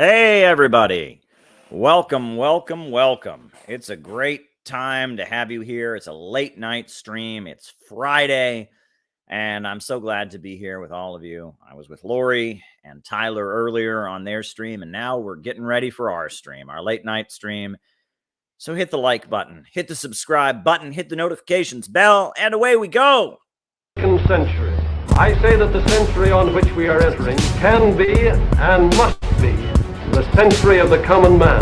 Hey, everybody. Welcome, welcome, welcome. It's a great time to have you here. It's a late night stream. It's Friday, and I'm so glad to be here with all of you. I was with Lori and Tyler earlier on their stream, and now we're getting ready for our stream, our late night stream. So hit the like button, hit the subscribe button, hit the notifications bell, and away we go. Century. I say that the century on which we are entering can be and must be the century of the common man.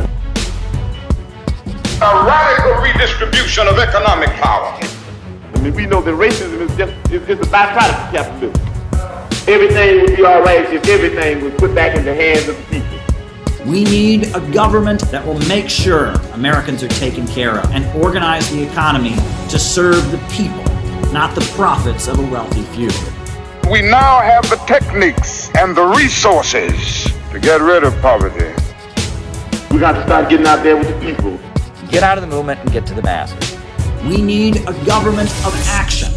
A radical redistribution of economic power. I mean, we know that racism is a byproduct of capitalism. Everything would be all right if everything was put back in the hands of the people. We need a government that will make sure Americans are taken care of and organize the economy to serve the people, not the profits of a wealthy few. We now have the techniques and the resources to get rid of poverty. We got to start getting out there with the people. Get out of the movement and get to the masses. We need a government of action.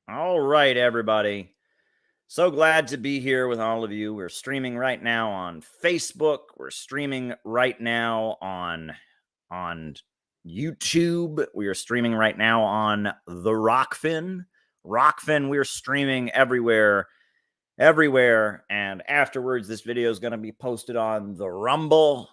All right, everybody. So glad to be here with all of you. We're streaming right now on Facebook. We're streaming right now on YouTube. We are streaming right now on the Rockfin. We're streaming everywhere. And afterwards, this video is going to be posted on the Rumble,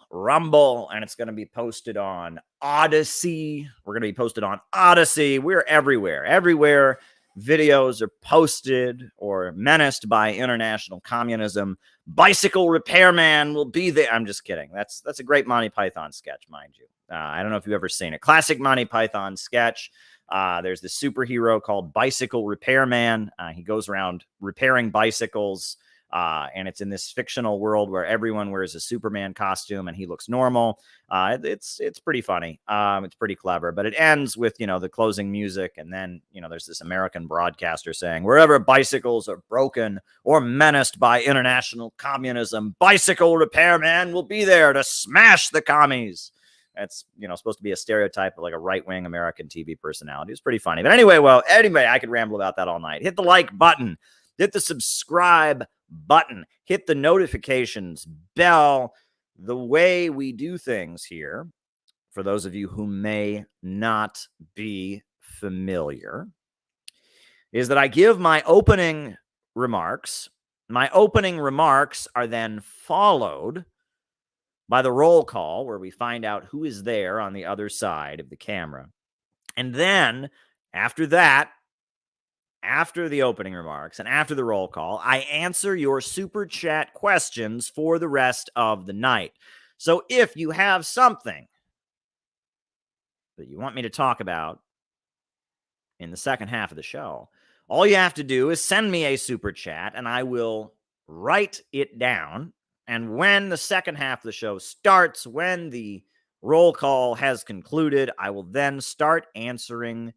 and it's going to be posted on Odyssey. We're going to be posted on Odyssey. We're everywhere. Videos are posted or menaced by international communism. Bicycle repairman will be there. I'm just kidding. That's a great Monty Python sketch, mind you. I don't know if you've ever seen it. Classic Monty Python sketch. There's this superhero called Bicycle Repairman. He goes around repairing bicycles, and it's in this fictional world where everyone wears a Superman costume and he looks normal. It's pretty funny. It's pretty clever, but it ends with, the closing music. And then, there's this American broadcaster saying, wherever bicycles are broken or menaced by international communism, Bicycle Repairman will be there to smash the commies. It's, supposed to be a stereotype of like a right-wing American TV personality. It's pretty funny. But anyway, I could ramble about that all night. Hit the like button. Hit the subscribe button. Hit the notifications bell. The way we do things here, for those of you who may not be familiar, is that I give my opening remarks. My opening remarks are then followed by the roll call, where we find out who is there on the other side of the camera. And then after that, after the opening remarks and after the roll call, I answer your super chat questions for the rest of the night. So if you have something that you want me to talk about in the second half of the show, all you have to do is send me a super chat and I will write it down. And when the second half of the show starts, when the roll call has concluded, I will then start answering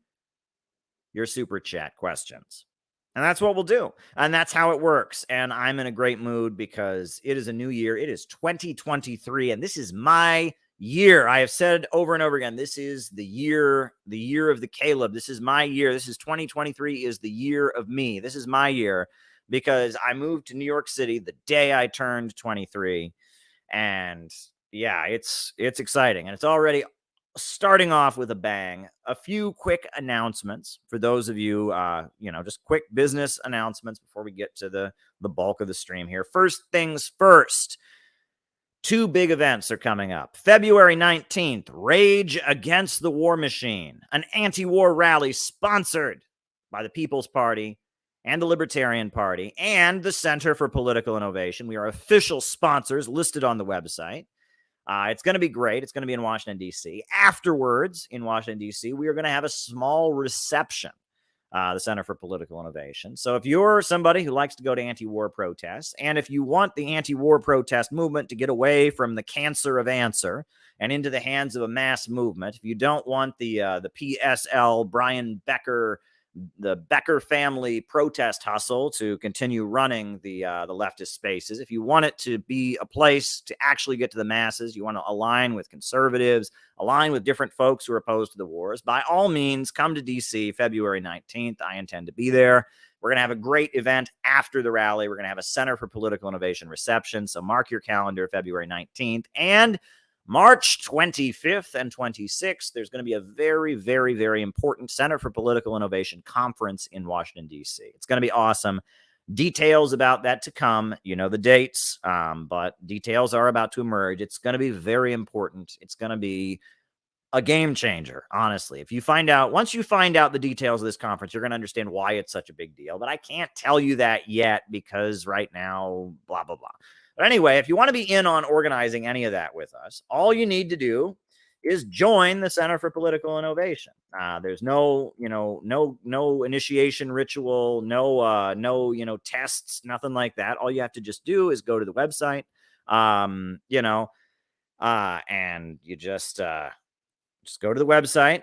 your super chat questions. And that's what we'll do. And that's how it works. And I'm in a great mood because it is a new year. It is 2023, and this is my year. I have said over and over again, this is the year of the Caleb. This is my year. This is 2023 is the year of me. This is my year. Because I moved to New York City the day I turned 23. And yeah, it's exciting. And it's already starting off with a bang. A few quick announcements for those of you, just quick business announcements before we get to the bulk of the stream here. First things first, two big events are coming up. February 19th, Rage Against the War Machine, an anti-war rally sponsored by the People's Party and the Libertarian Party, and the Center for Political Innovation. We are official sponsors listed on the website. It's going to be great. It's going to be in Washington, D.C. Afterwards, in Washington, D.C., we are going to have a small reception, the Center for Political Innovation. So if you're somebody who likes to go to anti-war protests, and if you want the anti-war protest movement to get away from the cancer of answer and into the hands of a mass movement, if you don't want the PSL, Brian Becker, the Becker family protest hustle to continue running the leftist spaces. If you want it to be a place to actually get to the masses, you want to align with conservatives, align with different folks who are opposed to the wars, by all means, come to DC February 19th. I intend to be there. We're going to have a great event after the rally. We're going to have a Center for Political Innovation reception. So mark your calendar, February 19th. And March 25th and 26th, there's going to be a very, very, very important Center for Political Innovation conference in Washington, D.C. It's going to be awesome. Details about that to come. You know the dates, but details are about to emerge. It's going to be very important. It's going to be a game changer, honestly. If you find out, once you find out the details of this conference, you're going to understand why it's such a big deal. But I can't tell you that yet because right now, blah, blah, blah. But anyway, if you want to be in on organizing any of that with us, all you need to do is join the Center for Political Innovation. There's no initiation ritual, no tests, nothing like that. All you have to just do is go to the website, and you just go to the website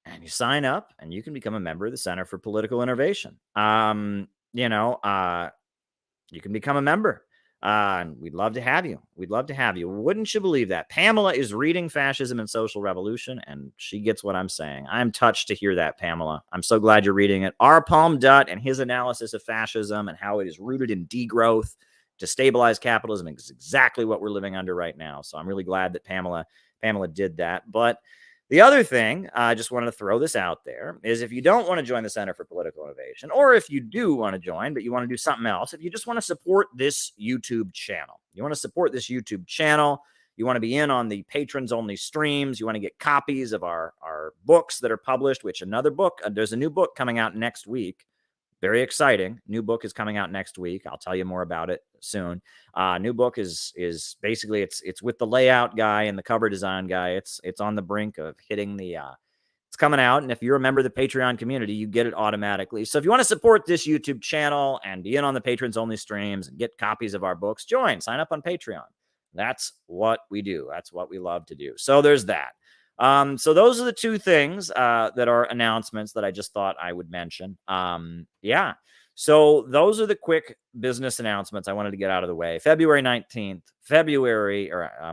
and you sign up and you can become a member of the Center for Political Innovation. You can become a member. And we'd love to have you. We'd love to have you. Wouldn't you believe that? Pamela is reading Fascism and Social Revolution, and she gets what I'm saying. I'm touched to hear that, Pamela. I'm so glad you're reading it. R. Palm Dutt and his analysis of fascism and how it is rooted in degrowth to stabilize capitalism is exactly what we're living under right now. So I'm really glad that Pamela did that. But the other thing, I just wanted to throw this out there, is if you don't want to join the Center for Political Innovation, or if you do want to join, but you want to do something else, if you just want to support this YouTube channel, you want to be in on the patrons-only streams, you want to get copies of our books that are published, which there's a new book coming out next week. Very exciting. New book is coming out next week. I'll tell you more about it soon. New book is basically it's with the layout guy and the cover design guy. It's on the brink of hitting it's coming out. And if you're a member of the Patreon community, you get it automatically. So if you want to support this YouTube channel and be in on the patrons only streams and get copies of our books, sign up on Patreon. That's what we do. That's what we love to do. So there's that. So those are the two things that are announcements that I just thought I would mention. So those are the quick business announcements I wanted to get out of the way. February 19th,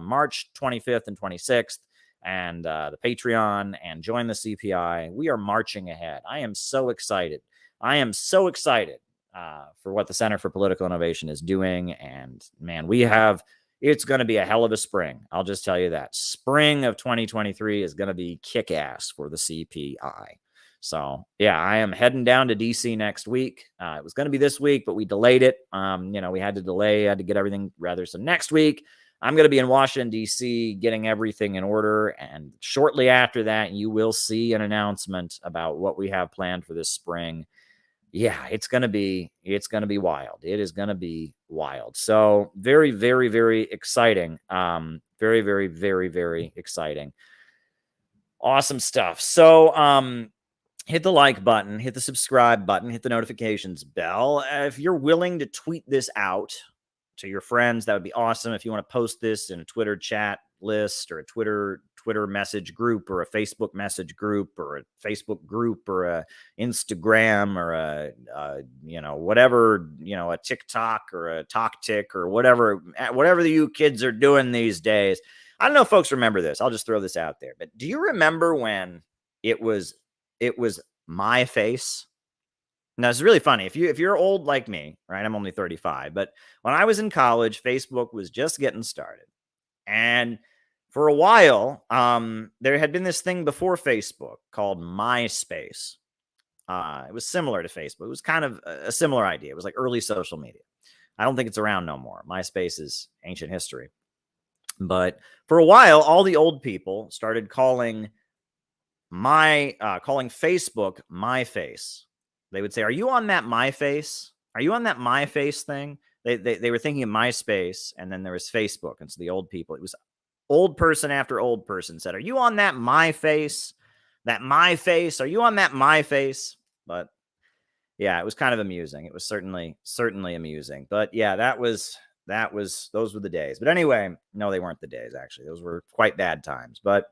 March 25th and 26th, and the Patreon, and join the CPI. We are marching ahead. I am so excited. For what the Center for Political Innovation is doing. And man, it's going to be a hell of a spring. I'll just tell you that. Spring of 2023 is going to be kick-ass for the CPI. So, yeah, I am heading down to DC next week. It was going to be this week, but we delayed it. We had to get everything rather. So next week, I'm going to be in Washington, D.C., getting everything in order. And shortly after that, you will see an announcement about what we have planned for this spring. Yeah, it's going to be wild. It is going to be wild. So very, very, very exciting. Very, very, very, very exciting. Awesome stuff. So hit the like button, hit the subscribe button, hit the notifications bell. If you're willing to tweet this out to your friends, that would be awesome. If you want to post this in a Twitter chat list or a Twitter message group or a Facebook message group or a Facebook group or a Instagram or a TikTok or a TokTik or whatever you kids are doing these days. I don't know if folks remember this. I'll just throw this out there. But do you remember when it was my face? Now, it's really funny. If you're old like me, right? I'm only 35. But when I was in college, Facebook was just getting started. And for a while, there had been this thing before Facebook called MySpace. It was similar to Facebook. It was kind of a similar idea. It was like early social media. I don't think it's around no more. MySpace is ancient history. But for a while, all the old people started calling Facebook my face. They would say, "Are you on that my face? Are you on that my face thing?" They were thinking of MySpace, and then there was Facebook. And so the old people, it was old person after old person said, "Are you on that my face? That my face? Are you on that my face?" But yeah, it was kind of amusing. It was certainly amusing. But yeah, those were the days. But anyway, no, they weren't the days, actually. Those were quite bad times. But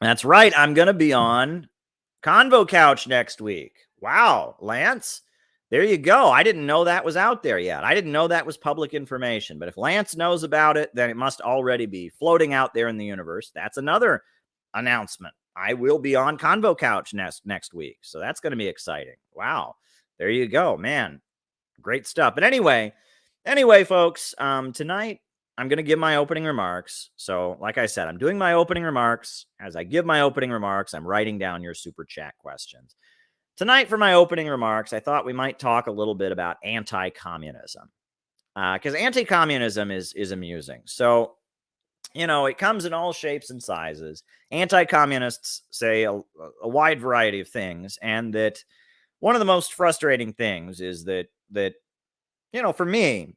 that's right. I'm going to be on Convo Couch next week. Wow, Lance. There you go. I didn't know that was out there yet. I didn't know that was public information. But if Lance knows about it, then it must already be floating out there in the universe. That's another announcement. I will be on Convo Couch next week. So that's going to be exciting. Wow. There you go, man. Great stuff. But anyway, folks, tonight I'm going to give my opening remarks. So like I said, I'm doing my opening remarks. As I give my opening remarks, I'm writing down your super chat questions. Tonight, for my opening remarks, I thought we might talk a little bit about anti-communism, because anti-communism is amusing. So, it comes in all shapes and sizes. Anti-communists say a wide variety of things, and that one of the most frustrating things is that for me,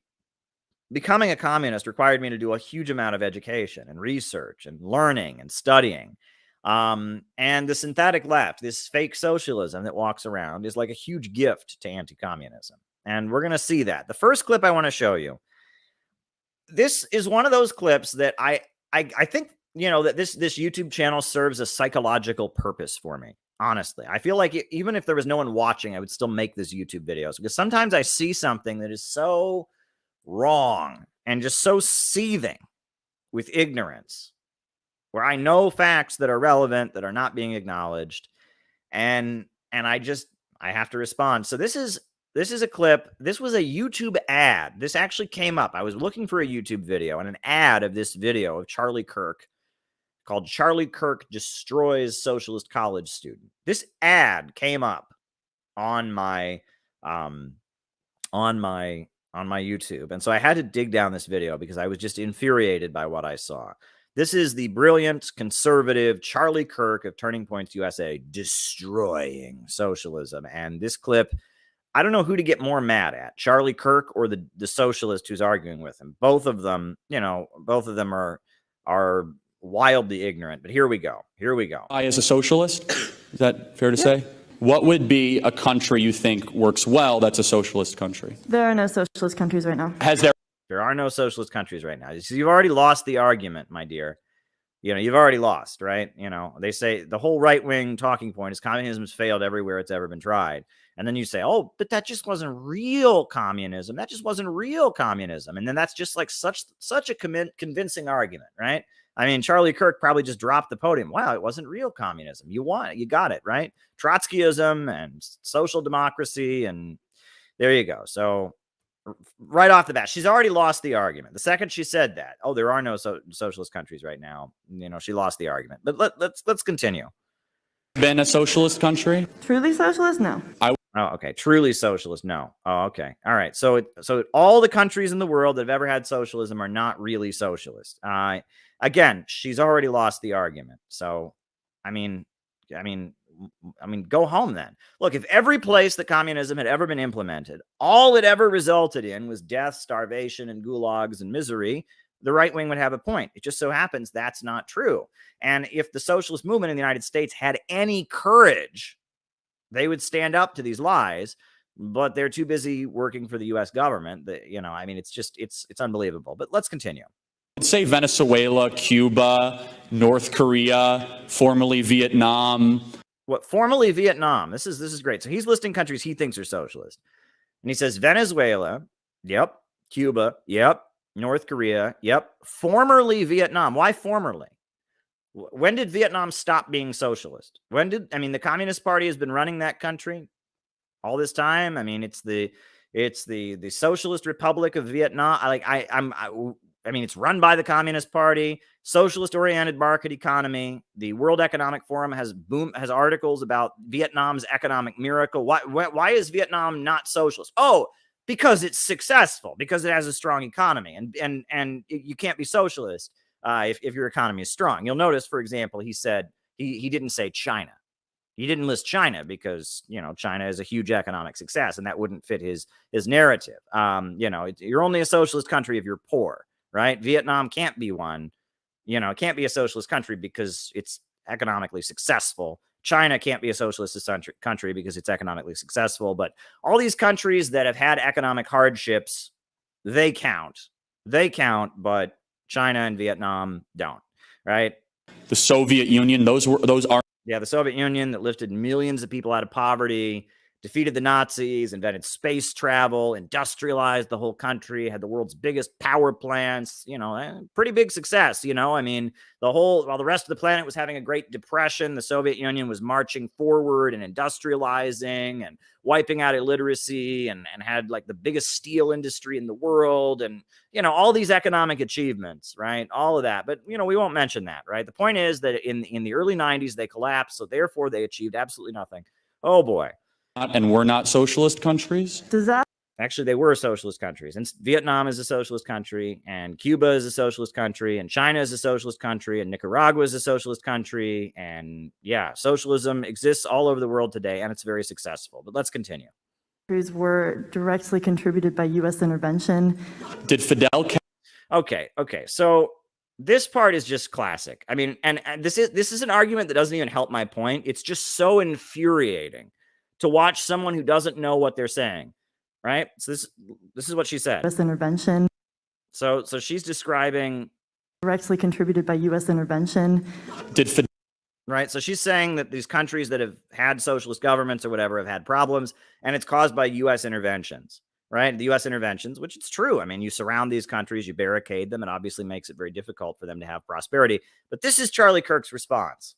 becoming a communist required me to do a huge amount of education and research and learning and studying. And the synthetic left, this fake socialism that walks around, is like a huge gift to anti-communism. And we're going to see that. The first clip I want to show you, this is one of those clips that I think, that this YouTube channel serves a psychological purpose for me. Honestly, I feel like even if there was no one watching, I would still make this YouTube videos, because sometimes I see something that is so wrong and just so seething with ignorance, where I know facts that are relevant that are not being acknowledged, and I have to respond. So this is a clip. This was a YouTube ad. This actually came up. I was looking for a YouTube video, and an ad of this video of Charlie Kirk called "Charlie Kirk Destroys Socialist College Student." This ad came up on my YouTube, and so I had to dig down this video because I was just infuriated by what I saw. This is the brilliant conservative Charlie Kirk of Turning Points USA destroying socialism. And this clip, I don't know who to get more mad at, Charlie Kirk or the socialist who's arguing with him. Both of them, are wildly ignorant. But here we go. I, as a socialist, is that fair to say? What would be a country you think works well that's a socialist country? There are no socialist countries right now. There are no socialist countries right now. So you've already lost the argument, my dear. You've already lost, right? They say the whole right-wing talking point is communism's failed everywhere it's ever been tried. And then you say, oh, but that just wasn't real communism. That just wasn't real communism. And then that's just like such a convincing argument, right? I mean, Charlie Kirk probably just dropped the podium. Wow, it wasn't real communism. You won. You got it, right? Trotskyism and social democracy, and there you go. So right off the bat, she's already lost the argument. The second she said that, oh, there are no socialist countries right now, she lost the argument. But let's continue. Been a socialist country? Truly socialist? No. Oh, okay. Truly socialist? No. Oh, okay. All right. So all the countries in the world that have ever had socialism are not really socialist. Again, she's already lost the argument. So, I mean, go home then. Look, if every place that communism had ever been implemented, all it ever resulted in was death, starvation, and gulags and misery, the right wing would have a point. It just so happens that's not true. And if the socialist movement in the United States had any courage, they would stand up to these lies, but they're too busy working for the U.S. government. It's unbelievable. But let's continue. Say Venezuela, Cuba, North Korea, formerly Vietnam. What, formerly Vietnam? This is great. So he's listing countries he thinks are socialist. And he says Venezuela, yep. Cuba, yep. North Korea, yep. Formerly Vietnam. Why formerly? When did Vietnam stop being socialist? The Communist Party has been running that country all this time. I mean, it's the Socialist Republic of Vietnam. It's run by the Communist Party, socialist-oriented market economy. The World Economic Forum has articles about Vietnam's economic miracle. Why is Vietnam not socialist? Oh, because it's successful, because it has a strong economy, and you can't be socialist if your economy is strong. You'll notice, for example, he said he didn't say China. He didn't list China because, China is a huge economic success, and that wouldn't fit his narrative. You're only a socialist country if you're poor. Right? Vietnam can't be one. It can't be a socialist country because it's economically successful. China can't be a socialist country because it's economically successful. But all these countries that have had economic hardships, they count. But China and Vietnam don't. Right? The Soviet Union, those are. Yeah, the Soviet Union that lifted millions of people out of poverty, defeated the Nazis, invented space travel, industrialized the whole country, had the world's biggest power plants, pretty big success, I mean, while the rest of the planet was having a Great Depression, the Soviet Union was marching forward and industrializing and wiping out illiteracy and had like the biggest steel industry in the world and, all these economic achievements, right? All of that. But, we won't mention that, right? The point is that in the early 90s, they collapsed. So therefore, they achieved absolutely nothing. Oh, boy. And we're not socialist countries? Actually, they were socialist countries. And Vietnam is a socialist country, and Cuba is a socialist country, and China is a socialist country, and Nicaragua is a socialist country. And yeah, socialism exists all over the world today, and it's very successful. But let's continue. Were directly contributed by U.S. intervention. Did Fidel... Okay. So this part is just classic. I mean, and this is an argument that doesn't even help my point. It's just so infuriating to watch someone who doesn't know what they're saying, right? So this is what she said. U.S. intervention. So she's describing directly contributed by U.S. intervention. Right. So she's saying that these countries that have had socialist governments or whatever have had problems, and it's caused by U.S. interventions, right? The U.S. interventions, which it's true. I mean, you surround these countries, you barricade them, it obviously makes it very difficult for them to have prosperity. But this is Charlie Kirk's response.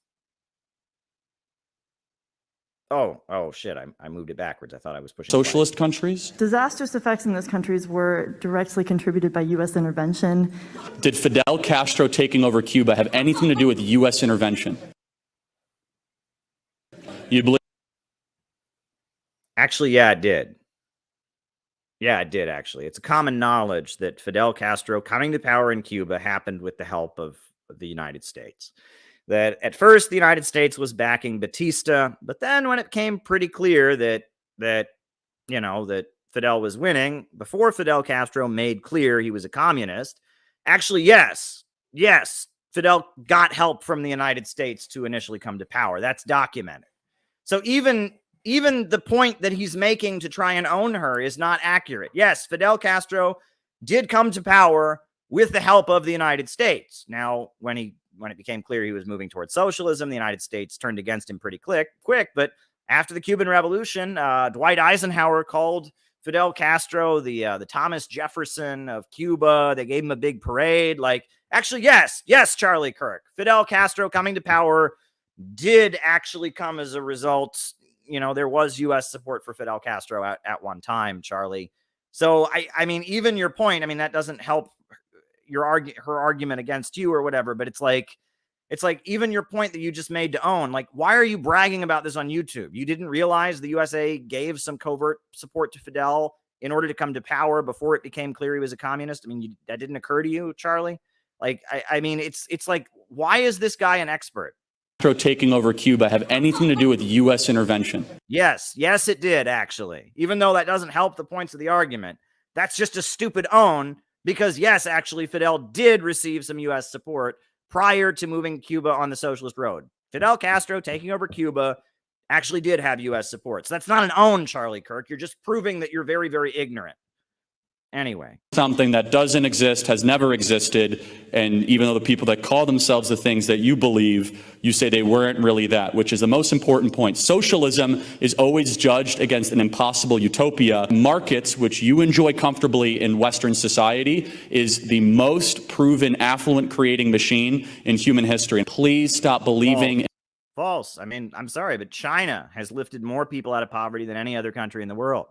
Oh, shit. I moved it backwards. I thought I was pushing socialist countries. Disastrous effects in those countries were directly contributed by U.S. intervention. Did Fidel Castro taking over Cuba have anything to do with U.S. intervention? You believe? Actually, yeah, it did. Yeah, it did, actually. It's a common knowledge that Fidel Castro coming to power in Cuba happened with the help of the United States. That at first the United States was backing Batista, but then when it became pretty clear that Fidel was winning, before Fidel Castro made clear he was a communist, actually, yes, Fidel got help from the United States to initially come to power. That's documented. So even the point that he's making to try and own her is not accurate. Yes, Fidel Castro did come to power with the help of the United States. Now, when it became clear he was moving towards socialism, the United States turned against him pretty quick. But after the Cuban Revolution, Dwight Eisenhower called Fidel Castro the Thomas Jefferson of Cuba. They gave him a big parade. Like, actually, yes, Charlie Kirk. Fidel Castro coming to power did actually come as a result. There was U.S. support for Fidel Castro at one time, Charlie. So, I mean, even your point, I mean, that doesn't help her argument against you or whatever, but it's like even your point that you just made to own, like, why are you bragging about this on YouTube? You didn't realize the USA gave some covert support to Fidel in order to come to power before it became clear he was a communist? I mean, that didn't occur to you, Charlie? Like, I mean, it's like, why is this guy an expert? Taking over Cuba have anything to do with U.S. intervention? Yes, it did, actually. Even though that doesn't help the points of the argument, that's just a stupid own. Because, yes, actually, Fidel did receive some U.S. support prior to moving Cuba on the socialist road. Fidel Castro taking over Cuba actually did have U.S. support. So that's not an own, Charlie Kirk. You're just proving that you're very, very ignorant. Anyway. Something that doesn't exist, has never existed, and even though the people that call themselves the things that you believe, you say they weren't really that, which is the most important point. Socialism is always judged against an impossible utopia. Markets, which you enjoy comfortably in Western society, is the most proven affluent creating machine in human history. Please stop believing. False. I mean, I'm sorry, but China has lifted more people out of poverty than any other country in the world.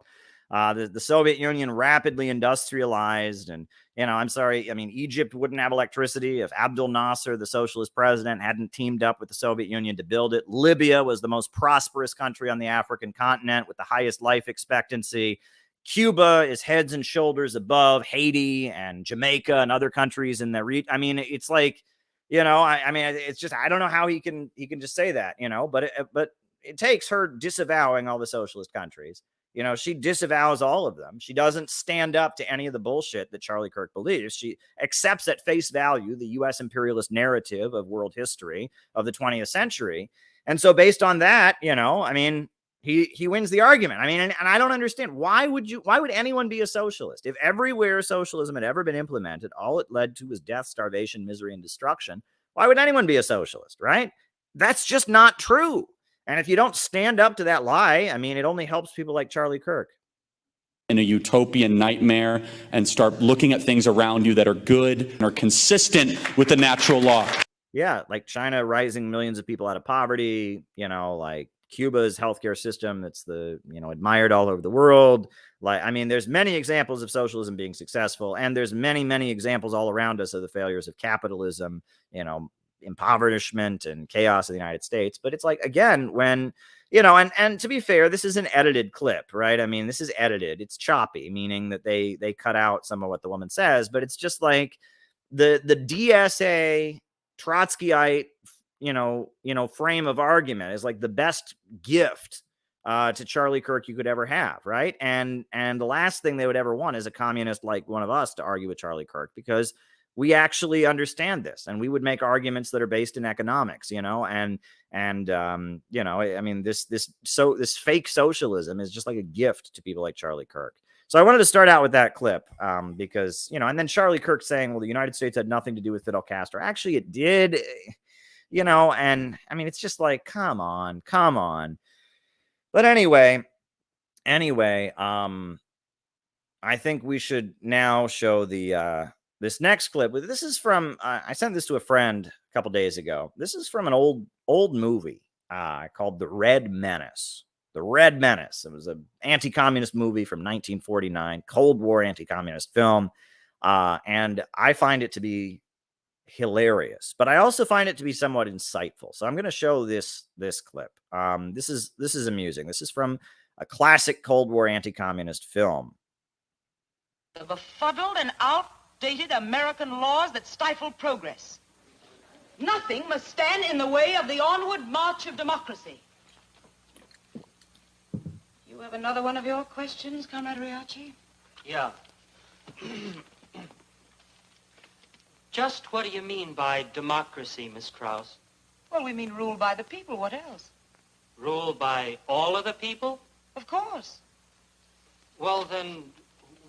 The Soviet Union rapidly industrialized, and, I'm sorry, I mean, Egypt wouldn't have electricity if Abdel Nasser, the socialist president, hadn't teamed up with the Soviet Union to build it. Libya was the most prosperous country on the African continent with the highest life expectancy. Cuba is heads and shoulders above Haiti and Jamaica and other countries in the region. I mean, it's like, I mean, it's just, I don't know how he can just say that, but it takes her disavowing all the socialist countries. She disavows all of them. She doesn't stand up to any of the bullshit that Charlie Kirk believes. She accepts at face value the U.S. imperialist narrative of world history of the 20th century. And so based on that, I mean, he wins the argument. I mean, and I don't understand. Why would anyone be a socialist? If everywhere socialism had ever been implemented, all it led to was death, starvation, misery, and destruction, why would anyone be a socialist, right? That's just not true. And if you don't stand up to that lie, I mean, it only helps people like Charlie Kirk. In a utopian nightmare and start looking at things around you that are good and are consistent with the natural law. Yeah, like China rising millions of people out of poverty, like Cuba's healthcare system that's admired all over the world. Like, I mean, there's many examples of socialism being successful, and there's many, many examples all around us of the failures of capitalism, impoverishment and chaos of the United States. But it's like, again, when, and to be fair, this is an edited clip, right? I mean, this is edited. It's choppy, meaning that they cut out some of what the woman says, but it's just like the DSA Trotskyite, frame of argument is like the best gift to Charlie Kirk you could ever have, right? And the last thing they would ever want is a communist like one of us to argue with Charlie Kirk, because we actually understand this, and we would make arguments that are based in economics, I mean, this fake socialism is just like a gift to people like Charlie Kirk. So I wanted to start out with that clip because, and then Charlie Kirk saying, well, the United States had nothing to do with Fidel Castro. Actually, it did, and I mean, it's just like, come on. But anyway, I think we should now show this next clip. This is from, I sent this to a friend a couple days ago. This is from an old movie called The Red Menace. The Red Menace. It was an anti-communist movie from 1949, Cold War anti-communist film. And I find it to be hilarious, but I also find it to be somewhat insightful. So I'm going to show this clip. This is amusing. This is from a classic Cold War anti-communist film. The befuddled and outdated American laws that stifle progress. Nothing must stand in the way of the onward march of democracy. You have another one of your questions, Comrade Riachi? Yeah. Just what do you mean by democracy, Miss Krauss? Well, we mean rule by the people. What else? Rule by all of the people? Of course. Well, then,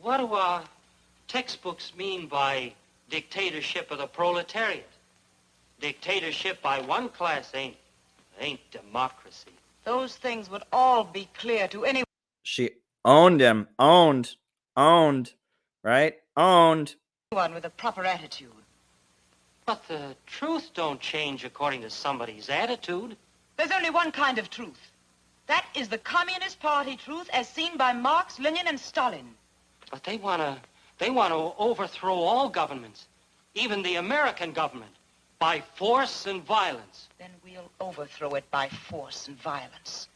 what do our textbooks mean by dictatorship of the proletariat? Dictatorship by one class ain't democracy. Those things would all be clear to anyone. She owned him. Owned. Right? Owned. With a proper attitude. But the truth don't change according to somebody's attitude. There's only one kind of truth. That is the Communist Party truth as seen by Marx, Lenin, and Stalin. But they want to overthrow all governments, even the American government, by force and violence. Then we'll overthrow it by force and violence.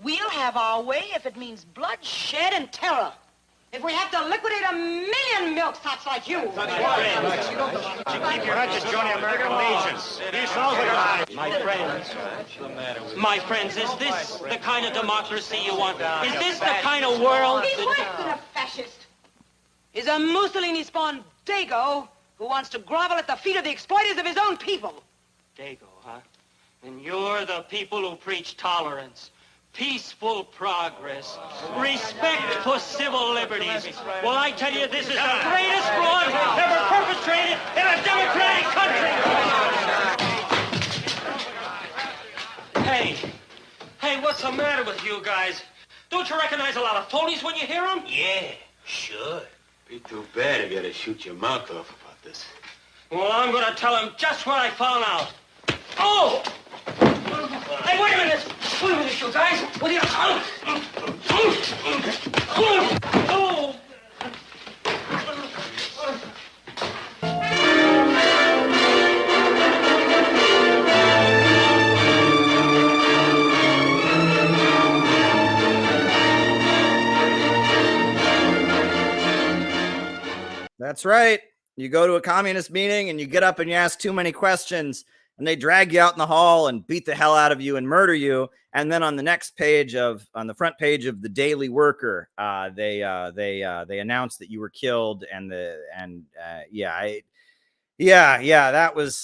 We'll have our way if it means bloodshed and terror. If we have to liquidate 1 million milk tots like you. My friends, is this the kind of democracy you want? Is this the kind of world? He's worse than a fascist. He's a Mussolini-spawned Dago who wants to grovel at the feet of the exploiters of his own people. Dago, huh? And you're the people who preach tolerance, peaceful progress, respect for civil liberties. Well, I tell you, this is the greatest fraud ever perpetrated in a democratic country. Hey, what's the matter with you guys? Don't you recognize a lot of phonies when you hear them? Yeah, sure. Be too bad if you had to shoot your mouth off about this. Well, I'm going to tell him just what I found out. Oh! Hey, wait a minute, you guys. What are you... Oh! That's right. You go to a communist meeting and you get up and you ask too many questions, and they drag you out in the hall and beat the hell out of you and murder you. And then on the next page on the front page of the Daily Worker, they announced that you were killed.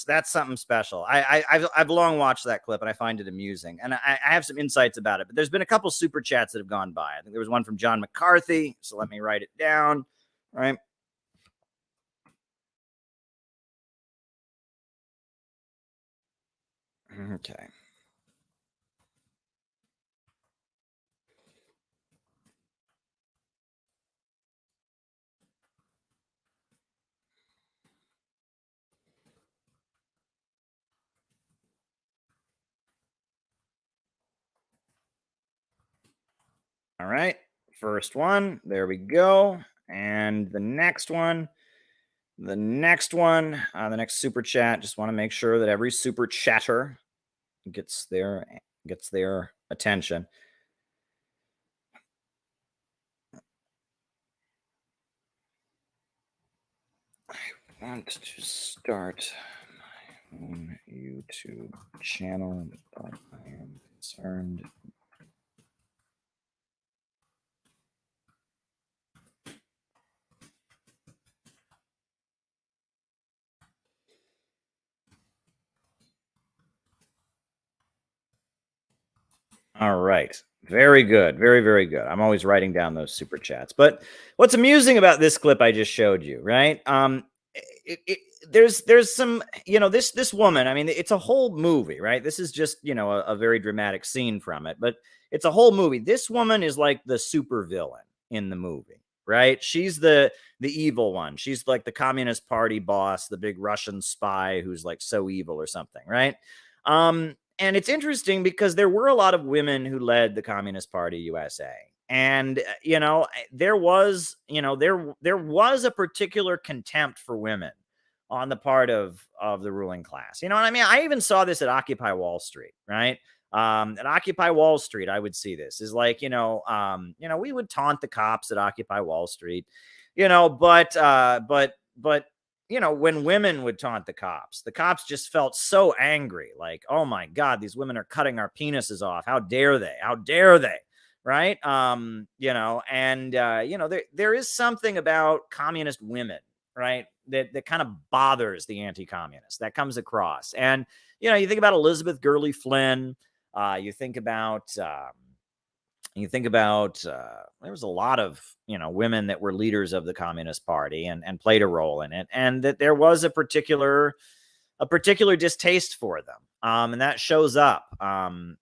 That's something special. I've long watched that clip and I find it amusing, and I have some insights about it. But there's been a couple super chats that have gone by. I think there was one from John McCarthy, so let me write it down. Right. Okay. All right. First one. There we go. And the next one. The next super chat. Just want to make sure that every super chatter gets their attention. I want to start my own YouTube channel, but I am concerned. All right. Very good. Very, very good. I'm always writing down those super chats. But what's amusing about this clip I just showed you, right? There's some, this woman, I mean, it's a whole movie, right? This is just, a very dramatic scene from it, but it's a whole movie. This woman is like the super villain in the movie, right? She's the evil one. She's like the Communist Party boss, the big Russian spy who's like so evil or something, right? And it's interesting because there were a lot of women who led the Communist Party USA. And, there was a particular contempt for women on the part of the ruling class. You know what I mean? I even saw this at Occupy Wall Street, right? At Occupy Wall Street, I would see this is like, we would taunt the cops at Occupy Wall Street, but when women would taunt the cops just felt so angry. Like, oh my God, these women are cutting our penises off. How dare they? How dare they? Right. There is something about communist women, right, that kind of bothers the anti-communists. That comes across. And, you think about Elizabeth Gurley Flynn. You think about there was a lot of women that were leaders of the Communist Party and played a role in it, and that there was a particular distaste for them, and that shows up. You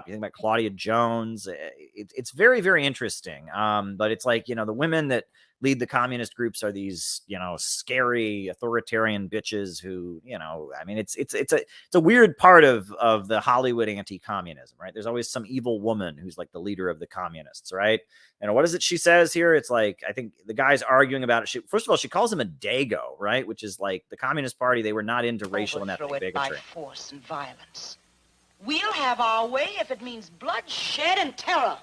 think about Claudia Jones. It's very, very interesting. But it's like, the women that lead the communist groups are these, scary authoritarian bitches who, I mean, it's a weird part of the Hollywood anti-communism, right? There's always some evil woman who's like the leader of the communists, right? And what is it she says here? It's like, I think the guy's arguing about it. First of all, she calls him a dago, right? Which is like the Communist Party. They were not into racial and ethnic bigotry. By force and violence. We'll have our way if it means bloodshed and terror.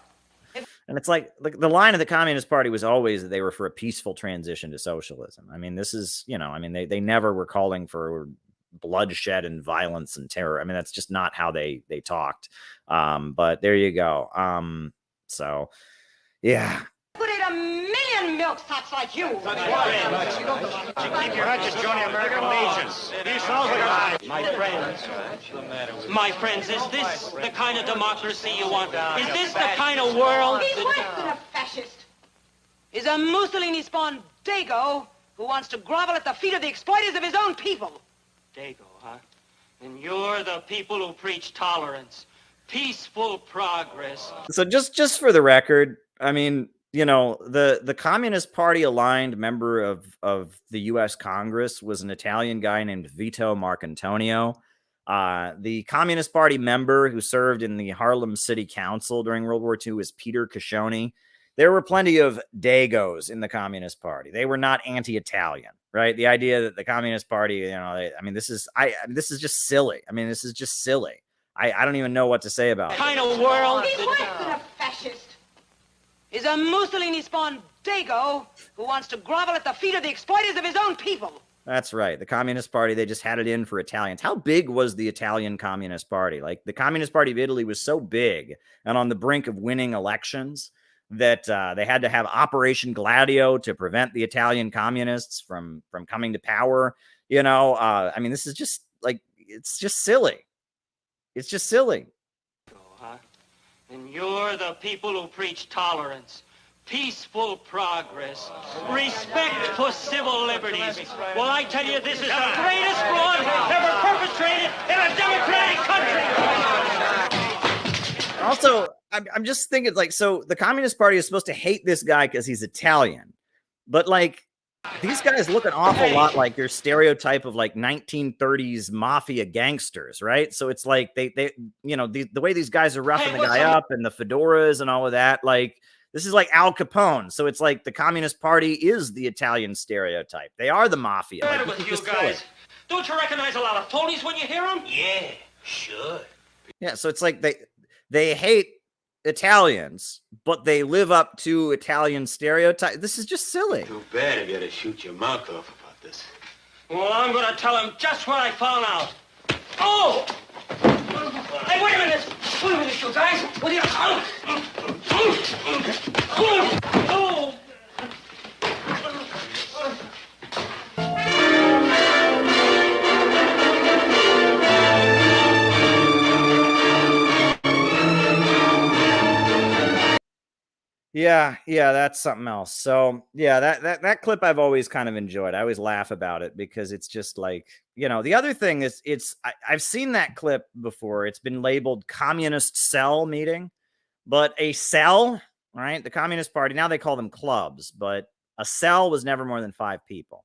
And it's like the line of the Communist Party was always that they were for a peaceful transition to socialism. I mean, this is, they never were calling for bloodshed and violence and terror. I mean, that's just not how they talked. But there you go. So, yeah. Liquidate 1,000,000 milk tots like you. Keep your head to join the American Legion. He smells like a... My friends, is this the kind of democracy you want? Is this the kind of world? He's worse than a fascist. He's a Mussolini-spawned dago who wants to grovel at the feet of the exploiters of his own people. Dago, huh? And you're the people who preach tolerance, peaceful progress. So just for the record, I mean, the Communist Party aligned member of the U.S. Congress was an Italian guy named Vito Marcantonio. The Communist Party member who served in the Harlem City Council during World War II was Peter Cuscione. There were plenty of dagos in the Communist Party. They were not anti-Italian, right? The idea that the Communist Party, this is just silly. I mean, this is just silly. I don't even know what to say about it. Kind of world. He's worse than a fascist. He's a Mussolini-spawned dago who wants to grovel at the feet of the exploiters of his own people. That's right. The Communist Party, they just had it in for Italians. How big was the Italian Communist Party? Like, the Communist Party of Italy was so big and on the brink of winning elections that they had to have Operation Gladio to prevent the Italian communists from coming to power. This is just like, it's just silly. It's just silly. And you're the people who preach tolerance, peaceful progress, respect for civil liberties. Well, I tell you, this is the greatest fraud ever perpetrated in a democratic country. Also, I'm just thinking, like, so the Communist Party is supposed to hate this guy because he's Italian, but like these guys look an awful lot like your stereotype of like 1930s mafia gangsters, right? So it's like they you know, the way these guys are roughing the guy up and the fedoras and all of that, like this is like Al Capone. So it's like the Communist Party is the Italian stereotype. They are the mafia. Like, with you guys. Don't you recognize a lot of phonies when you hear them? Yeah, sure. Yeah, so it's like they hate Italians, but they live up to Italian stereotypes. This is just silly. Too bad if you had to shoot your mouth off about this. Well, I'm going to tell him just what I found out. Oh! Hey, wait a minute! Wait a minute, you guys! What are you... Oh! Yeah, that's something else. So yeah, that clip I've always kind of enjoyed. I always laugh about it because it's just like, you know, the other thing is I've seen that clip before. It's been labeled communist cell meeting, but a cell, right? The Communist Party, now they call them clubs, but a cell was never more than 5 people.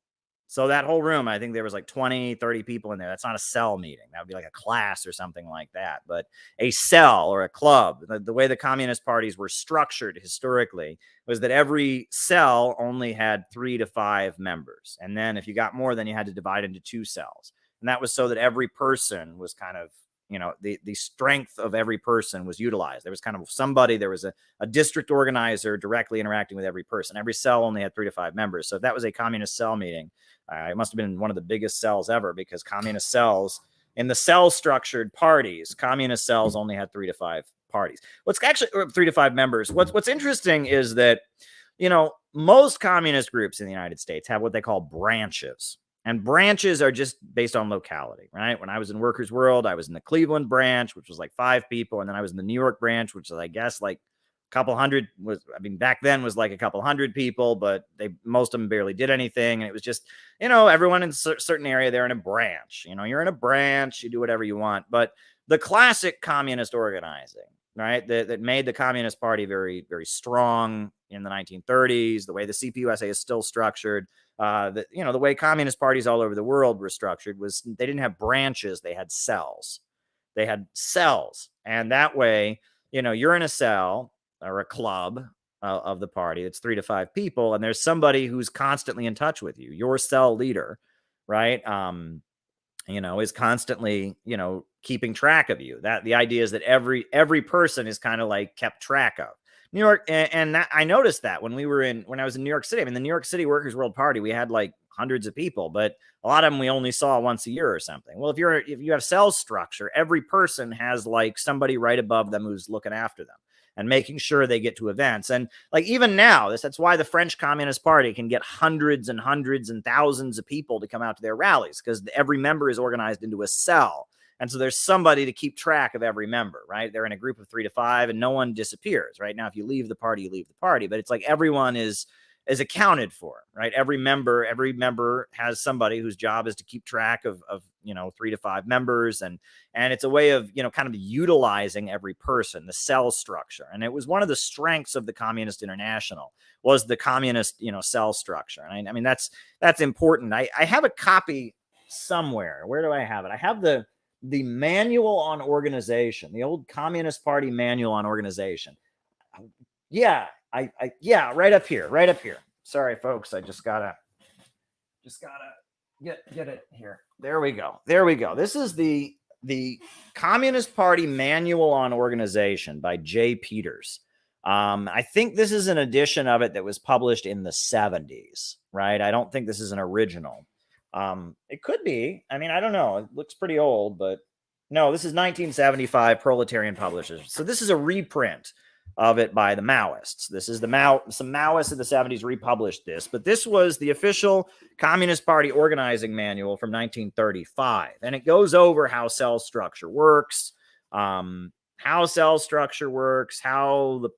So that whole room, I think there was like 20, 30 people in there. That's not a cell meeting. That would be like a class or something like that. But a cell or a club, the way the communist parties were structured historically was that every cell only had 3 to 5 members. And then if you got more, then you had to divide into 2 cells. And that was so that every person was kind of, you know, the strength of every person was utilized. There was kind of somebody, there was a district organizer directly interacting with every person. Every cell only had 3 to 5 members. So if that was a communist cell meeting, it must have been one of the biggest cells ever, because communist cells in the cell structured parties, communist cells only had 3 to 5 parties. What's actually 3 to 5 members. What's interesting is that, you know, most communist groups in the United States have what they call branches. And branches are just based on locality, right? When I was in Workers' World, I was in the Cleveland branch, which was like 5 people. And then I was in the New York branch, which is, I guess, like a couple hundred. Back then was like a couple hundred people, but most of them barely did anything. And it was just, you know, everyone in a certain area, they're in a branch. You know, you're in a branch, you do whatever you want. But the classic communist organizing, right, that made the Communist Party very, very strong in the 1930s, the way the CPUSA is still structured, you know, the way communist parties all over the world were structured was they didn't have branches, they had cells. They had cells. And that way, you know, you're in a cell or a club of the party. It's 3 to 5 people, and there's somebody who's constantly in touch with you. Your cell leader, right? You know, is constantly, you know, keeping track of you. That the idea is that every person is kind of like kept track of. New York, and that, I noticed that when I was in New York City. I mean, the New York City Workers' World Party, we had like hundreds of people, but a lot of them we only saw once a year or something. Well, if you have cell structure, every person has like somebody right above them who's looking after them and making sure they get to events. And like even now, that's why the French Communist Party can get hundreds and hundreds and thousands of people to come out to their rallies, because every member is organized into a cell. And so there's somebody to keep track of every member, right? They're in a group of 3 to 5 and no one disappears, right? Now, if you leave the party, you leave the party, but it's like everyone is accounted for, right? Every member has somebody whose job is to keep track of you know, 3 to 5 members. And it's a way of, you know, kind of utilizing every person, the cell structure. And it was one of the strengths of the Communist International was the communist, you know, cell structure. And I mean, that's important. I have a copy somewhere. Where do I have it? I have the manual on organization, the old Communist Party manual on organization. Yeah, yeah, right up here. Sorry, folks. I just gotta get it here. There we go. This is the Communist Party manual on organization by J. Peters. I think this is an edition of it that was published in the 70s, right? I don't think this is an original. It could be. I mean, I don't know. It looks pretty old, but no, this is 1975, Proletarian Publishers. So this is a reprint of it by the Maoists. This is some Maoists in the 70s republished this, but this was the official Communist Party organizing manual from 1935. And it goes over how cell structure works, how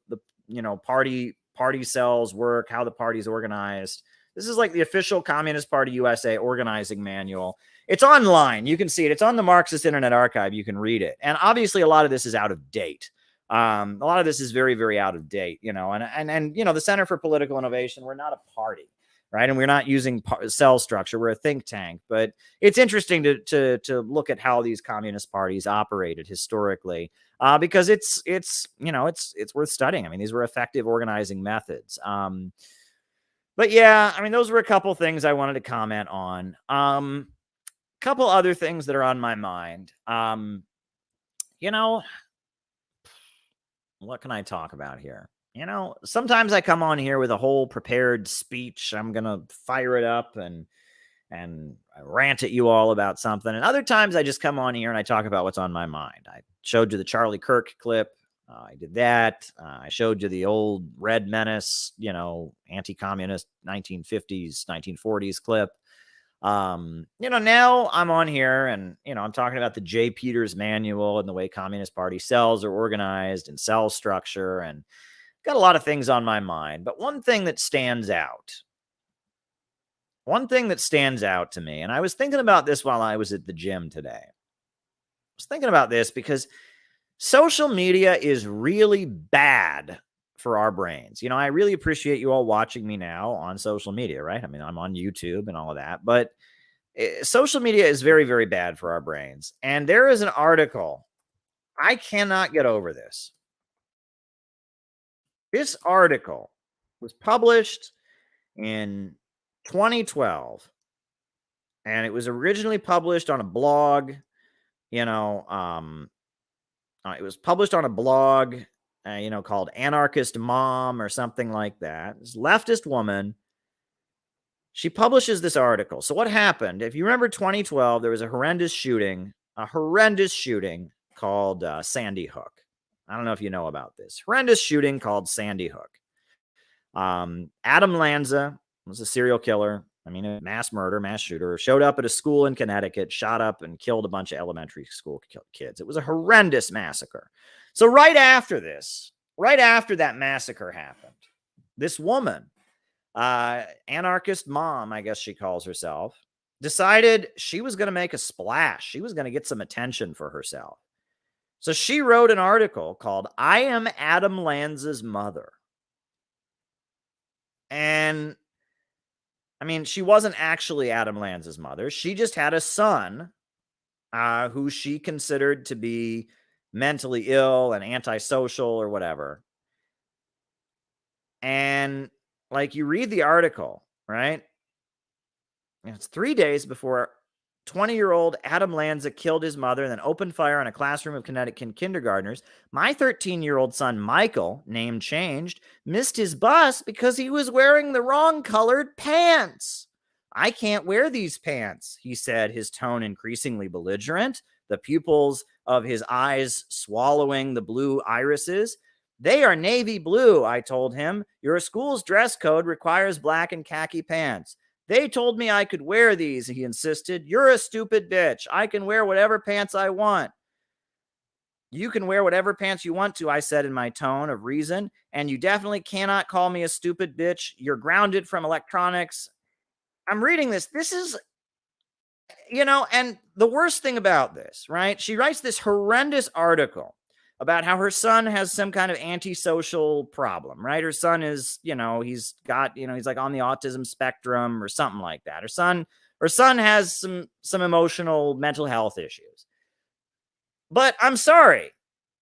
the you know, party cells work, how the party's organized. This is like the official Communist Party USA organizing manual. It's online. You can see it. It's on the Marxist Internet Archive. You can read it. And obviously a lot of this is out of date. A lot of this is very, very out of date, and the Center for Political Innovation, we're not a party, right? And we're not using cell structure. We're a think tank, but it's interesting to look at how these communist parties operated historically, because it's worth studying. I mean, these were effective organizing methods. But yeah, I mean, those were a couple things I wanted to comment on. Couple other things that are on my mind. What can I talk about here? Sometimes I come on here with a whole prepared speech. I'm going to fire it up and I rant at you all about something. And other times I just come on here and I talk about what's on my mind. I showed you the Charlie Kirk clip. I did that. I showed you the old Red Menace, anti-communist 1950s, 1940s clip. Now I'm on here and, I'm talking about the J. Peters manual and the way Communist Party cells are organized and cell structure, and got a lot of things on my mind. But one thing that stands out to me, and I was thinking about this while I was at the gym today. I was thinking about this because social media is really bad for our brains. I really appreciate you all watching me now on social media, right? I mean, I'm on YouTube and all of that, but social media is very, very bad for our brains. And there is an article. I cannot get over this. This article was published in 2012, and it was originally published on a blog. It was published on a blog called Anarchist Mom or something like that. This leftist woman, she publishes this article. So what happened? If you remember 2012, there was a horrendous shooting called Sandy Hook. I don't know if you know about this. Horrendous shooting called Sandy Hook. Adam Lanza was a serial killer. I mean, a mass shooter, showed up at a school in Connecticut, shot up and killed a bunch of elementary school kids. It was a horrendous massacre. So right after that massacre happened, this woman, Anarchist Mom, I guess she calls herself, decided she was going to make a splash. She was going to get some attention for herself. So she wrote an article called "I Am Adam Lanza's Mother." And I mean, she wasn't actually Adam Lanza's mother. She just had a son who she considered to be mentally ill and antisocial or whatever. And you read the article, right? And it's 3 days before 20-year-old Adam Lanza killed his mother and then opened fire on a classroom of Connecticut kindergartners. My 13-year-old son, Michael, name changed, missed his bus because he was wearing the wrong colored pants. I can't wear these pants, he said, his tone increasingly belligerent, the pupils of his eyes swallowing the blue irises. They are navy blue, I told him. Your school's dress code requires black and khaki pants. They told me I could wear these, he insisted. You're a stupid bitch. I can wear whatever pants I want. You can wear whatever pants you want to, I said in my tone of reason, and you definitely cannot call me a stupid bitch. You're grounded from electronics. I'm reading this. This is, and the worst ththing about this, right? She writes this horrendous article about how her son has some kind of antisocial problem, right? Her son is, he's got, he's like on the autism spectrum or something like that. Her son has some emotional mental health issues. But I'm sorry,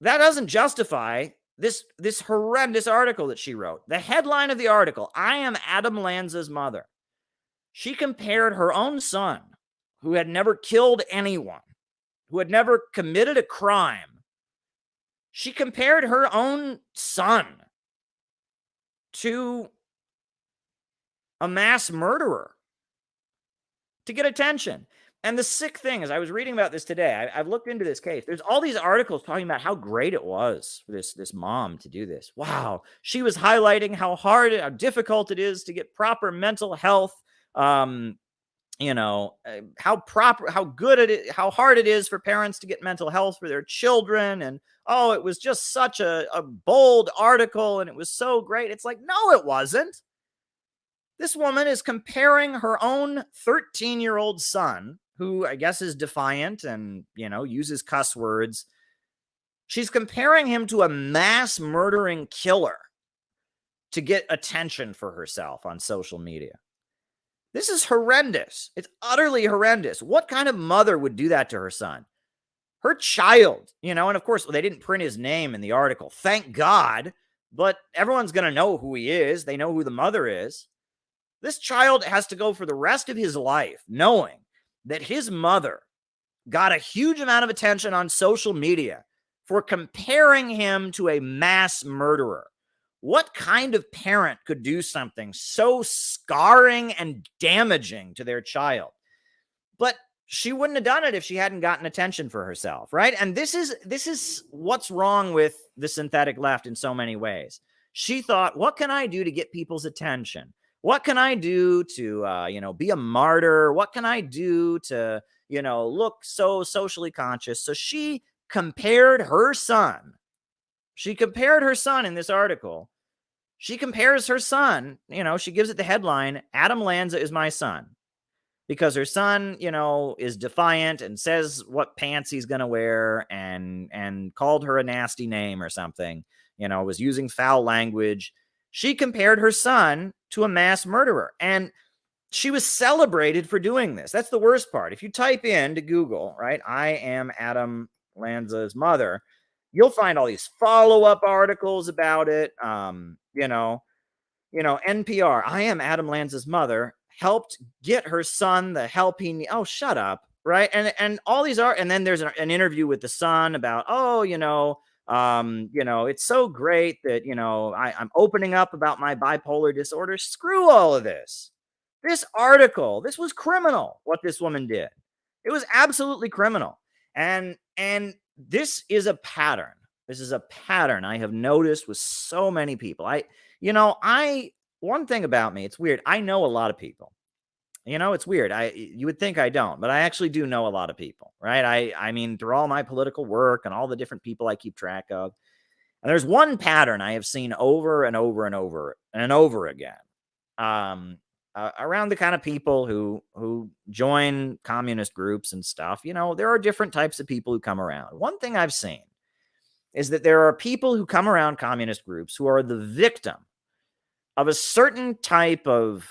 that doesn't justify this horrendous article that she wrote. The headline of the article, "I Am Adam Lanza's Mother." She compared her own son, who had never killed anyone, who had never committed a crime. She compared her own son to a mass murderer to get attention. And the sick thing is, I was reading about this today. I've looked into this case. There's all these articles talking about how great it was for this mom to do this. Wow. She was highlighting how difficult it is to get proper mental health, how hard it is for parents to get mental health for their children. And it was just such a bold article and it was so great. It's like, no, it wasn't. This woman is comparing her own 13-year-old son, who I guess is defiant and, uses cuss words. She's comparing him to a mass murdering killer to get attention for herself on social media. This is horrendous. It's utterly horrendous. What kind of mother would do that to her son? Her child, and of course, they didn't print his name in the article. Thank God. But everyone's going to know who he is. They know who the mother is. This child has to go for the rest of his life knowing that his mother got a huge amount of attention on social media for comparing him to a mass murderer. What kind of parent could do something so scarring and damaging to their child? But she wouldn't have done it if she hadn't gotten attention for herself, right? And this is what's wrong with the synthetic left in so many ways. She thought, what can I do to get people's attention? What can I do to, be a martyr? What can I do to, look so socially conscious? So she compared her son. She compared her son in this article. She compares her son, she gives it the headline, Adam Lanza is my son. Because her son, is defiant and says what pants he's going to wear and called her a nasty name or something, was using foul language. She compared her son to a mass murderer. And she was celebrated for doing this. That's the worst part. If you type into Google, right, I am Adam Lanza's mother, you'll find all these follow-up articles about it. NPR, I am Adam Lanza's mother, helped get her son the help he needs. Oh, shut up. Right. And all these are, and then there's an interview with the son about, it's so great that, I'm opening up about my bipolar disorder. Screw all of this. This article, this was criminal, what this woman did. It was absolutely criminal. And this is a pattern. This is a pattern I have noticed with so many people. One thing about me, it's weird. I know a lot of people. It's weird. You would think I don't, but I actually do know a lot of people, right? I mean, through all my political work and all the different people I keep track of. And there's one pattern I have seen over and over and over and over again. Around the kind of people who join communist groups and stuff, there are different types of people who come around. One thing I've seen is that there are people who come around communist groups who are the victim of a certain type of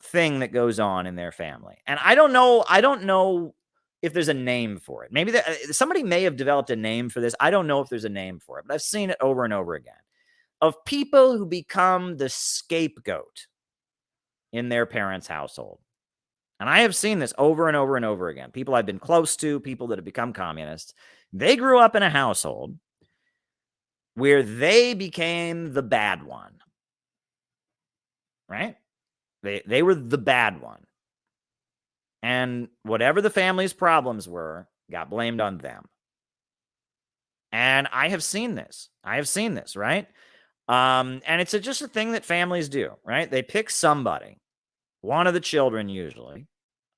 thing that goes on in their family. And I don't know if there's a name for it. Maybe somebody may have developed a name for this. I don't know if there's a name for it, but I've seen it over and over again of people who become the scapegoat in their parents' household. And I have seen this over and over and over again. People I've been close to, people that have become communists, they grew up in a household where they became the bad one. Right? They were the bad one. And whatever the family's problems were, got blamed on them. And I have seen this. Right? And it's just a thing that families do, right? They pick somebody, one of the children usually,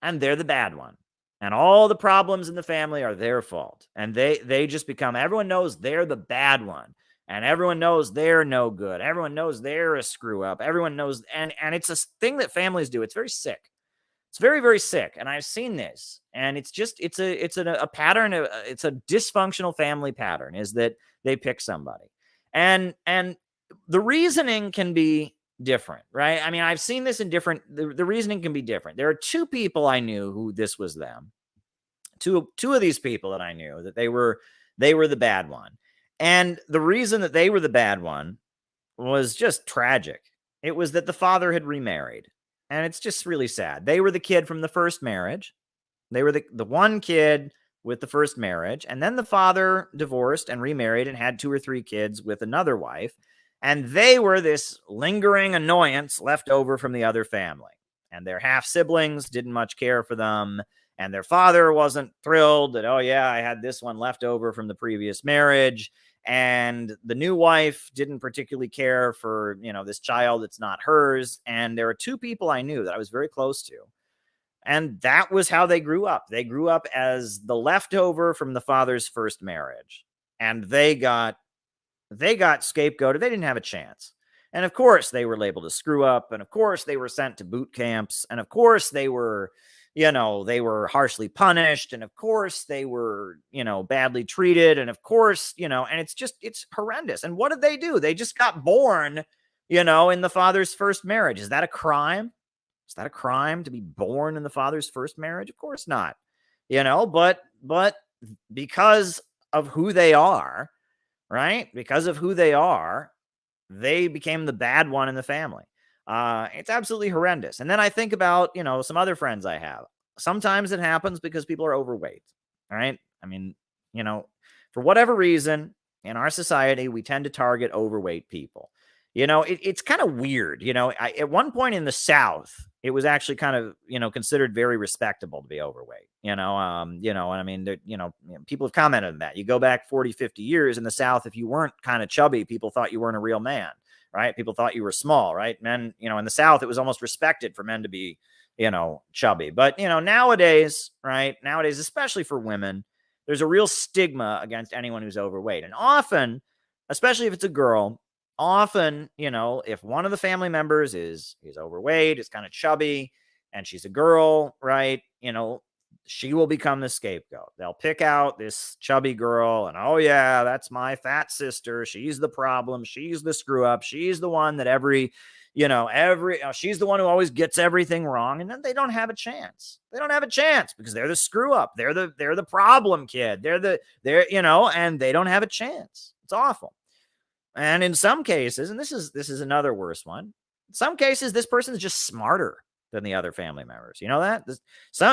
and they're the bad one. And all the problems in the family are their fault. And they just become, everyone knows they're the bad one. And everyone knows they're no good. Everyone knows they're a screw up. Everyone knows, and it's a thing that families do. It's very sick. It's very, very sick. And I've seen this. And it's a pattern. It's a dysfunctional family pattern, is that they pick somebody. And the reasoning can be different, right? I mean, I've seen this in different, the reasoning can be different. There are two people I knew who this was them. Two of these people that I knew that they were the bad one. And the reason that they were the bad one was just tragic. It was that the father had remarried. And it's just really sad. They were the kid from the first marriage. They were the one kid with the first marriage. And then the father divorced and remarried and had 2 or 3 kids with another wife. And they were this lingering annoyance left over from the other family. And their half-siblings didn't much care for them. And their father wasn't thrilled that, oh, yeah, I had this one left over from the previous marriage. And the new wife didn't particularly care for, this child that's not hers. And there are 2 people I knew that I was very close to. And that was how they grew up. They grew up as the leftover from the father's first marriage. And they got scapegoated. They didn't have a chance. And of course, they were labeled a screw up. And of course, they were sent to boot camps. And of course, they were, they were harshly punished, and of course they were, badly treated, and of course, and it's horrendous. And what did they do? They just got born, in the father's first marriage. Is that a crime? Is that a crime to be born in the father's first marriage? Of course not. But because of who they are, right? Because of who they are, they became the bad one in the family. It's absolutely horrendous. And then I think about, some other friends I have. Sometimes it happens because people are overweight, right? I mean, for whatever reason, in our society, we tend to target overweight people. It's kind of weird. At one point in the South, it was actually kind of, considered very respectable to be overweight, and I mean, people have commented on that. You go back 40, 50 years in the South, if you weren't kind of chubby, people thought you weren't a real man, right? People thought you were small, right? Men, in the South, it was almost respected for men to be, chubby. But, nowadays, right? Nowadays, especially for women, there's a real stigma against anyone who's overweight. And often, especially if it's a girl, often, if one of the family members is overweight, is kind of chubby, and she's a girl, right? She will become the scapegoat. They'll pick out this chubby girl, and oh yeah, that's my fat sister. She's the problem. She's the screw up. She's the one that she's the one who always gets everything wrong. And then they don't have a chance. They don't have a chance because they're the screw up. They're the problem kid. And they don't have a chance. It's awful. And in some cases, and this is another worse one, in some cases, this person is just smarter than the other family members. You know that?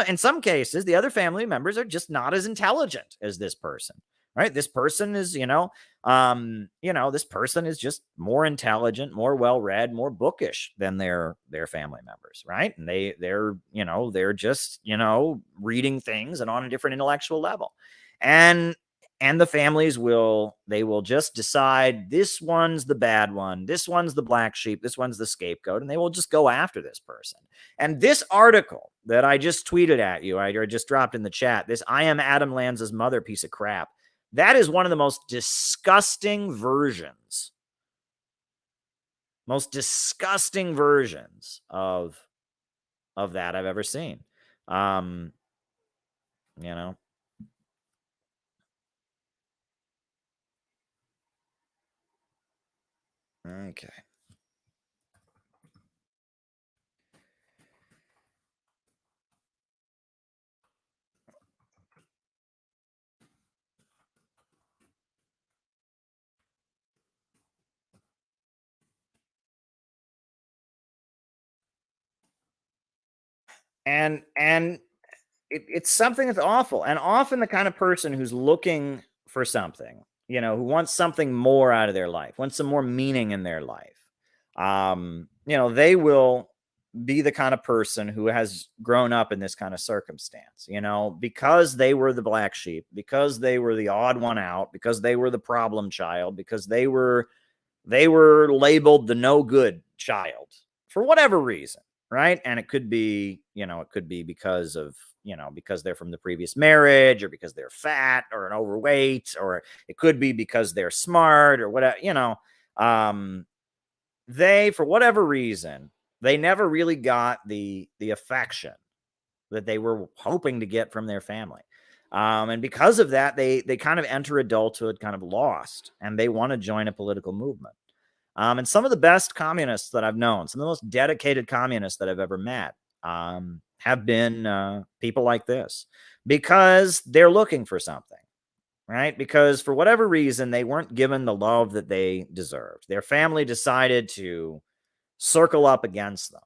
In some cases, the other family members are just not as intelligent as this person, right? This person is, this person is just more intelligent, more well-read, more bookish than their family members, right? And they're just, reading things and on a different intellectual level. And the families will just decide this one's the bad one, this one's the black sheep, this one's the scapegoat, and they will just go after this person. And this article that I just tweeted at you, I just dropped in the chat, this I am Adam Lanza's mother piece of crap, that is one of the most disgusting versions of that I've ever seen. Okay. And it's something that's awful. And often the kind of person who's looking for something, who wants something more out of their life, wants some more meaning in their life, they will be the kind of person who has grown up in this kind of circumstance, because they were the black sheep, because they were the odd one out, because they were the problem child, because they were labeled the no good child for whatever reason. Right. And it could be, because of, because they're from the previous marriage, or because they're fat or an overweight, or it could be because they're smart or whatever, they, for whatever reason, they never really got the affection that they were hoping to get from their family. And because of that, they kind of enter adulthood kind of lost, and they want to join a political movement. And some of the best communists that I've known, some of the most dedicated communists that I've ever met, have been people like this, because they're looking for something, right? Because for whatever reason, they weren't given the love that they deserved. Their family decided to circle up against them.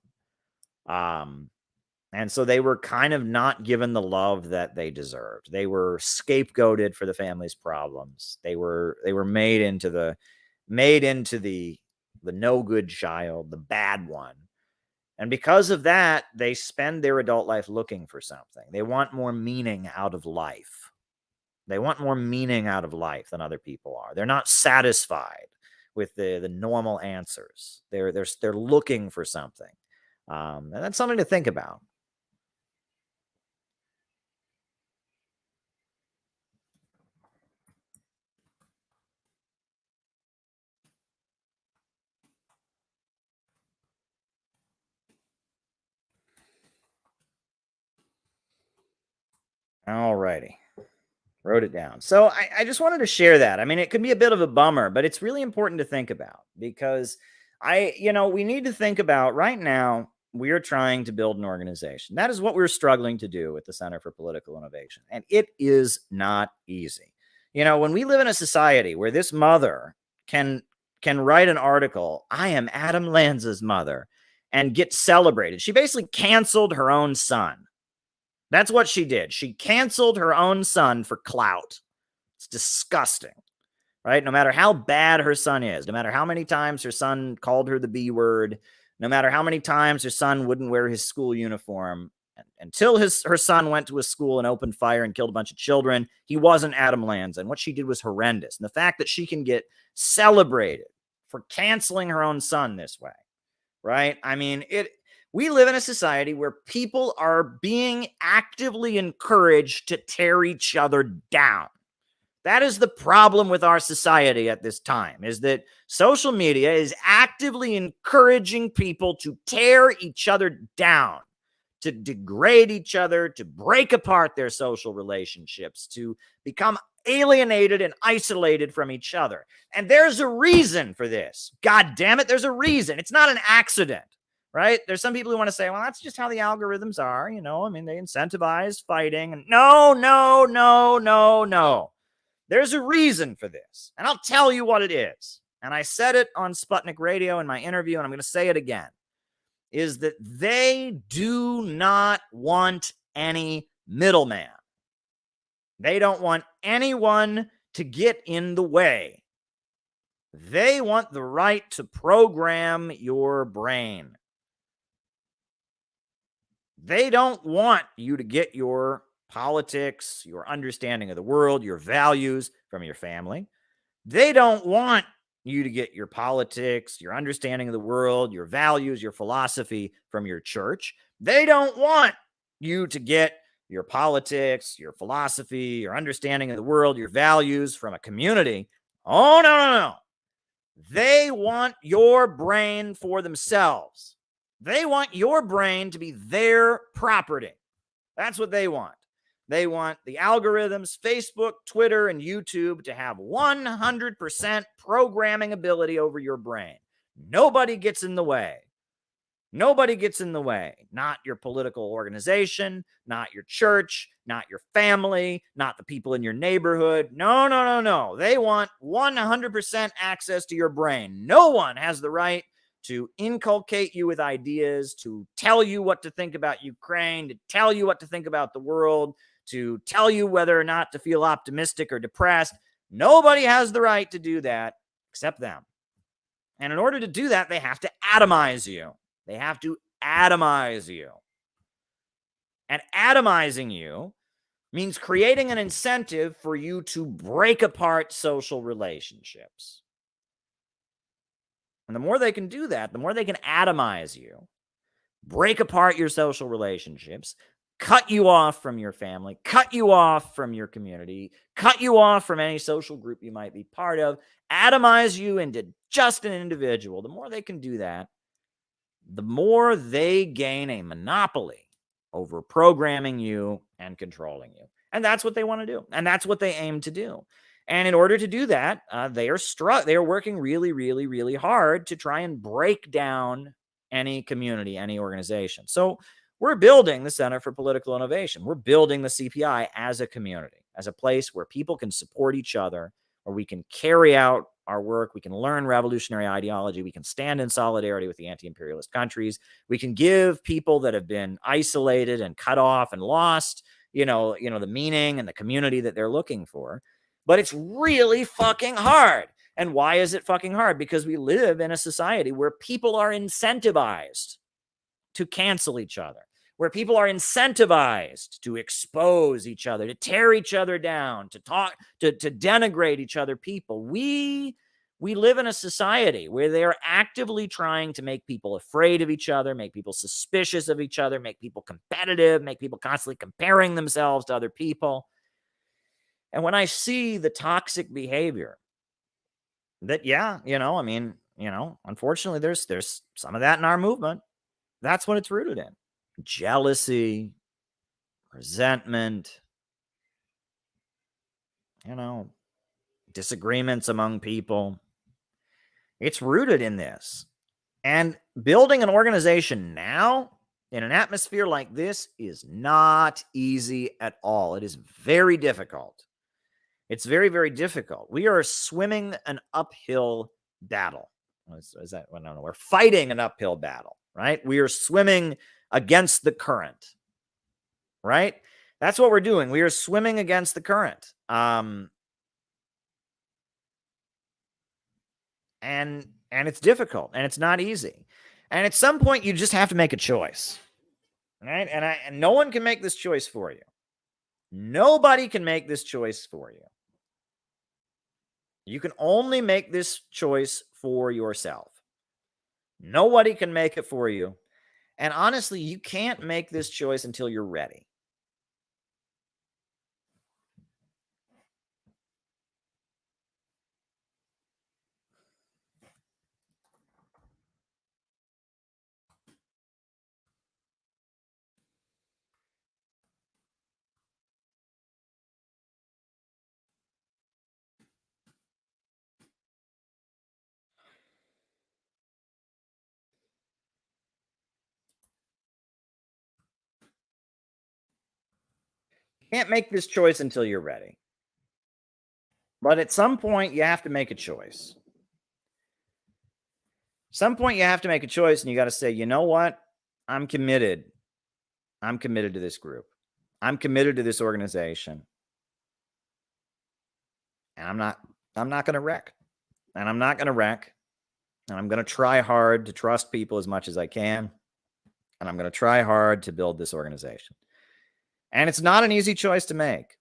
And so they were kind of not given the love that they deserved. They were scapegoated for the family's problems. They were made into the no good child, the bad one. And because of that, they spend their adult life looking for something. They want more meaning out of life. They want more meaning out of life than other people are. They're not satisfied with the normal answers. They're looking for something. And that's something to think about. All righty. Wrote it down. So I just wanted to share that. I mean, it could be a bit of a bummer, but it's really important to think about because we need to think about right now, we are trying to build an organization. That is what we're struggling to do with the Center for Political Innovation. And it is not easy. When we live in a society where this mother can write an article, I am Adam Lanza's mother, and get celebrated. She basically canceled her own son. That's what she did. She canceled her own son for clout. It's disgusting, right? No matter how bad her son is, no matter how many times her son called her the B word, no matter how many times her son wouldn't wear his school uniform, until her son went to a school and opened fire and killed a bunch of children, he wasn't Adam Lanza. And what she did was horrendous. And the fact that she can get celebrated for canceling her own son this way, right? I mean, we live in a society where people are being actively encouraged to tear each other down. That is the problem with our society at this time, is that social media is actively encouraging people to tear each other down, to degrade each other, to break apart their social relationships, to become alienated and isolated from each other. And there's a reason for this. God damn it, there's a reason. It's not an accident. Right? There's some people who want to say, well, that's just how the algorithms are. I mean, they incentivize fighting. And no. There's a reason for this. And I'll tell you what it is. And I said it on Sputnik Radio in my interview, and I'm going to say it again, is that they do not want any middleman. They don't want anyone to get in the way. They want the right to program your brain. They don't want you to get your politics, your understanding of the world, your values from your family. They don't want you to get your politics, your understanding of the world, your values, your philosophy from your church. They don't want you to get your politics, your philosophy, your understanding of the world, your values from a community. Oh, no. They want your brain for themselves. They want your brain to be their property. That's what they want. They want the algorithms, Facebook, Twitter, and YouTube to have 100% programming ability over your brain. Nobody gets in the way. Nobody gets in the way. Not your political organization, not your church, not your family, not the people in your neighborhood. No. They want 100% access to your brain. No one has the right to inculcate you with ideas, to tell you what to think about Ukraine, to tell you what to think about the world, to tell you whether or not to feel optimistic or depressed. Nobody has the right to do that except them. And in order to do that, they have to atomize you. They have to atomize you. And atomizing you means creating an incentive for you to break apart social relationships. And the more they can do that, the more they can atomize you, break apart your social relationships, cut you off from your family, cut you off from your community, cut you off from any social group you might be part of, atomize you into just an individual. The more they can do that, the more they gain a monopoly over programming you and controlling you. And that's what they want to do. And that's what they aim to do. And in order to do that, they are working really, really, really hard to try and break down any community, any organization. So we're building the Center for Political Innovation. We're building the CPI as a community, as a place where people can support each other, where we can carry out our work, we can learn revolutionary ideology, we can stand in solidarity with the anti-imperialist countries, we can give people that have been isolated and cut off and lost, the meaning and the community that they're looking for. But it's really fucking hard. And why is it fucking hard? Because we live in a society where people are incentivized to cancel each other, where people are incentivized to expose each other, to tear each other down, to talk, to denigrate each other people. We live in a society where they are actively trying to make people afraid of each other, make people suspicious of each other, make people competitive, make people constantly comparing themselves to other people. And when I see the toxic behavior that, unfortunately, there's some of that in our movement. That's what it's rooted in. Jealousy, resentment, disagreements among people. It's rooted in this. And building an organization now in an atmosphere like this is not easy at all. It is very difficult. It's very, very difficult. We are swimming an uphill battle. Is that? I don't know. We're fighting an uphill battle, right? We are swimming against the current, right? That's what we're doing. We are swimming against the current. And it's difficult, and it's not easy. And at some point, you just have to make a choice, right? And no one can make this choice for you. Nobody can make this choice for you. You can only make this choice for yourself. Nobody can make it for you. And honestly, you can't make this choice until you're ready. Can't make this choice until you're ready. But at some point, you have to make a choice. Some point, you have to make a choice, and you got to say, you know what? I'm committed. I'm committed to this group. I'm committed to this organization. And I'm not going to wreck. And I'm not going to wreck. And I'm going to try hard to trust people as much as I can. And I'm going to try hard to build this organization. And it's not an easy choice to make.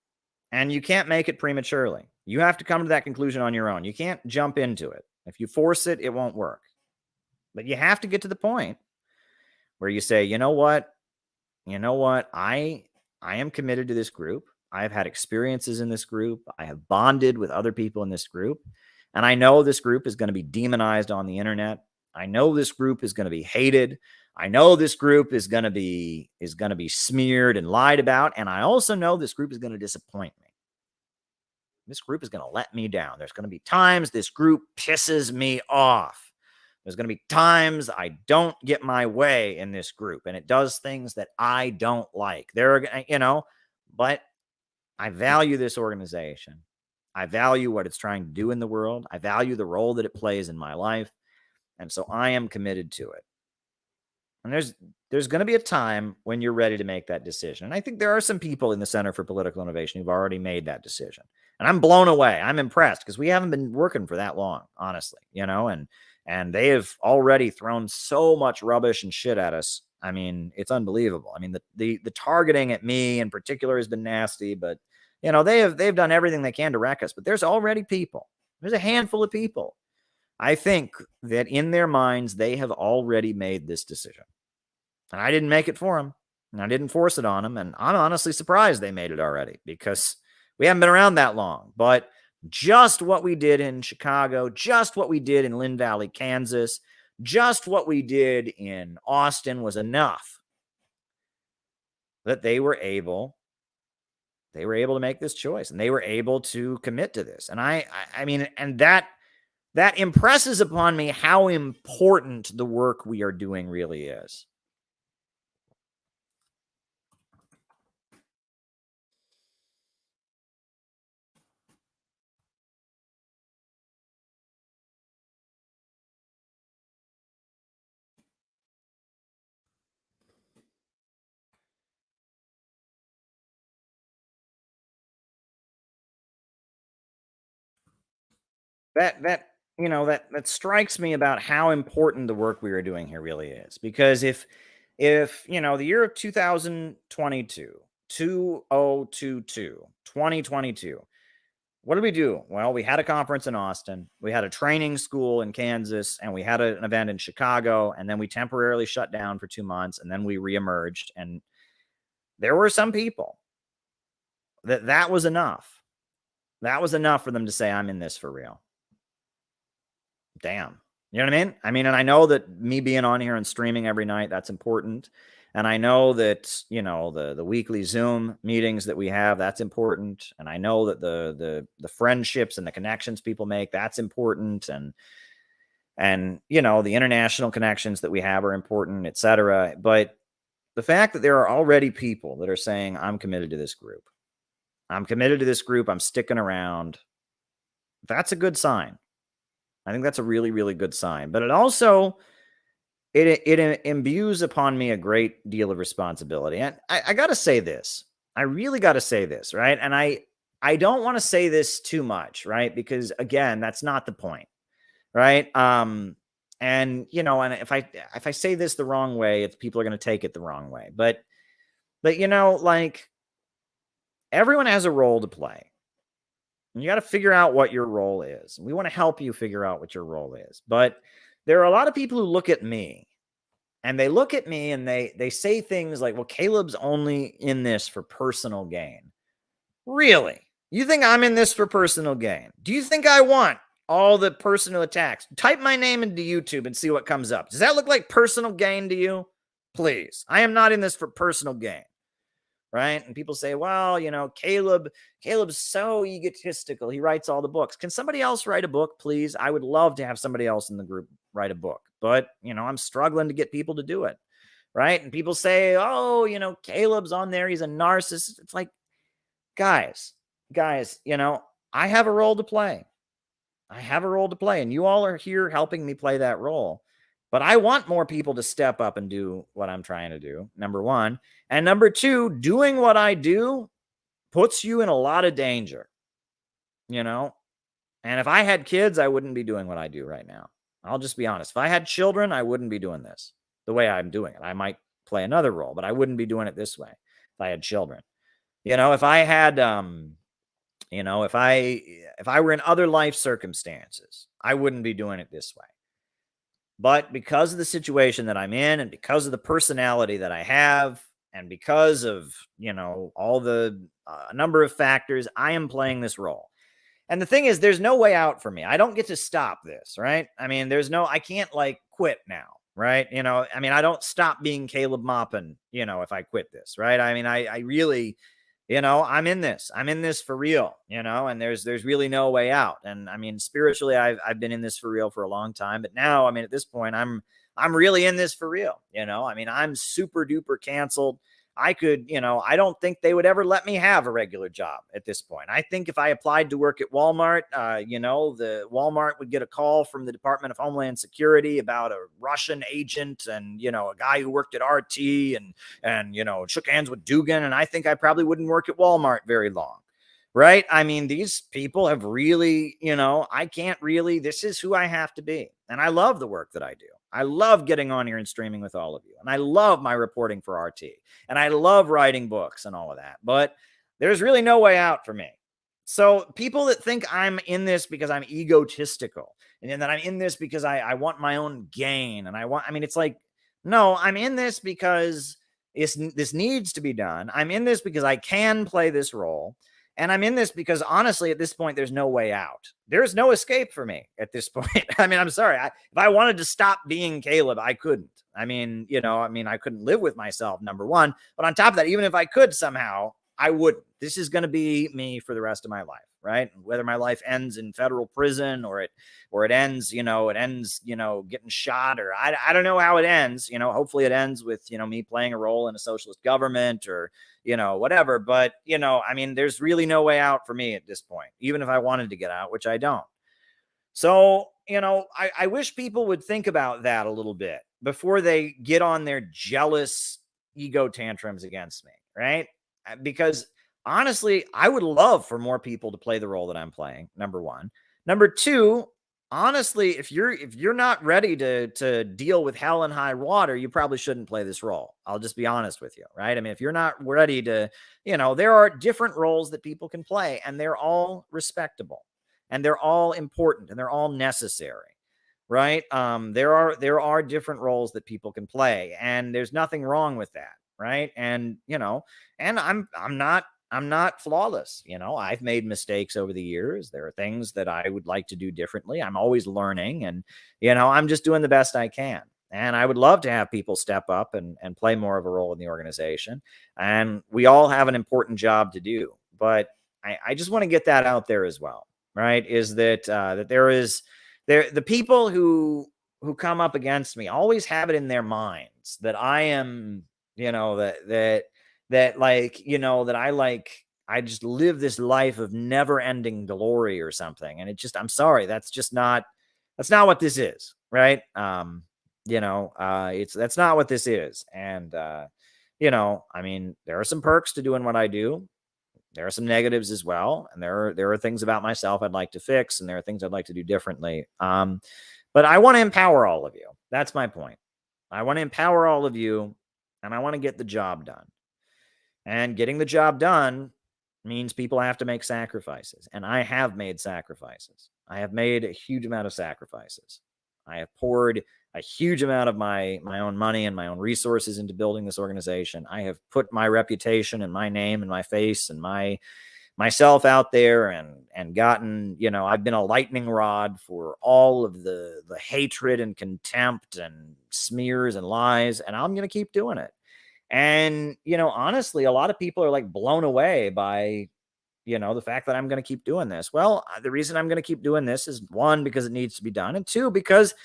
And you can't make it prematurely. You have to come to that conclusion on your own. You can't jump into it. If you force it, it won't work. But you have to get to the point where you say, you know what? I am committed to this group. I have had experiences in this group. I have bonded with other people in this group. And I know this group is going to be demonized on the internet. I know this group is going to be hated. I know this group is going to be smeared and lied about. And I also know this group is going to disappoint me. This group is going to let me down. There's going to be times this group pisses me off. There's going to be times I don't get my way in this group, and it does things that I don't like. But I value this organization. I value what it's trying to do in the world. I value the role that it plays in my life. And so I am committed to it. And there's going to be a time when you're ready to make that decision. And I think there are some people in the Center for Political Innovation who've already made that decision. And I'm blown away. I'm impressed because we haven't been working for that long, honestly, and they have already thrown so much rubbish and shit at us. I mean, it's unbelievable. I mean, the targeting at me in particular has been nasty, but they've done everything they can to wreck us. But there's already people. There's a handful of people. I think that in their minds, they have already made this decision. And I didn't make it for them. And I didn't force it on them. And I'm honestly surprised they made it already because we haven't been around that long. But just what we did in Chicago, just what we did in Lynn Valley, Kansas, just what we did in Austin was enough that they were able to make this choice, and they were able to commit to this. And I mean, and that impresses upon me how important the work we are doing really is. That strikes me about how important the work we are doing here really is. Because if the year of 2022, 2022, what did we do? Well, we had a conference in Austin, we had a training school in Kansas, and we had an event in Chicago, and then we temporarily shut down for 2 months, and then we reemerged. And there were some people that was enough. That was enough for them to say, I'm in this for real. Damn. You know what I mean? And I know that me being on here and streaming every night, that's important. And I know that, you know, the weekly Zoom meetings that we have, that's important. And I know that the friendships and the connections people make, that's important. And, you know, the international connections that we have are important, et cetera. But the fact that there are already people that are saying, I'm committed to this group. I'm committed to this group. I'm sticking around. That's a good sign. I think that's a really, really good sign. But it also, it imbues upon me a great deal of responsibility. And I got to say this. I really got to say this, right? And I don't want to say this too much, right? Because again, that's not the point, right? And you know, and if I say this the wrong way, people are going to take it the wrong way. But you know, like everyone has a role to play. And you got to figure out what your role is. We want to help you figure out what your role is. But there are a lot of people who look at me and they say things like, well, Caleb's only in this for personal gain. Really? You think I'm in this for personal gain? Do you think I want all the personal attacks? Type my name into YouTube and see what comes up. Does that look like personal gain to you? Please. I am not in this for personal gain. Right? And people say, well, you know, Caleb's so egotistical. He writes all the books. Can somebody else write a book, please? I would love to have somebody else in the group write a book. But, you know, I'm struggling to get people to do it. Right? And people say, oh, you know, Caleb's on there. He's a narcissist. It's like, guys, you know, I have a role to play. I have a role to play. And you all are here helping me play that role. But I want more people to step up and do what I'm trying to do, number one. And number two, doing what I do puts you in a lot of danger, you know? And if I had kids, I wouldn't be doing what I do right now. I'll just be honest. If I had children, I wouldn't be doing this the way I'm doing it. I might play another role, but I wouldn't be doing it this way if I had children. You know, if I had, you know, if I were in other life circumstances, I wouldn't be doing it this way. But because of the situation that I'm in and because of the personality that I have and because of, you know, all the number of factors, I am playing this role. And the thing is, there's no way out for me. I don't get to stop this, right? I mean, I can't like quit now, right? You know, I mean, I don't stop being Caleb Maupin, you know, if I quit this, right? I mean, I really, you know, I'm in this for real, you know, and there's really no way out. And I mean, spiritually, I've been in this for real for a long time, but now, I mean, at this point, I'm really in this for real. You know, I mean, I'm super duper canceled. I could, you know, I don't think they would ever let me have a regular job at this point. I think if I applied to work at Walmart, you know, the Walmart would get a call from the Department of Homeland Security about a Russian agent and, you know, a guy who worked at RT and, you know, shook hands with Dugan. And I think I probably wouldn't work at Walmart very long. Right. I mean, these people have really, you know, this is who I have to be. And I love the work that I do. I love getting on here and streaming with all of you. And I love my reporting for RT. And I love writing books and all of that. But there's really no way out for me. So people that think I'm in this because I'm egotistical and that I'm in this because I want my own gain. And it's like, no, I'm in this because this needs to be done. I'm in this because I can play this role. And I'm in this because, honestly, at this point, there's no way out. There's no escape for me at this point. I mean, I'm sorry. If I wanted to stop being Caleb, I couldn't. I mean, you know, I couldn't live with myself, number one. But on top of that, even if I could somehow, I wouldn't. This is going to be me for the rest of my life, right? Whether my life ends in federal prison or it ends, getting shot, or I don't know how it ends. You know, hopefully it ends with, you know, me playing a role in a socialist government or, you know, whatever. But, you know, I mean, there's really no way out for me at this point, even if I wanted to get out, which I don't. So, you know, I wish people would think about that a little bit before they get on their jealous ego tantrums against me, right? Because honestly, I would love for more people to play the role that I'm playing, number one. Number two, honestly, if you're not ready to deal with hell and high water, you probably shouldn't play this role. I'll just be honest with you, right? I mean, if you're not ready to, you know, there are different roles that people can play, and they're all respectable, and they're all important, and they're all necessary, right? There are different roles that people can play, and there's nothing wrong with that, right? And, you know, and I'm not flawless. You know, I've made mistakes over the years. There are things that I would like to do differently. I'm always learning, and, you know, I'm just doing the best I can. And I would love to have people step up and play more of a role in the organization. And we all have an important job to do. But I just want to get that out there as well, right? Is that that the people who come up against me always have it in their minds that I am, that like, I just live this life of never ending glory or something. And I'm sorry, that's not what this is, right? That's not what this is. And, I mean, there are some perks to doing what I do. There are some negatives as well. And there are things about myself I'd like to fix. And there are things I'd like to do differently. But I want to empower all of you. That's my point. I want to empower all of you, and I want to get the job done. And getting the job done means people have to make sacrifices. And I have made sacrifices. I have made a huge amount of sacrifices. I have poured a huge amount of my own money and my own resources into building this organization. I have put my reputation and my name and my face and myself out there and gotten, I've been a lightning rod for all of the hatred and contempt and smears and lies, and I'm going to keep doing it. And, honestly, a lot of people are like blown away by, the fact that I'm going to keep doing this. Well, the reason I'm going to keep doing this is, one, because it needs to be done, and two, because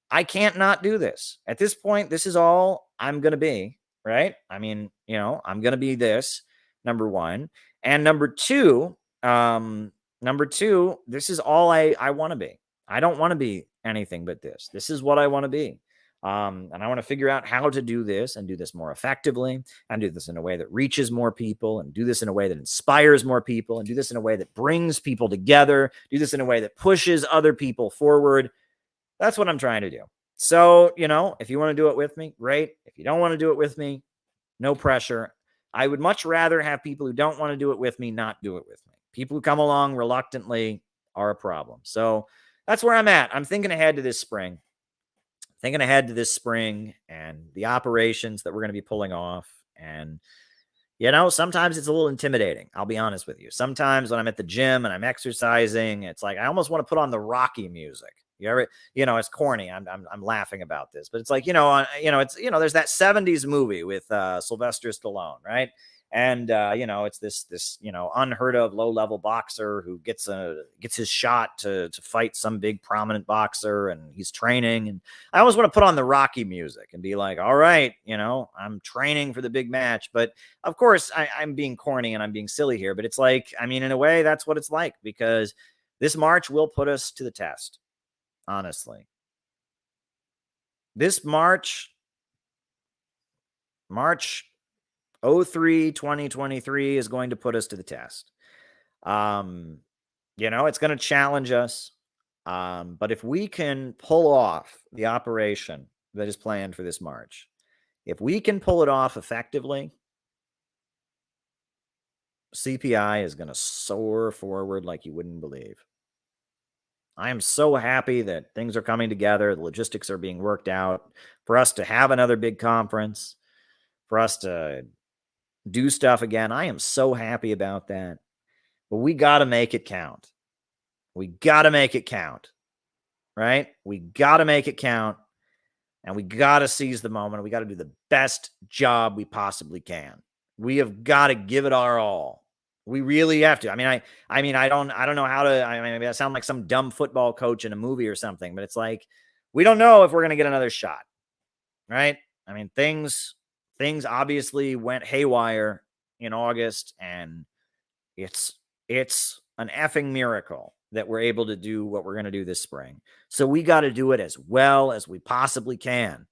I can't not do this. At this point, this is all I'm going to be, right? I mean, I'm going to be this, number one. And number two, this is all I want to be. I don't want to be anything but this. This is what I want to be. And I want to figure out how to do this and do this more effectively and do this in a way that reaches more people and do this in a way that inspires more people and do this in a way that brings people together, do this in a way that pushes other people forward. That's what I'm trying to do. So, if you want to do it with me, great. If you don't want to do it with me, no pressure. I would much rather have people who don't want to do it with me not do it with me. People who come along reluctantly are a problem. So that's where I'm at. I'm thinking ahead to this spring. And the operations that we're going to be pulling off. And, sometimes it's a little intimidating. I'll be honest with you. Sometimes when I'm at the gym and I'm exercising, it's like I almost want to put on the Rocky music. You ever, it's corny. I'm laughing about this, but it's like, it's, there's that 70s movie with Sylvester Stallone, right? And it's this unheard of low level boxer who gets his shot to fight some big prominent boxer, and he's training. And I always want to put on the Rocky music and be like, all right, I'm training for the big match. But of course, I'm being corny and I'm being silly here. But it's like, I mean, in a way, that's what it's like, because this March will put us to the test. Honestly, this March 03, 2023 is going to put us to the test. It's going to challenge us. But if we can pull off the operation that is planned for this March, if we can pull it off effectively, CPI is going to soar forward like you wouldn't believe. I am so happy that things are coming together. The logistics are being worked out for us to have another big conference, for us to do stuff again. I am so happy about that. But we got to make it count. We got to make it count, right? We got to make it count, and we got to seize the moment. We got to do the best job we possibly can. We have got to give it our all. We really have to. I mean, I don't know how to. I sound like some dumb football coach in a movie or something, but it's like we don't know if we're going to get another shot, right? I mean, things obviously went haywire in August, and it's an effing miracle that we're able to do what we're going to do this spring. So we got to do it as well as we possibly can.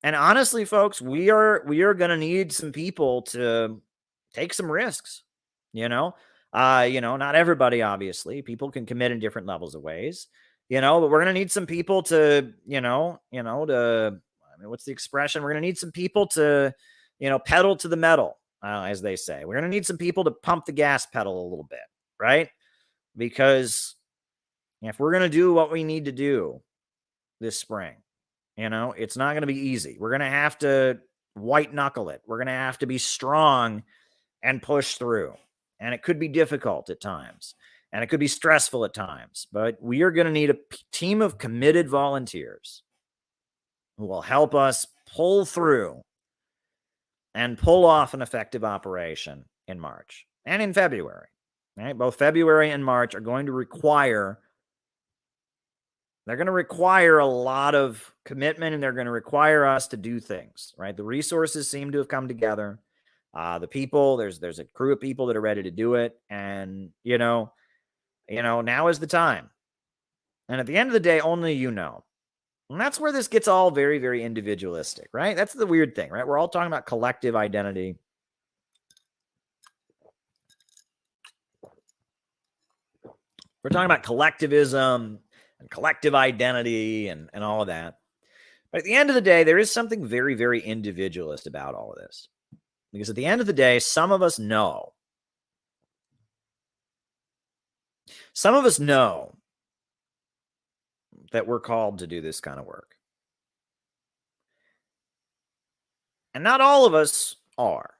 And honestly, folks, we are going to need some people to take some risks. Not everybody, obviously. People can commit in different levels of ways, but we're going to need some people to, what's the expression? We're going to need some people to, pedal to the metal, as they say. We're going to need some people to pump the gas pedal a little bit, right? Because if we're going to do what we need to do this spring, it's not going to be easy. We're going to have to white knuckle it. We're going to have to be strong and push through. And it could be difficult at times, and it could be stressful at times, but we are going to need a team of committed volunteers. who will help us pull through and pull off an effective operation in March and in February. Right? Both February and March are going to require a lot of commitment, and they're going to require us to do things, right? The resources seem to have come together. The people, there's a crew of people that are ready to do it. And, now is the time. And at the end of the day, only you know. And that's where this gets all very, very individualistic, right? That's the weird thing, right? We're all talking about collective identity. We're talking about collectivism and collective identity and all of that. But at the end of the day, there is something very, very individualist about all of this. Because at the end of the day, some of us know. Some of us know that we're called to do this kind of work. And not all of us are.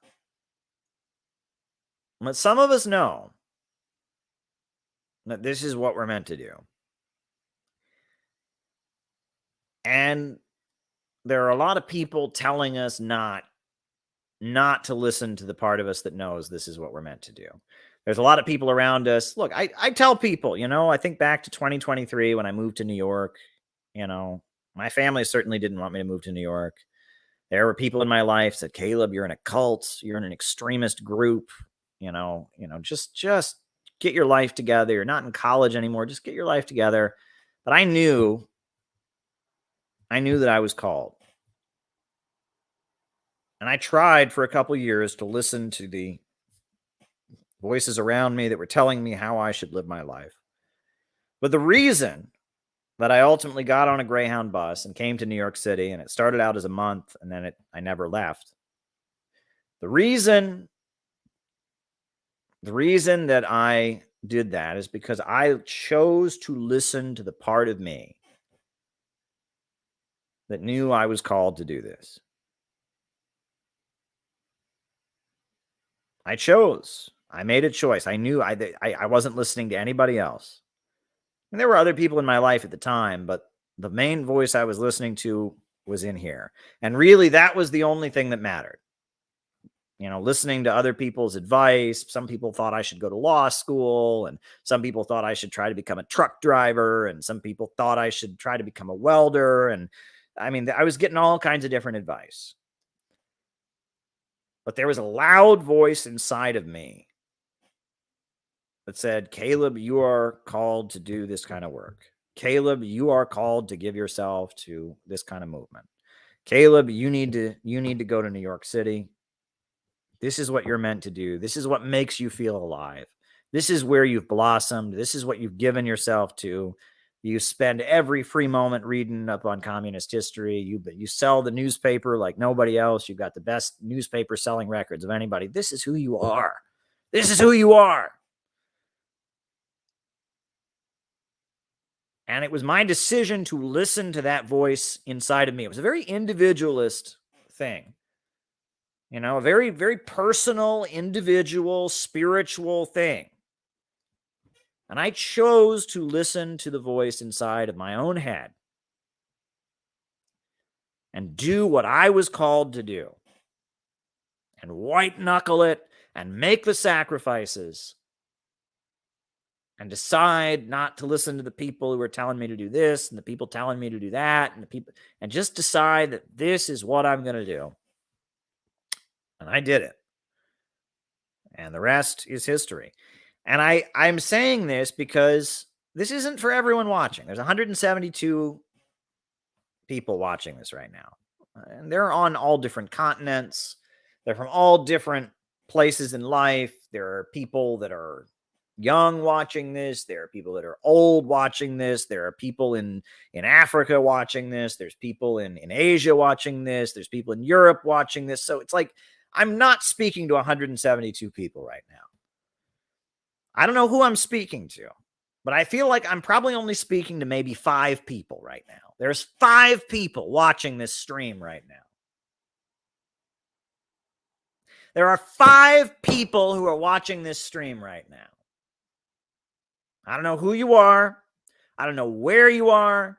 But some of us know that this is what we're meant to do. And there are a lot of people telling us not to listen to the part of us that knows this is what we're meant to do. There's a lot of people around us. Look, I tell people, I think back to 2023 when I moved to New York, my family certainly didn't want me to move to New York. There were people in my life said, Caleb, you're in a cult, you're in an extremist group, just get your life together. You're not in college anymore. Just get your life together. But I knew that I was called. And I tried for a couple years to listen to the voices around me that were telling me how I should live my life. But the reason that I ultimately got on a Greyhound bus and came to New York City, and it started out as a month, and then I never left. The reason that I did that is because I chose to listen to the part of me that knew I was called to do this. I chose. I made a choice. I knew I wasn't listening to anybody else. And there were other people in my life at the time, but the main voice I was listening to was in here. And really, that was the only thing that mattered. Listening to other people's advice. Some people thought I should go to law school, and some people thought I should try to become a truck driver, and some people thought I should try to become a welder. And I was getting all kinds of different advice. But there was a loud voice inside of me that said, Caleb, you are called to do this kind of work. Caleb, you are called to give yourself to this kind of movement. Caleb, you need to go to New York City. This is what you're meant to do. This is what makes you feel alive. This is where you've blossomed. This is what you've given yourself to. You spend every free moment reading up on communist history. You sell the newspaper like nobody else. You've got the best newspaper selling records of anybody. This is who you are. This is who you are. And it was my decision to listen to that voice inside of me. It was a very individualist thing. A very, very personal, individual, spiritual thing. And I chose to listen to the voice inside of my own head and do what I was called to do and white knuckle it and make the sacrifices and decide not to listen to the people who are telling me to do this and the people telling me to do that and just decide that this is what I'm going to do. And I did it. And the rest is history. And I'm saying this because this isn't for everyone watching. There's 172 people watching this right now. And they're on all different continents. They're from all different places in life. There are people that are young watching this. There are people that are old watching this. There are people in Africa watching this. There's people in Asia watching this. There's people in Europe watching this. So it's like I'm not speaking to 172 people right now. I don't know who I'm speaking to, but I feel like I'm probably only speaking to maybe 5 people right now. There's 5 people watching this stream right now. There are 5 people who are watching this stream right now. I don't know who you are. I don't know where you are.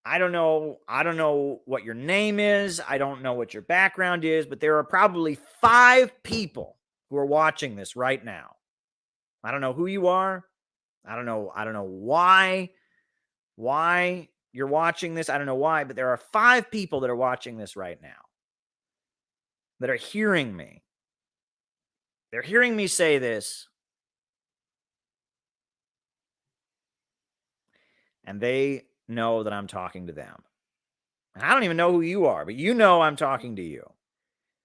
I don't know what your name is. I don't know what your background is, but there are probably 5 people who are watching this right now. I don't know who you are. I don't know why you're watching this. I don't know why, but there are 5 people that are watching this right now that are hearing me. They're hearing me say this, and they know that I'm talking to them. And I don't even know who you are, but you know I'm talking to you.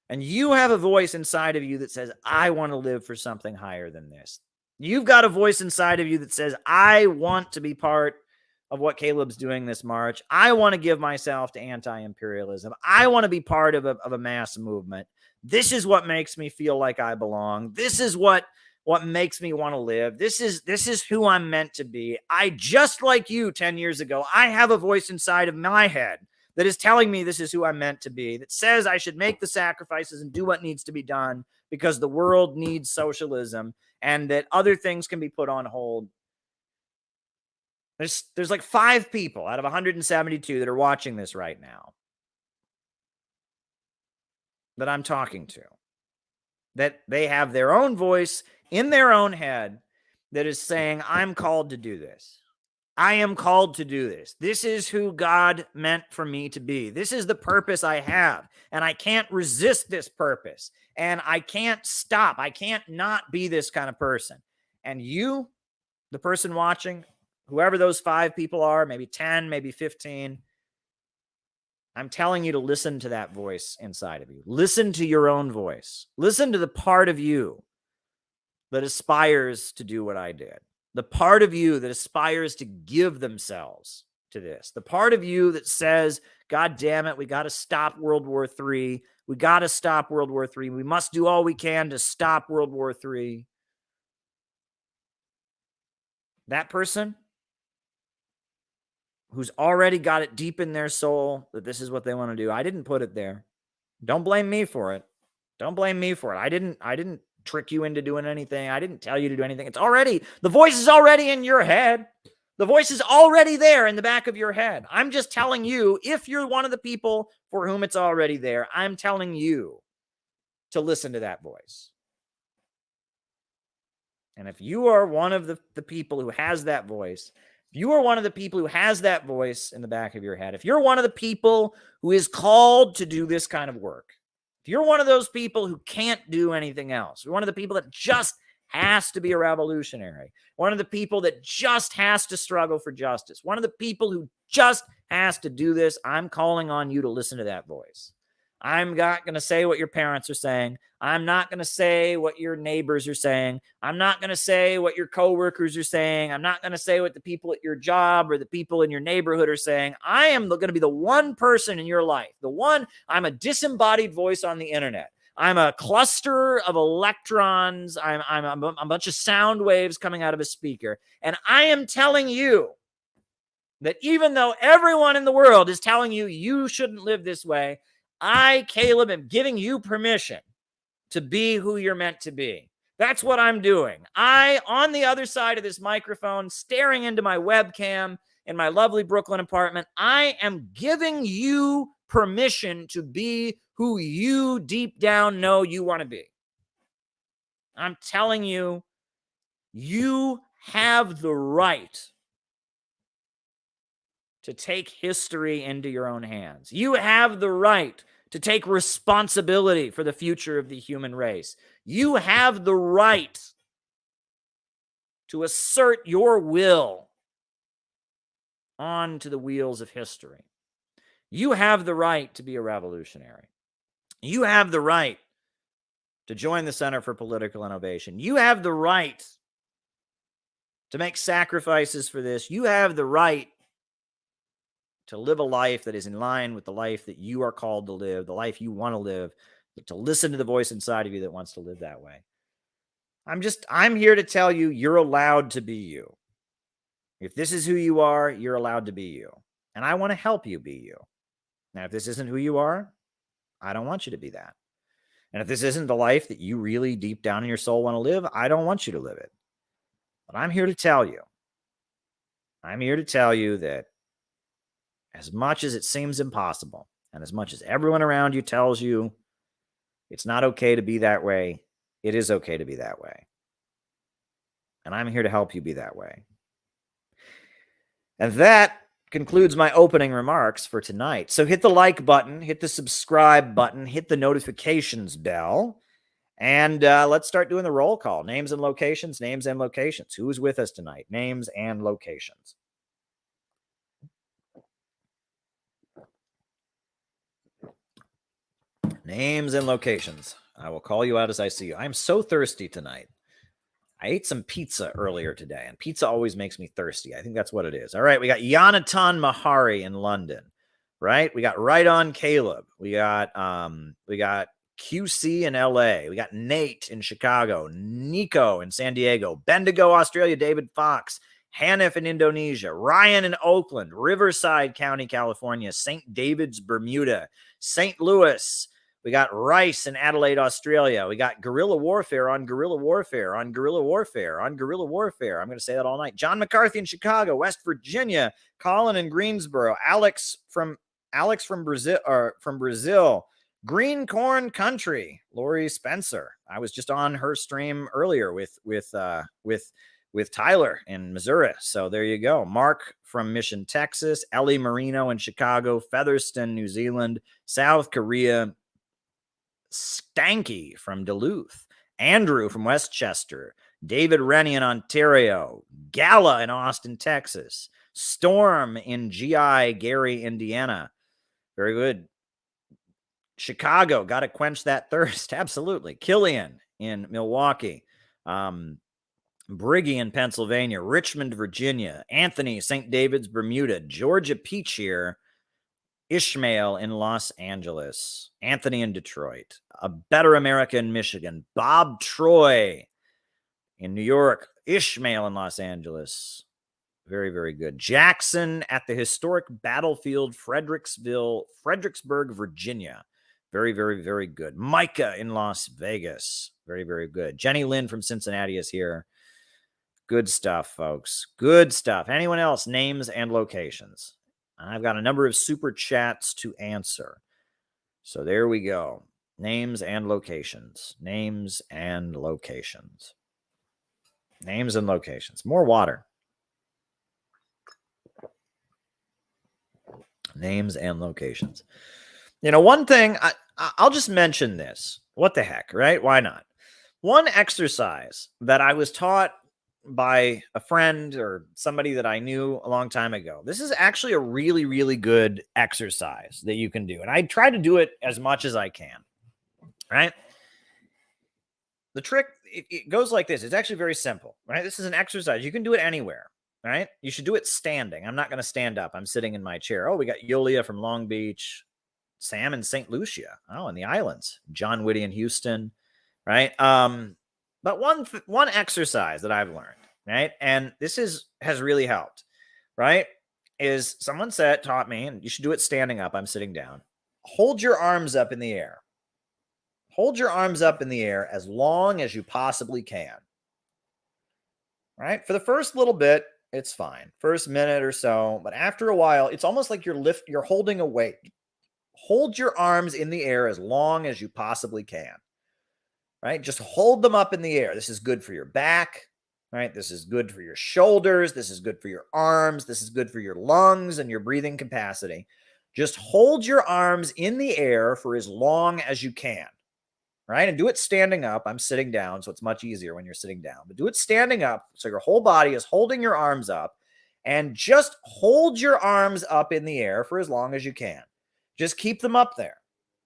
And you have a voice inside of you that says, I want to live for something higher than this. You've got a voice inside of you that says, I want to be part of what Caleb's doing this March. I want to give myself to anti-imperialism. I want to be part of a mass movement. This is what makes me feel like I belong. This is what makes me want to live. This is who I'm meant to be. I, just like you 10 years ago, I have a voice inside of my head that is telling me this is who I'm meant to be, that says I should make the sacrifices and do what needs to be done because the world needs socialism and that other things can be put on hold. There's like 5 people out of 172 that are watching this right now that I'm talking to, that they have their own voice in their own head that is saying, I'm called to do this. I am called to do this. This is who God meant for me to be. This is the purpose I have, and I can't resist this purpose, and I can't stop. I can't not be this kind of person. And you, the person watching, whoever those 5 people are, maybe 10, maybe 15, I'm telling you to listen to that voice inside of you. Listen to your own voice. Listen to the part of you that aspires to do what I did. The part of you that aspires to give themselves to this. The part of you that says, God damn it, we got to stop World War III. We got to stop World War III. We must do all we can to stop World War III. That person who's already got it deep in their soul that this is what they want to do. I didn't put it there. Don't blame me for it. Don't blame me for it. I didn't trick you into doing anything. I didn't tell you to do anything. It's already, the voice is already in your head. The voice is already there in the back of your head. I'm just telling you, if you're one of the people for whom it's already there, I'm telling you to listen to that voice. And if you are one of the people who has that voice, if you are one of the people who has that voice in the back of your head, if you're one of the people who is called to do this kind of work, if you're one of those people who can't do anything else, you're one of the people that just has to be a revolutionary, one of the people that just has to struggle for justice, one of the people who just has to do this, I'm calling on you to listen to that voice. I'm not going to say what your parents are saying. I'm not going to say what your neighbors are saying. I'm not going to say what your coworkers are saying. I'm not going to say what the people at your job or the people in your neighborhood are saying. I am going to be the one person in your life. I'm a disembodied voice on the internet. I'm a cluster of electrons. I'm a bunch of sound waves coming out of a speaker. And I am telling you that even though everyone in the world is telling you you shouldn't live this way, I, Caleb, am giving you permission to be who you're meant to be. That's what I'm doing. On the other side of this microphone, staring into my webcam in my lovely Brooklyn apartment, I am giving you permission to be who you deep down know you want to be. I'm telling you, you have the right to take history into your own hands. You have the right to take responsibility for the future of the human race. You have the right to assert your will onto the wheels of history. You have the right to be a revolutionary. You have the right to join the Center for Political Innovation. You have the right to make sacrifices for this. You have the right to live a life that is in line with the life that you are called to live, the life you want to live, to listen to the voice inside of you that wants to live that way. I'm here to tell you, you're allowed to be you. If this is who you are, you're allowed to be you. And I want to help you be you. Now, if this isn't who you are, I don't want you to be that. And if this isn't the life that you really deep down in your soul want to live, I don't want you to live it. But I'm here to tell you. I'm here to tell you that as much as it seems impossible, and as much as everyone around you tells you it's not okay to be that way, it is okay to be that way. And I'm here to help you be that way. And that concludes my opening remarks for tonight. So hit the like button, hit the subscribe button, hit the notifications bell, and let's start doing the roll call. Names and locations, names and locations. Who is with us tonight? Names and locations. Names and locations. I will call you out as I see you. I'm so thirsty tonight. I ate some pizza earlier today, and pizza always makes me thirsty. I think that's what it is. All right, we got Yonatan Mahari in London, right? We got Right On Caleb. We got QC in LA. We got Nate in Chicago, Nico in San Diego, Bendigo, Australia, David Fox, Hanif in Indonesia, Ryan in Oakland, Riverside County, California, St. David's, Bermuda, St. Louis. We got Rice in Adelaide, Australia. We got Guerrilla Warfare on Guerrilla Warfare on Guerrilla Warfare on Guerrilla Warfare. I'm going to say that all night. John McCarthy in Chicago, West Virginia. Colin in Greensboro. Alex from Brazil. Green Corn Country. Lori Spencer. I was just on her stream earlier with Tyler in Missouri. So there you go. Mark from Mission, Texas. Ellie Marino in Chicago. Featherston, New Zealand. South Korea. Stanky from Duluth, Andrew from Westchester, David Rennie in Ontario, Gala in Austin, Texas, Storm in GI, Gary, Indiana. Very good. Chicago, got to quench that thirst. Absolutely. Killian in Milwaukee, Briggy in Pennsylvania, Richmond, Virginia, Anthony, St. David's, Bermuda, Georgia Peach here, Ishmael in Los Angeles, Anthony in Detroit, A Better America in Michigan, Bob Troy in New York, Ishmael in Los Angeles. Very, very good. Jackson at the historic battlefield, Fredericksburg, Virginia. Very, very, very good. Micah in Las Vegas. Very, very good. Jenny Lynn from Cincinnati is here. Good stuff, folks. Good stuff. Anyone else? Names and locations. I've got a number of super chats to answer. So there we go. Names and locations. Names and locations. Names and locations. More water. Names and locations. You know, one thing, I'll just mention this. What the heck, right? Why not? One exercise that I was taught by a friend or somebody that I knew a long time ago. This is actually a really, really good exercise that you can do. And I try to do it as much as I can, right? The trick, it goes like this. It's actually very simple, right? This is an exercise. You can do it anywhere, right? You should do it standing. I'm not going to stand up. I'm sitting in my chair. Oh, we got Yulia from Long Beach, Sam in St. Lucia. Oh, in the islands. John Whitty in Houston, right? But one exercise that I've learned, right, and this has really helped, right, is someone taught me, and you should do it standing up. I'm sitting down. Hold your arms up in the air. Hold your arms up in the air as long as you possibly can. Right? For the first little bit, it's fine. First minute or so, but after a while, it's almost like you're holding a weight. Hold your arms in the air as long as you possibly can. Right? Just hold them up in the air. This is good for your back, right? This is good for your shoulders. This is good for your arms. This is good for your lungs and your breathing capacity. Just hold your arms in the air for as long as you can, right? And do it standing up. I'm sitting down, so it's much easier when you're sitting down. But do it standing up, so your whole body is holding your arms up, and just hold your arms up in the air for as long as you can. Just keep them up there,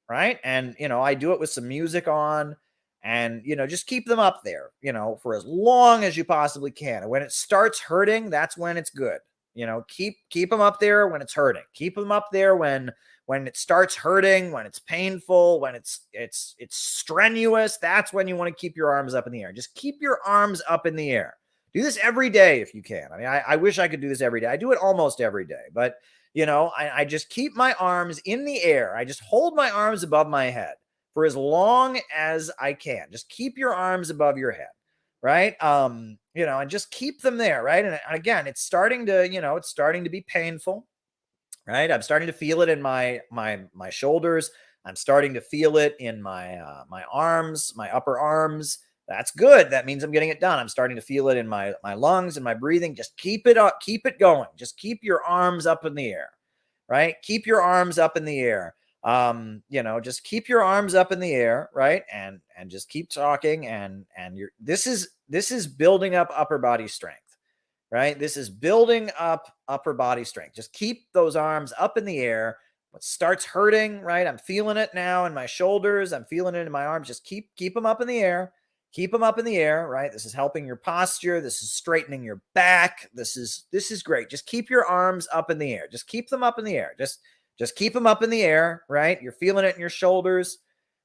right? And, you know, I do it with some music on. And, you know, just keep them up there, you know, for as long as you possibly can. And when it starts hurting, that's when it's good. You know, keep them up there when it's hurting. Keep them up there when it starts hurting, when it's painful, when it's strenuous. That's when you want to keep your arms up in the air. Just keep your arms up in the air. Do this every day if you can. I mean, I wish I could do this every day. I do it almost every day. But, you know, I just keep my arms in the air. I just hold my arms above my head for as long as I can. Just keep your arms above your head, right? You know, and just keep them there, right? And again, it's starting to be painful, right? I'm starting to feel it in my shoulders. I'm starting to feel it in my my arms, my upper arms. That's good. That means I'm getting it done. I'm starting to feel it in my lungs and my breathing. Just keep it up, keep it going. Just keep your arms up in the air, right? Keep your arms up in the air. You know, just keep your arms up in the air, right? And just keep talking. And you're this is building up upper body strength, right? This is building up upper body strength. Just keep those arms up in the air. What starts hurting, right? I'm feeling it now in my shoulders. I'm feeling it in my arms. Just keep them up in the air. Keep them up in the air, right? This is helping your posture. This is straightening your back. This is great. Just keep your arms up in the air. Just keep them up in the air. Just keep them up in the air, right? You're feeling it in your shoulders.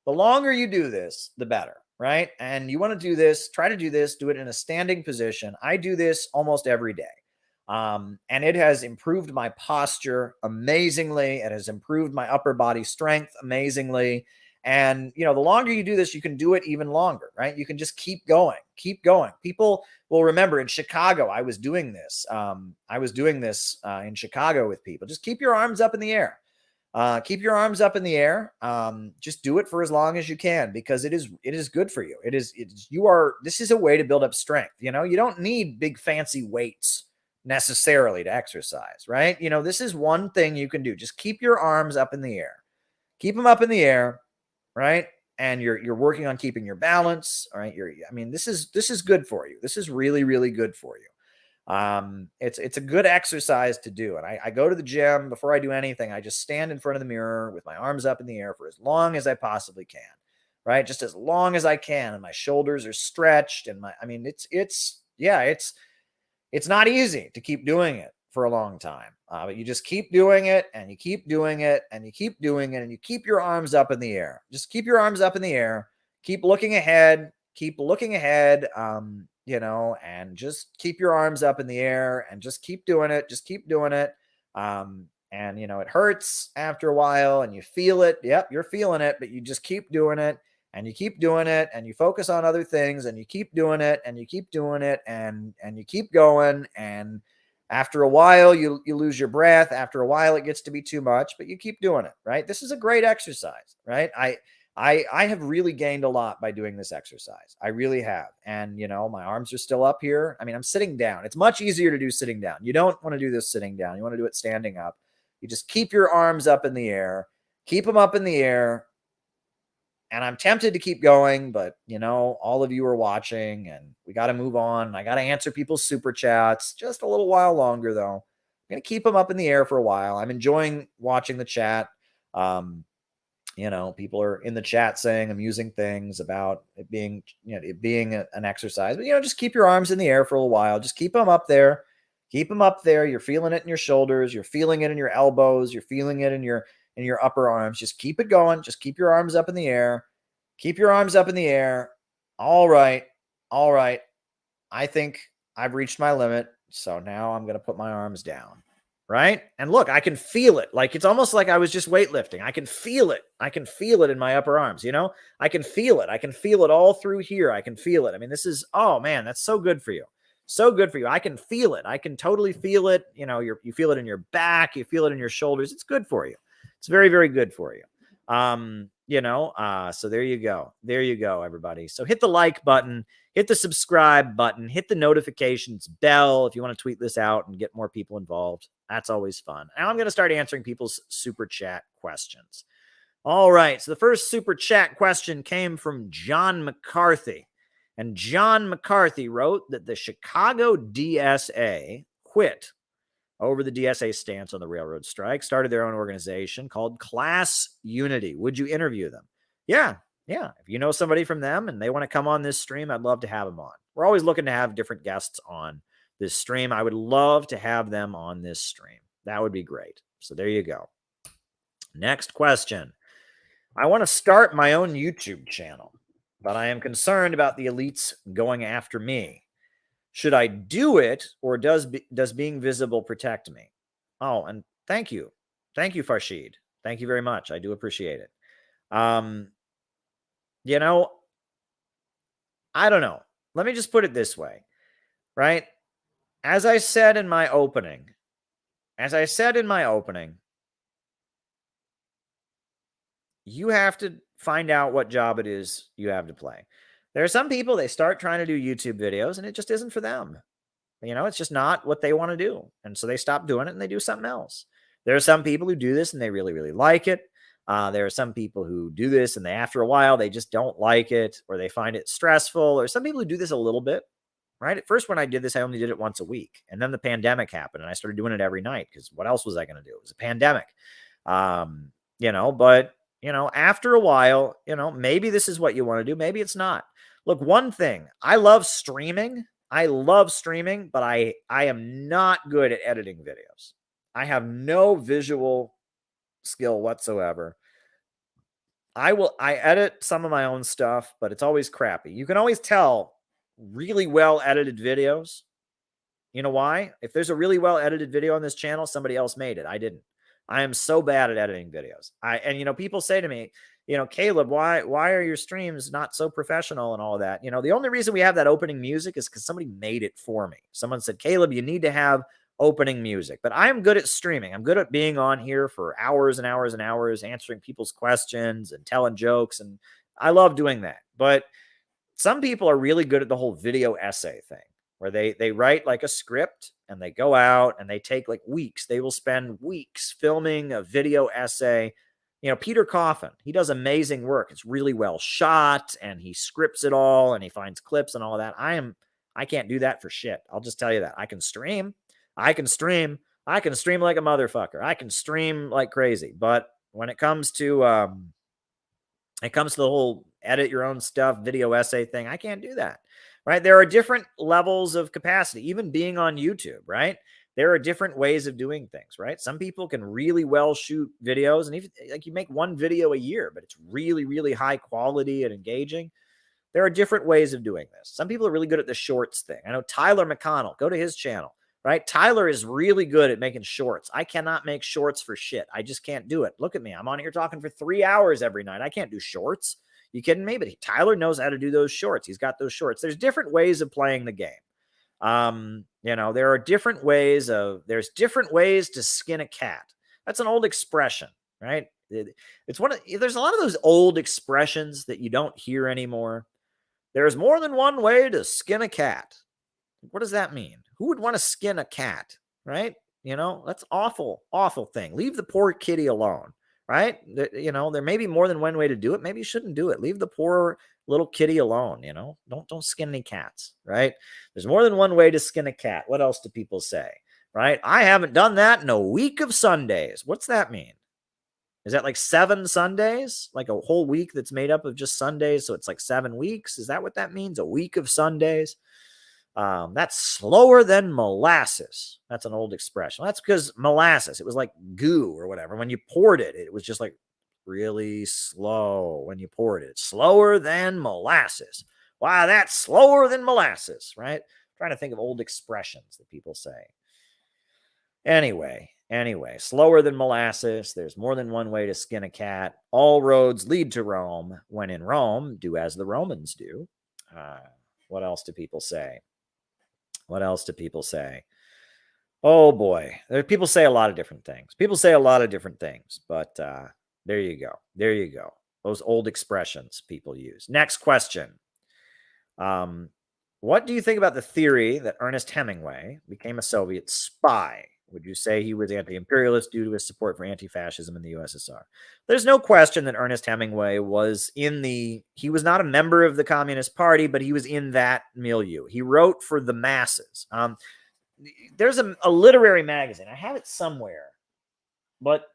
The longer you do this, the better, right? And you want to do this, try to do this, do it in a standing position. I do this almost every day. And it has improved my posture amazingly. It has improved my upper body strength amazingly. And, you know, the longer you do this, you can do it even longer, right? You can just keep going, keep going. People will remember in Chicago, I was doing this. In Chicago with people. Just keep your arms up in the air. Keep your arms up in the air. Just do it for as long as you can, because it is good for you. This is a way to build up strength. You know, you don't need big fancy weights necessarily to exercise, right? You know, this is one thing you can do. Just keep your arms up in the air. Keep them up in the air, right? And you're working on keeping your balance, all right? This is good for you. This is really, really good for you. It's a good exercise to do. And I go to the gym before I do anything. I just stand in front of the mirror with my arms up in the air for as long as I possibly can, right? Just as long as I can. And my shoulders are stretched and it's not easy to keep doing it for a long time. But you just keep doing it and you keep doing it and you keep doing it and you keep your arms up in the air. Just keep your arms up in the air. Keep looking ahead. Keep looking ahead. You know, and just keep your arms up in the air and just keep doing it. Just keep doing it. And, you know, it hurts after a while and you feel it. Yep, you're feeling it, but you just keep doing it and you keep doing it and you focus on other things and you keep doing it and you keep doing it and you keep going. And after a while, you lose your breath. After a while, it gets to be too much, but you keep doing it, right? This is a great exercise, right? I have really gained a lot by doing this exercise. I really have. And, you know, my arms are still up here. I mean, I'm sitting down. It's much easier to do sitting down. You don't want to do this sitting down. You want to do it standing up. You just keep your arms up in the air, keep them up in the air. And I'm tempted to keep going, but, you know, all of you are watching and we got to move on. I got to answer people's super chats just a little while longer, though. I'm going to keep them up in the air for a while. I'm enjoying watching the chat. You know, people are in the chat saying amusing things about it being, you know, it being an exercise. But, you know, just keep your arms in the air for a while. Just keep them up there. Keep them up there. You're feeling it in your shoulders. You're feeling it in your elbows. You're feeling it in your upper arms. Just keep it going. Just keep your arms up in the air. Keep your arms up in the air. All right. All right. I think I've reached my limit. So now I'm going to put my arms down. Right? And look, I can feel it. Like it's almost like I was just weightlifting. I can feel it. I can feel it in my upper arms, you know? I can feel it. I can feel it all through here. I can feel it. I mean, this is, oh man, that's so good for you. So good for you. I can feel it. I can totally feel it. You know, you feel it in your back, you feel it in your shoulders. It's good for you. It's very, very good for you. So there you go. There you go, everybody. So hit the like button, hit the subscribe button, hit the notifications bell if you want to tweet this out and get more people involved. That's always fun. Now I'm going to start answering people's super chat questions. All right. So the first super chat question came from John McCarthy. And John McCarthy wrote that the Chicago DSA quit over the DSA stance on the railroad strike, started their own organization called Class Unity. Would you interview them? Yeah. If you know somebody from them and they want to come on this stream, I'd love to have them on. We're always looking to have different guests on this stream. I would love to have them on this stream. That would be great. So there you go. Next question. I want to start my own YouTube channel, but I am concerned about the elites going after me. Should I do it, or does being visible protect me? Oh, and thank you. Thank you, Farshid. Thank you very much. I do appreciate it. You know, I don't know. Let me just put it this way, right? As I said in my opening, you have to find out what job it is you have to play. There are some people, they start trying to do YouTube videos and it just isn't for them. You know, it's just not what they want to do. And so they stop doing it and they do something else. There are some people who do this and they really, really like it. There are some people who do this and they, after a while, they just don't like it or they find it stressful. Or some people who do this a little bit, right? At first, when I did this, I only did it once a week. And then the pandemic happened and I started doing it every night because what else was I going to do? It was a pandemic. You know, but, you know, after a while, you know, maybe this is what you want to do. Maybe it's not. Look, one thing, I love streaming. But I am not good at editing videos. I have no visual skill whatsoever. I edit some of my own stuff, but it's always crappy. You can always tell really well edited videos. You know why? If there's a really well edited video on this channel, somebody else made it. I didn't. I am so bad at editing videos. And you know, people say to me, you know, Caleb, why are your streams not so professional and all that? You know, the only reason we have that opening music is because somebody made it for me. Someone said, Caleb, you need to have opening music. But I'm good at streaming. I'm good at being on here for hours and hours and hours, answering people's questions and telling jokes. And I love doing that. But some people are really good at the whole video essay thing, where they write like a script and they go out and they take like weeks. They will spend weeks filming a video essay. You know, Peter Coffin, he does amazing work. It's really well shot and he scripts it all and he finds clips and all of that. I can't do that for shit. I'll just tell you that. I can stream like a motherfucker. I can stream like crazy. But when it comes to the whole edit your own stuff, video essay thing, I can't do that. Right? There are different levels of capacity, even being on YouTube, right? There are different ways of doing things, right? Some people can really well shoot videos, and even like you make one video a year, but it's really, really high quality and engaging. There are different ways of doing this. Some people are really good at the shorts thing. I know Tyler McConnell, go to his channel, right? Tyler is really good at making shorts. I cannot make shorts for shit. I just can't do it. Look at me. I'm on here talking for 3 hours every night. I can't do shorts. You kidding me? But Tyler knows how to do those shorts. He's got those shorts. There's different ways of playing the game. You know, there's different ways to skin a cat. That's an old expression, right? There's a lot of those old expressions that you don't hear anymore. There's more than one way to skin a cat. What does that mean? Who would want to skin a cat, right? You know, that's awful, awful thing. Leave the poor kitty alone, right? You know, there may be more than one way to do it. Maybe you shouldn't do it. Leave the poor little kitty alone, you know? Don't skin any cats, right? There's more than one way to skin a cat. What else do people say, right? I haven't done that in a week of Sundays. What's that mean? Is that like 7 Sundays? Like a whole week that's made up of just Sundays, so it's like 7 weeks? Is that what that means? A week of Sundays? That's slower than molasses. That's an old expression. That's because molasses, it was like goo or whatever. When you poured it, it was just like really slow when you poured it. It's slower than molasses. Wow, that's slower than molasses, right? I'm trying to think of old expressions that people say. Anyway, slower than molasses. There's more than one way to skin a cat. All roads lead to Rome. When in Rome, do as the Romans do. What else do people say? Oh boy, people say a lot of different things. But there you go. Those old expressions people use. Next question. What do you think about the theory that Ernest Hemingway became a Soviet spy? Would you say he was anti-imperialist due to his support for anti-fascism in the USSR? There's no question that Ernest Hemingway was he was not a member of the Communist Party, but he was in that milieu. He wrote for the masses. There's a literary magazine. I have it somewhere, but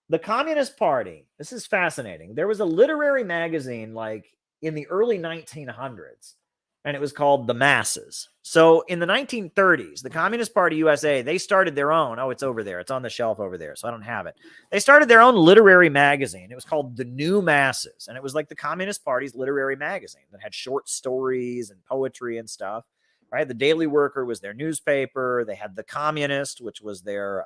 the Communist Party, this is fascinating. There was a literary magazine like in the early 1900s. And it was called The Masses. So in the 1930s, the Communist Party USA, they started their own. Oh, it's over there. It's on the shelf over there. So I don't have it. They started their own literary magazine. It was called The New Masses. And it was like the Communist Party's literary magazine that had short stories and poetry and stuff. Right? The Daily Worker was their newspaper. They had The Communist, which was their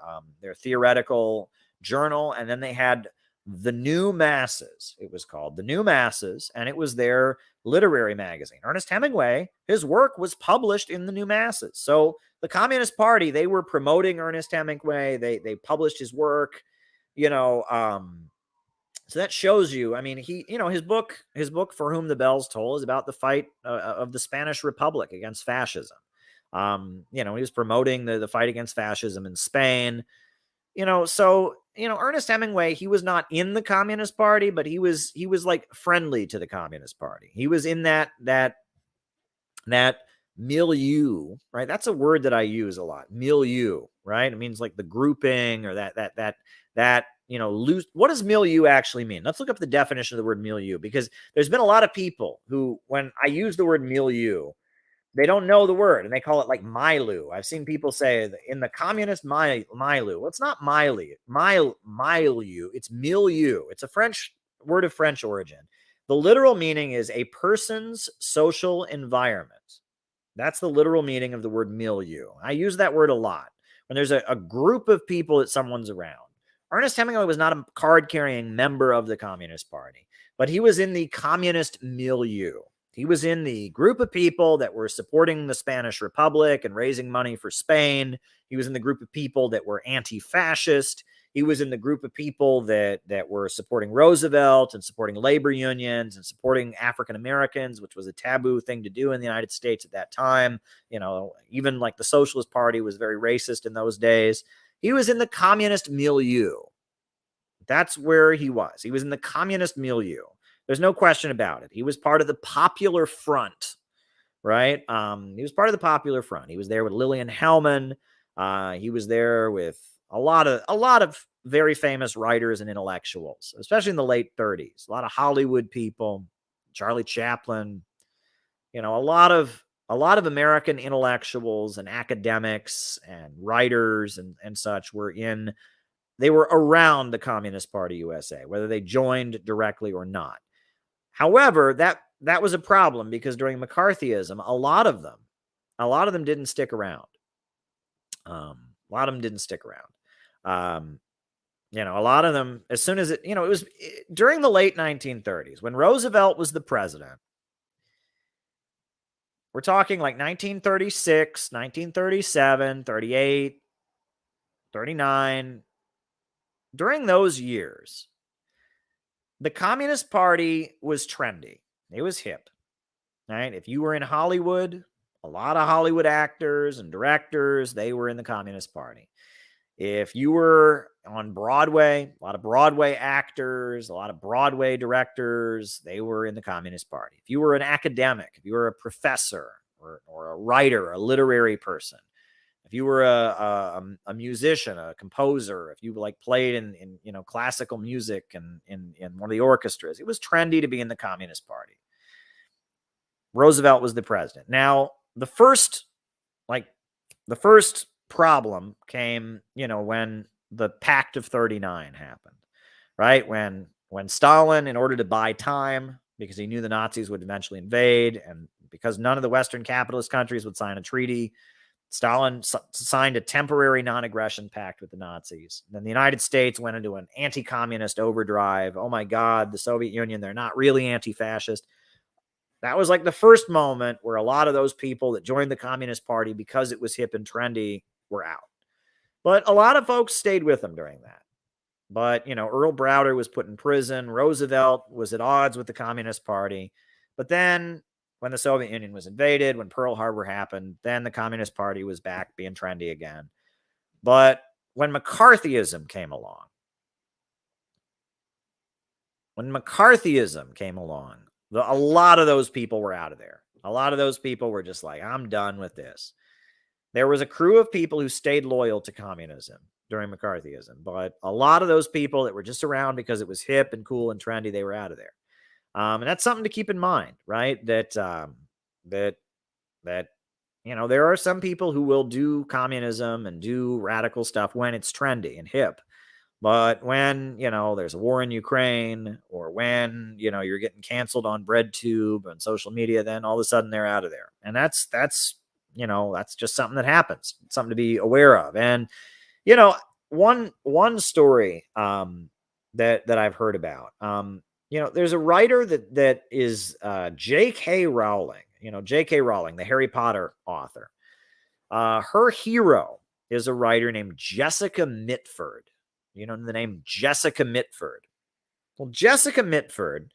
theoretical journal. And then they had The New Masses. It was called The New Masses, and it was their literary magazine. Ernest Hemingway, his work was published in The New Masses. So the Communist Party, they were promoting Ernest Hemingway. They published his work. You know, So that shows you, I mean, his book, For Whom the Bells Toll, is about the fight of the Spanish Republic against fascism. He was promoting the fight against fascism in Spain. So, Ernest Hemingway, he was not in the Communist Party, but he was like friendly to the Communist Party. He was in that milieu, right? That's a word that I use a lot. Milieu, right? It means like the grouping or that loose. What does milieu actually mean? Let's look up the definition of the word milieu, because there's been a lot of people who, when I use the word milieu, they don't know the word and they call it like milieu. I've seen people say in the communist milieu. Well, it's not milieu. It's milieu. It's a French word of French origin. The literal meaning is a person's social environment. That's the literal meaning of the word milieu. I use that word a lot when there's a group of people that someone's around. Ernest Hemingway was not a card-carrying member of the Communist Party, but he was in the communist milieu. He was in the group of people that were supporting the Spanish Republic and raising money for Spain. He was in the group of people that were anti-fascist. He was in the group of people that were supporting Roosevelt and supporting labor unions and supporting African Americans, which was a taboo thing to do in the United States at that time. Even like the Socialist Party was very racist in those days. He was in the communist milieu. That's where he was. He was in the communist milieu. There's no question about it. He was part of the Popular Front, right? He was part of the Popular Front. He was there with Lillian Hellman. He was there with a lot of very famous writers and intellectuals, especially in the late 30s. A lot of Hollywood people, Charlie Chaplin, a lot of American intellectuals and academics and writers and such they were around the Communist Party USA, whether they joined directly or not. However, that was a problem, because during McCarthyism, a lot of them didn't stick around. A lot of them didn't stick around. A lot of them, as soon as it was during the late 1930s, when Roosevelt was the president. We're talking like 1936, 1937, 38, 39. During those years, the Communist Party was trendy. It was hip, right? If you were in Hollywood, a lot of Hollywood actors and directors, they were in the Communist Party. If you were on Broadway, a lot of Broadway actors, a lot of Broadway directors, they were in the Communist Party. If you were an academic, if you were a professor or a writer, a literary person, if you were a musician, a composer, if you like played in classical music and in one of the orchestras, it was trendy to be in the Communist Party. Roosevelt was the president. Now, the first problem came, when the Pact of 39 happened, right? When Stalin, in order to buy time, because he knew the Nazis would eventually invade, and because none of the Western capitalist countries would sign a treaty, Stalin signed a temporary non-aggression pact with the Nazis. Then the United States went into an anti-communist overdrive. Oh my God, the Soviet Union, they're not really anti-fascist. That was like the first moment where a lot of those people that joined the Communist Party because it was hip and trendy were out. But a lot of folks stayed with them during that. But, Earl Browder was put in prison. Roosevelt was at odds with the Communist Party. But then when the Soviet Union was invaded, when Pearl Harbor happened, then the Communist Party was back being trendy again. But when McCarthyism came along, a lot of those people were out of there. A lot of those people were just like, I'm done with this. There was a crew of people who stayed loyal to communism during McCarthyism, but a lot of those people that were just around because it was hip and cool and trendy, they were out of there. And that's something to keep in mind, right? That there are some people who will do communism and do radical stuff when it's trendy and hip. But when, there's a war in Ukraine, or when, you're getting canceled on BreadTube and social media, then all of a sudden they're out of there. And that's just something that happens. It's something to be aware of. And, one story that I've heard about, there's a writer that is J.K. Rowling, J.K. Rowling, the Harry Potter author. Her hero is a writer named Jessica Mitford. The name Jessica Mitford. Well, Jessica Mitford,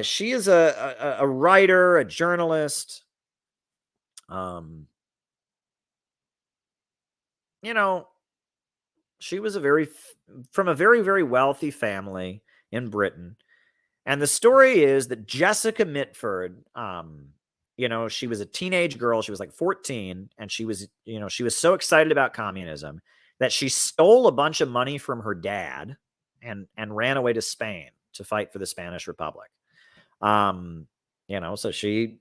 she is a writer, a journalist. You know, she was from a very, very wealthy family in Britain. And the story is that Jessica Mitford, she was a teenage girl. She was like 14, and she was so excited about communism that she stole a bunch of money from her dad and ran away to Spain to fight for the Spanish Republic. So she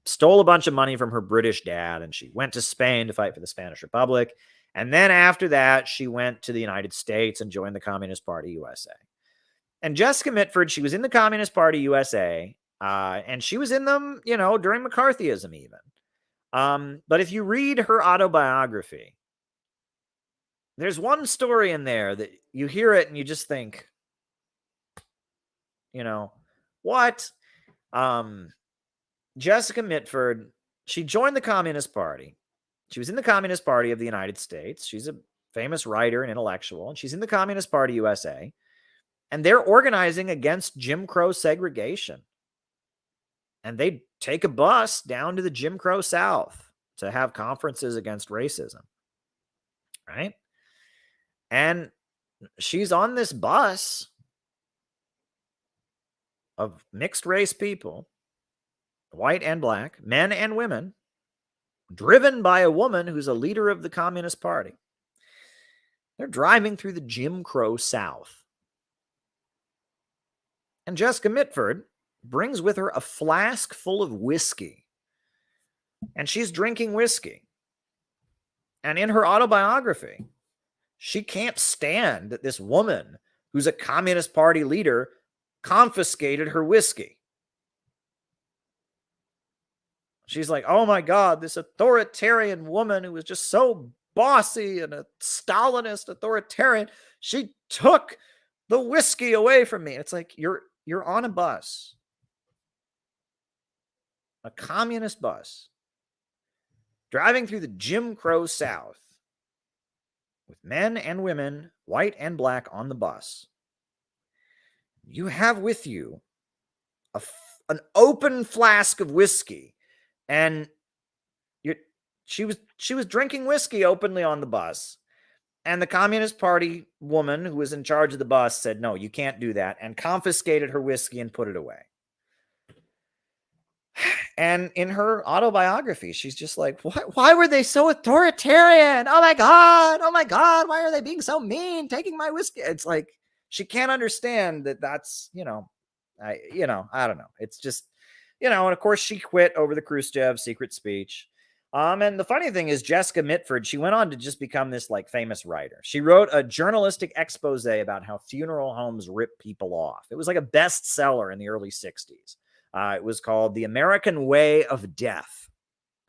stole a bunch of money from her British dad, and she went to Spain to fight for the Spanish Republic. And then after that, she went to the United States and joined the Communist Party USA. And Jessica Mitford, she was in the Communist Party USA, and she was in them, during McCarthyism even. But if you read her autobiography, there's one story in there that you hear it and you just think, what? Jessica Mitford, she joined the Communist Party. She was in the Communist Party of the United States. She's a famous writer and intellectual, and she's in the Communist Party USA. And they're organizing against Jim Crow segregation. And they take a bus down to the Jim Crow South to have conferences against racism. Right? And she's on this bus of mixed race people, white and black, men and women, driven by a woman who's a leader of the Communist Party. They're driving through the Jim Crow South. And Jessica Mitford brings with her a flask full of whiskey. And she's drinking whiskey. And in her autobiography, she can't stand that this woman who's a Communist Party leader confiscated her whiskey. She's like, oh my God, this authoritarian woman who was just so bossy and a Stalinist authoritarian, she took the whiskey away from me. It's like, you're on a bus, a communist bus, driving through the Jim Crow South with men and women, white and black, on the bus. You have with you an open flask of whiskey, and she was drinking whiskey openly on the bus. And the Communist Party woman who was in charge of the bus said, no, you can't do that, and confiscated her whiskey and put it away. And in her autobiography, she's just like, why were they so authoritarian? Oh my God, why are they being so mean, taking my whiskey? It's like, she can't understand that that's, I don't know. It's just, and of course she quit over the Khrushchev secret speech. And the funny thing is, Jessica Mitford, she went on to just become this like famous writer. She wrote a journalistic expose about how funeral homes rip people off. It was like a bestseller in the early 60s. It was called The American Way of Death.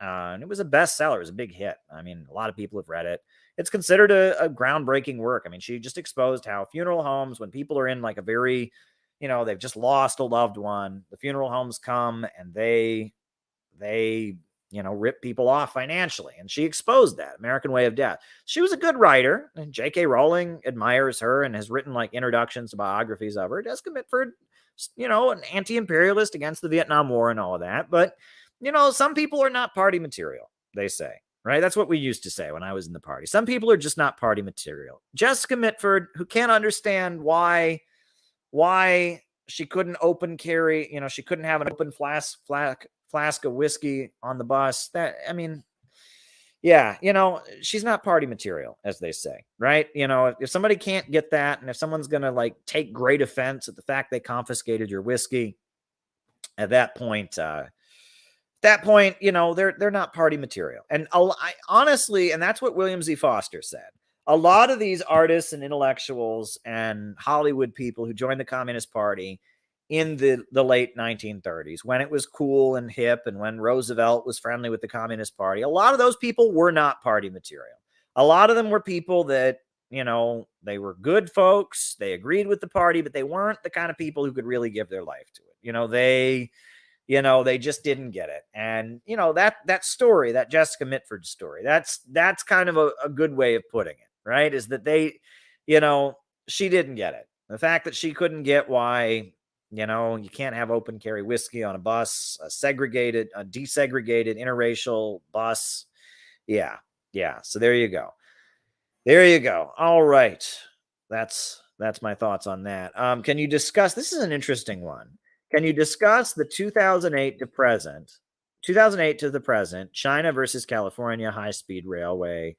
And it was a bestseller. It was a big hit. I mean, a lot of people have read it. It's considered a groundbreaking work. I mean, she just exposed how funeral homes, when people are in like a very, they've just lost a loved one, the funeral homes come and they rip people off financially. And she exposed that American Way of Death. She was a good writer, and J.K. Rowling admires her and has written like introductions to biographies of her. Jessica Mitford, an anti-imperialist against the Vietnam War and all of that. But, some people are not party material, they say, right? That's what we used to say when I was in the party. Some people are just not party material. Jessica Mitford, who can't understand why she couldn't open carry, she couldn't have an open flask of whiskey on the bus. She's not party material, as they say, right? If somebody can't get that, and if someone's going to like take great offense at the fact they confiscated your whiskey, at that point, they're not party material. And I honestly, and that's what William Z. Foster said. A lot of these artists and intellectuals and Hollywood people who joined the Communist Party in the late 1930s, when it was cool and hip and when Roosevelt was friendly with the Communist Party, a lot of those people were not party material. A lot of them were people that, they were good folks. They agreed with the party, but they weren't the kind of people who could really give their life to it. They just didn't get it. And, that story, that Jessica Mitford story, that's kind of a good way of putting it, right? Is that she didn't get it. The fact that she couldn't get why, you can't have open carry whiskey on a bus, a desegregated interracial bus. Yeah. So there you go. All right. That's my thoughts on that. Can you discuss, this is an interesting one. Can you discuss the 2008 to the present, China versus California high-speed railway?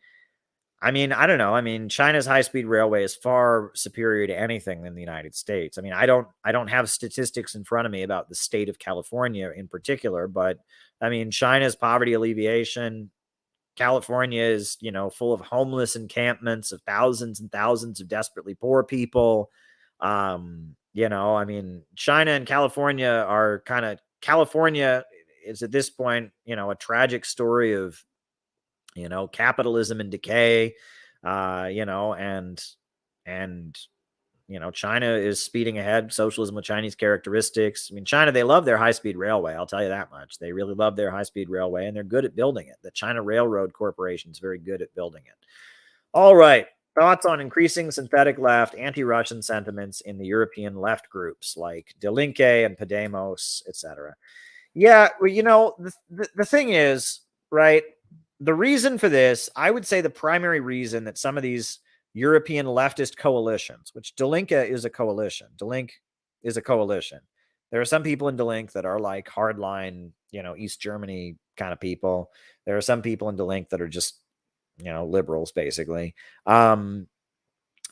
I mean, I don't know. I mean, China's high-speed railway is far superior to anything in the United States. I mean, I don't have statistics in front of me about the state of California in particular, but I mean, China's poverty alleviation, California is, full of homeless encampments of thousands and thousands of desperately poor people. I mean, China and California are California is at this point, a tragic story of, capitalism and decay, and China is speeding ahead, socialism with Chinese characteristics. I mean, China, they love their high-speed railway. I'll tell you that much. They really love their high-speed railway, and they're good at building it. The China Railroad Corporation is very good at building it. All right. Thoughts on increasing synthetic left, anti-Russian sentiments in the European left groups like Die Linke and Podemos, etc. Yeah, well, the thing is, right, the reason for this, I would say the primary reason that some of these European leftist coalitions, which Die Linke is a coalition. Die Linke is a coalition. There are some people in Die Linke that are like hardline, East Germany kind of people. There are some people in Die Linke that are just, liberals, basically. Same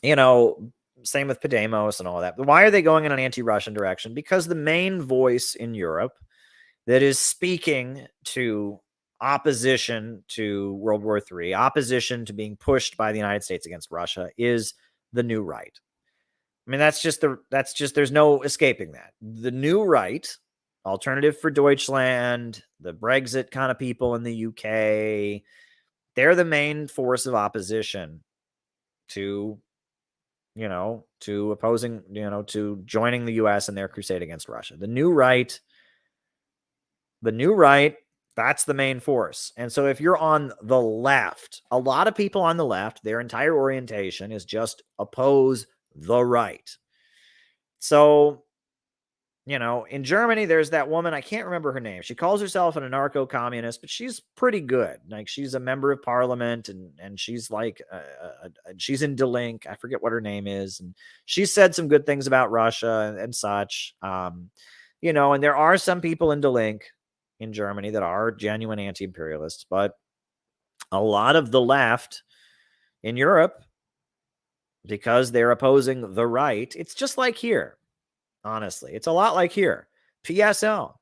with Podemos and all that. But why are they going in an anti-Russian direction? Because the main voice in Europe that is speaking to opposition to World War III, opposition to being pushed by the United States against Russia is the new right. I mean, there's no escaping that. The new right, Alternative for Deutschland, the Brexit kind of people in the UK, they're the main force of opposition to, to opposing, to joining the US in their crusade against Russia. The new right, that's the main force. And so if you're on the left, a lot of people on the left, their entire orientation is just oppose the right. So, in Germany, there's that woman, I can't remember her name. She calls herself an anarcho-communist, but she's pretty good. Like, she's a member of parliament, and she's like, she's in Die Linke. I forget what her name is. And she said some good things about Russia and such. And there are some people in Die Linke in Germany that are genuine anti-imperialists, but a lot of the left in Europe, because they're opposing the right, it's just like here. Honestly, it's a lot like here. PSL,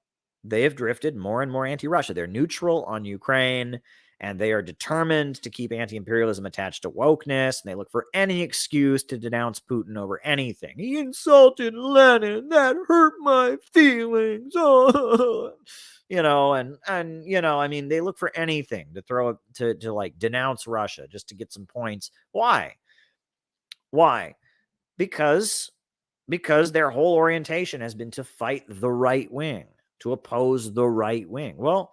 they have drifted more and more anti-Russia. They're neutral on Ukraine, and they are determined to keep anti-imperialism attached to wokeness, and they look for any excuse to denounce Putin over anything. He insulted Lenin. That hurt my feelings. Oh. I mean, they look for anything to throw to like denounce Russia just to get some points. Why? Because their whole orientation has been to fight the right wing, to oppose the right wing. Well,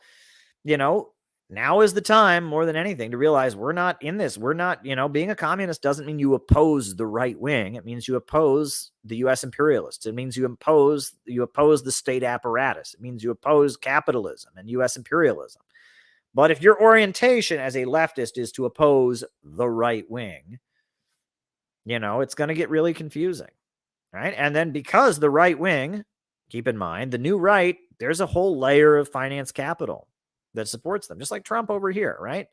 now is the time more than anything to realize we're not in this. We're not, being a communist doesn't mean you oppose the right wing. It means you oppose the U.S. imperialists. It means you oppose the state apparatus. It means you oppose capitalism and U.S. imperialism. But if your orientation as a leftist is to oppose the right wing, it's going to get really confusing. Right. And then because the right wing, keep in mind, the new right, there's a whole layer of finance capital that supports them, just like Trump over here. Right.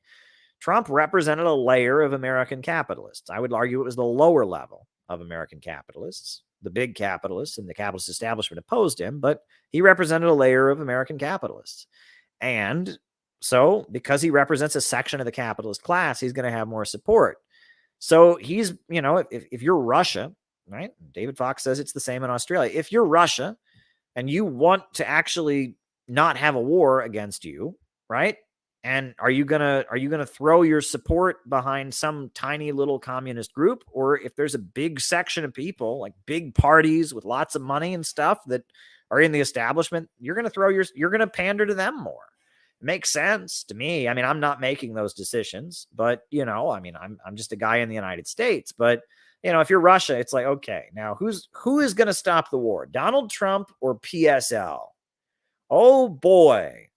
Trump represented a layer of American capitalists. I would argue it was the lower level of American capitalists. The big capitalists and the capitalist establishment opposed him, but he represented a layer of American capitalists. And so because he represents a section of the capitalist class, he's going to have more support. So he's, if you're Russia, right? David Fox says it's the same in Australia. If you're Russia and you want to actually not have a war against you, right? And are you gonna throw your support behind some tiny little communist group? Or if there's a big section of people, like big parties with lots of money and stuff that are in the establishment, you're gonna pander to them more. It makes sense to me. I mean, I'm not making those decisions, but I'm just a guy in the United States. But if you're Russia, it's like, okay, now who is going to stop the war? Donald Trump or PSL? Oh boy,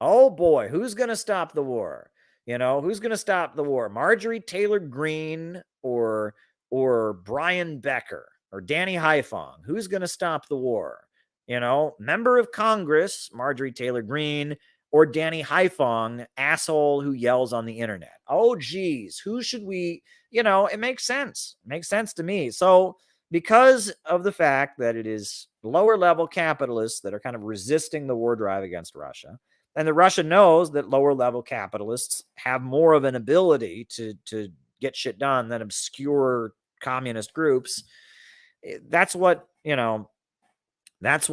who's going to stop the war? Who's going to stop the war? Marjorie Taylor Greene or Brian Becker or Danny Haiphong? Who's going to stop the war? Member of Congress, Marjorie Taylor Greene, or Danny Haiphong, asshole who yells on the internet. Oh, geez, who should we, it makes sense. It makes sense to me. So because of the fact that it is lower level capitalists that are kind of resisting the war drive against Russia, and the Russia knows that lower level capitalists have more of an ability to get shit done than obscure communist groups, that's what, that's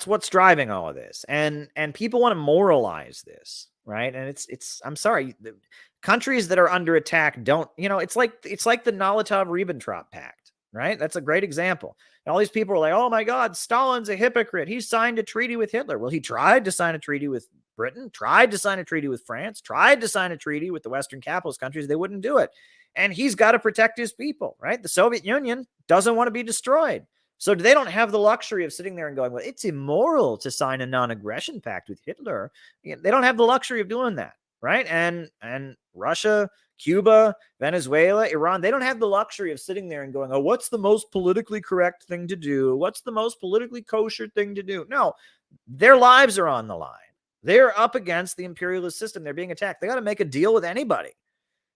what's driving all of this. And people want to moralize this, right? And it's I'm sorry, the countries that are under attack don't, it's like the Molotov-Ribbentrop Pact, right? That's a great example. And all these people are like, oh my God, Stalin's a hypocrite. He signed a treaty with Hitler. Well, he tried to sign a treaty with Britain, tried to sign a treaty with France, tried to sign a treaty with the Western capitalist countries. They wouldn't do it. And he's got to protect his people, right? The Soviet Union doesn't want to be destroyed. So they don't have the luxury of sitting there and going, well, it's immoral to sign a non-aggression pact with Hitler. They don't have the luxury of doing that, right? And Russia, Cuba, Venezuela, Iran, they don't have the luxury of sitting there and going, oh, what's the most politically correct thing to do? What's the most politically kosher thing to do? No, their lives are on the line. They're up against the imperialist system. They're being attacked. They got to make a deal with anybody.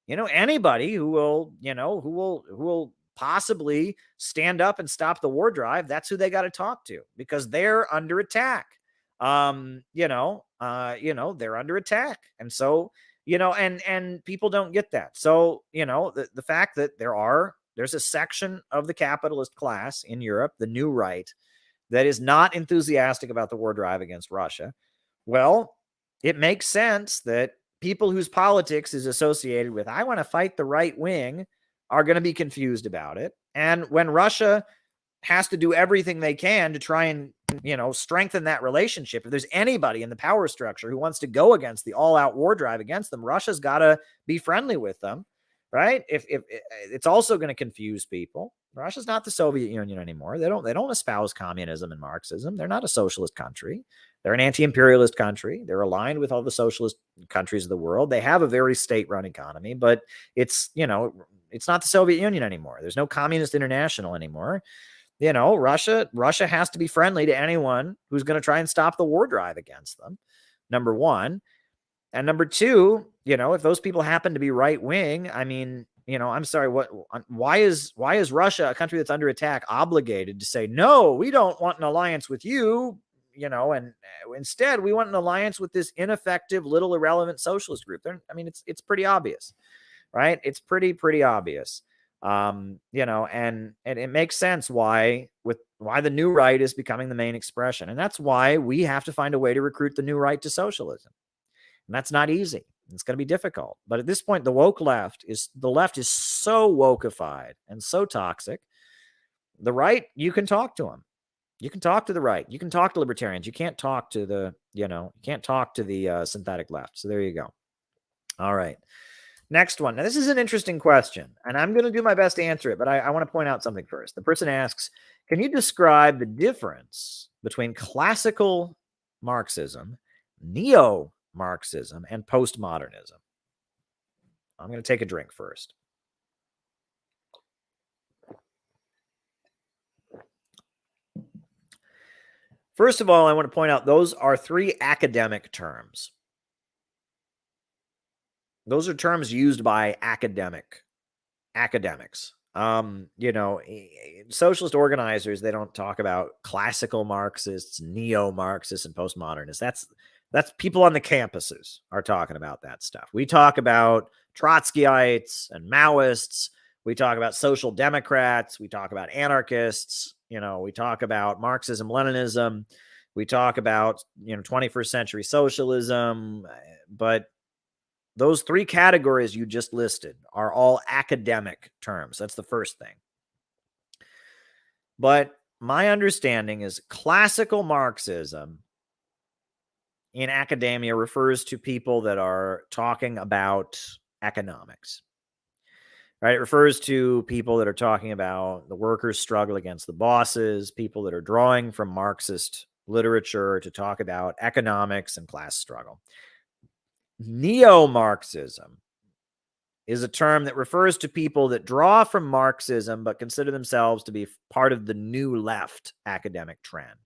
Anybody who will possibly stand up and stop the war drive. That's who they got to talk to, because they're under attack. They're under attack. And so, and people don't get that. So, the fact that there's a section of the capitalist class in Europe, the new right, that is not enthusiastic about the war drive against Russia. Well, it makes sense that people whose politics is associated with, I want to fight the right wing, are going to be confused about it. And when Russia has to do everything they can to try and, strengthen that relationship, if there's anybody in the power structure who wants to go against the all-out war drive against them, Russia's got to be friendly with them, right? If it's also going to confuse people. Russia's not the Soviet Union anymore. They don't espouse communism and Marxism. They're not a socialist country. They're an anti-imperialist country. They're aligned with all the socialist countries of the world. They have a very state-run economy, but it's not the Soviet Union anymore. There's no communist international anymore. Russia has to be friendly to anyone who's going to try and stop the war drive against them. Number one. And number two, if those people happen to be right wing, I mean, I'm sorry, why is Russia, a country that's under attack, obligated to say, no, we don't want an alliance with you, and instead we want an alliance with this ineffective, little irrelevant socialist group? It's pretty obvious, right? It's pretty obvious. And it makes sense why the new right is becoming the main expression. And that's why we have to find a way to recruit the new right to socialism. And that's not easy. It's going to be difficult. But at this point, the left is so wokeified and so toxic. The right, you can talk to them. You can talk to the right. You can talk to libertarians. You can't talk to the synthetic left. So there you go. All right. Next one. Now, this is an interesting question, and I'm going to do my best to answer it, but I want to point out something first. The person asks, can you describe the difference between classical Marxism, neo-Marxism, and postmodernism? I'm going to take a drink first. First of all, I want to point out those are three academic terms. Those are terms used by academics. Socialist organizers, they don't talk about classical Marxists, neo-Marxists, and postmodernists. That's people on the campuses are talking about that stuff. We talk about Trotskyites and Maoists. We talk about social democrats. We talk about anarchists. We talk about Marxism, Leninism. We talk about, 21st century socialism. But those three categories you just listed are all academic terms. That's the first thing. But my understanding is classical Marxism in academia refers to people that are talking about economics. right? It refers to people that are talking about the workers' struggle against the bosses, people that are drawing from Marxist literature to talk about economics and class struggle. Neo-Marxism is a term that refers to people that draw from Marxism but consider themselves to be part of the new left academic trend.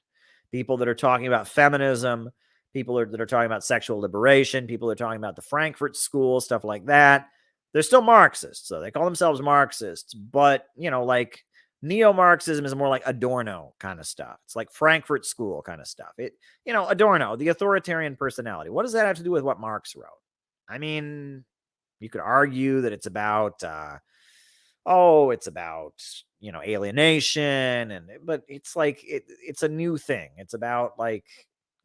People that are talking about feminism, people that are talking about sexual liberation, people that are talking about the Frankfurt School, stuff like that. They're still Marxists, so they call themselves Marxists, but, you know, like neo-Marxism is more like Adorno kind of stuff. It's like Frankfurt School kind of stuff. It, you know, Adorno, the authoritarian personality. What does that have to do with what Marx wrote? I mean, you could argue that it's about, it's about, you know, alienation, but it's like it's a new thing. It's about like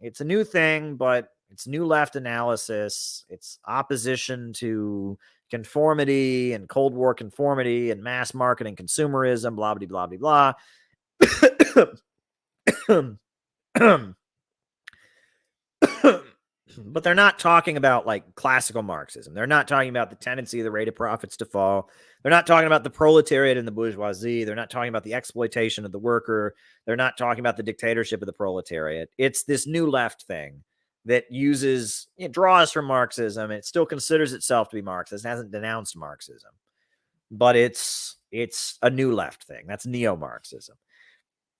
it's a new thing, but it's new left analysis. It's opposition to conformity and Cold War conformity and mass marketing consumerism, blah blah blah blah blah. But they're not talking about like classical Marxism. They're not talking about the tendency of the rate of profits to fall. They're not talking about the proletariat and the bourgeoisie. They're not talking about the exploitation of the worker. They're not talking about the dictatorship of the proletariat. It's this new left thing that draws from Marxism. It still considers itself to be Marxist. It hasn't denounced Marxism, but it's a new left thing. That's neo-Marxism.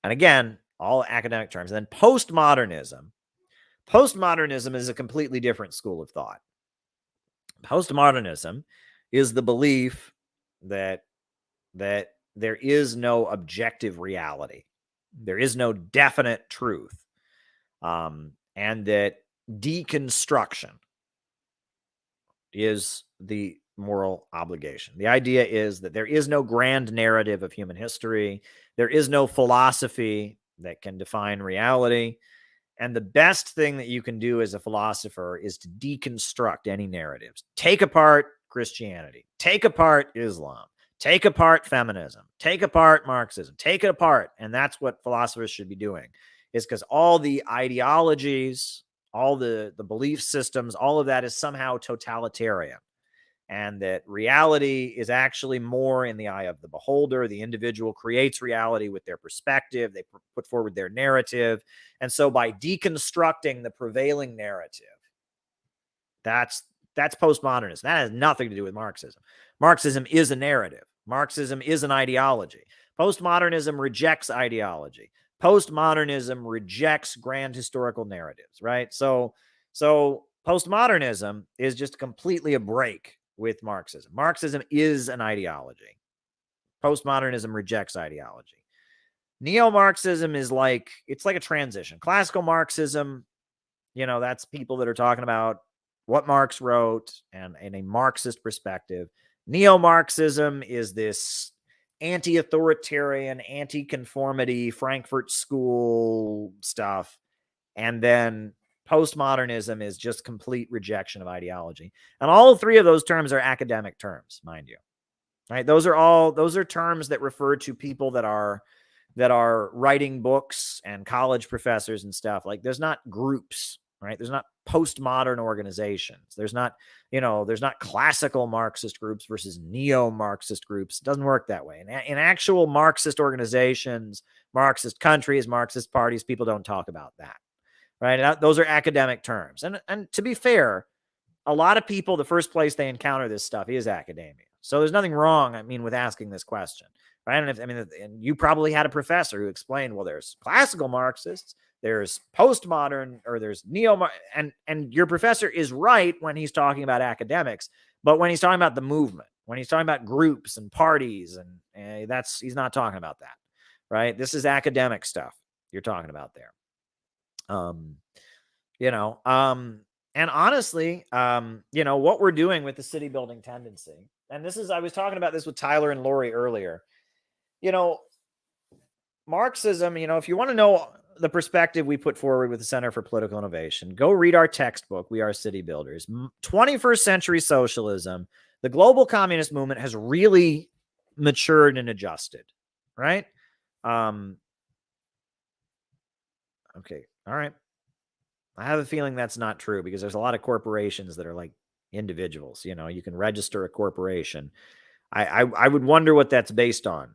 And again, all academic terms. And then postmodernism. Postmodernism is a completely different school of thought. Postmodernism is the belief that there is no objective reality. There is no definite truth. And that deconstruction is the moral obligation. The idea is that there is no grand narrative of human history. There is no philosophy that can define reality. And the best thing that you can do as a philosopher is to deconstruct any narratives. Take apart Christianity. Take apart Islam. Take apart feminism. Take apart Marxism. Take it apart. And that's what philosophers should be doing, is because all the ideologies, all the belief systems, all of that is somehow totalitarian. And that reality is actually more in the eye of the beholder. The individual creates reality with their perspective. They put forward their narrative. And so by deconstructing the prevailing narrative, that's postmodernism. That has nothing to do with Marxism. Marxism is a narrative. Marxism is an ideology. Postmodernism rejects ideology. Postmodernism rejects grand historical narratives, right? So postmodernism is just completely a break with Marxism. Marxism is an ideology. Postmodernism rejects ideology. Neo-Marxism is like, it's like a transition. Classical Marxism, you know, that's people that are talking about what Marx wrote and in a Marxist perspective. Neo-Marxism is this anti-authoritarian, anti-conformity, Frankfurt School stuff. And then postmodernism is just complete rejection of ideology. And all three of those terms are academic terms, mind you. Right? Those are terms that refer to people that are writing books and college professors and stuff. Like there's not groups, right? There's not postmodern organizations. There's not classical Marxist groups versus neo-Marxist groups. It doesn't work that way. In actual Marxist organizations, Marxist countries, Marxist parties, people don't talk about that. Right? Those are academic terms. And to be fair, a lot of people, the first place they encounter this stuff is academia. So there's nothing wrong, with asking this question. Right? And you probably had a professor who explained, well, there's classical Marxists, there's postmodern, or there's and your professor is right when he's talking about academics, but when he's talking about the movement, when he's talking about groups and parties, and he's not talking about that. Right? This is academic stuff you're talking about there. And honestly, what we're doing with the city building tendency, and I was talking about this with Tyler and Lori earlier, Marxism, if you want to know the perspective we put forward with the Center for Political Innovation, go read our textbook, We Are City Builders. 21st century socialism, the global communist movement has really matured and adjusted, right? Okay. All right. I have a feeling that's not true because there's a lot of corporations that are like individuals. You can register a corporation. I would wonder what that's based on,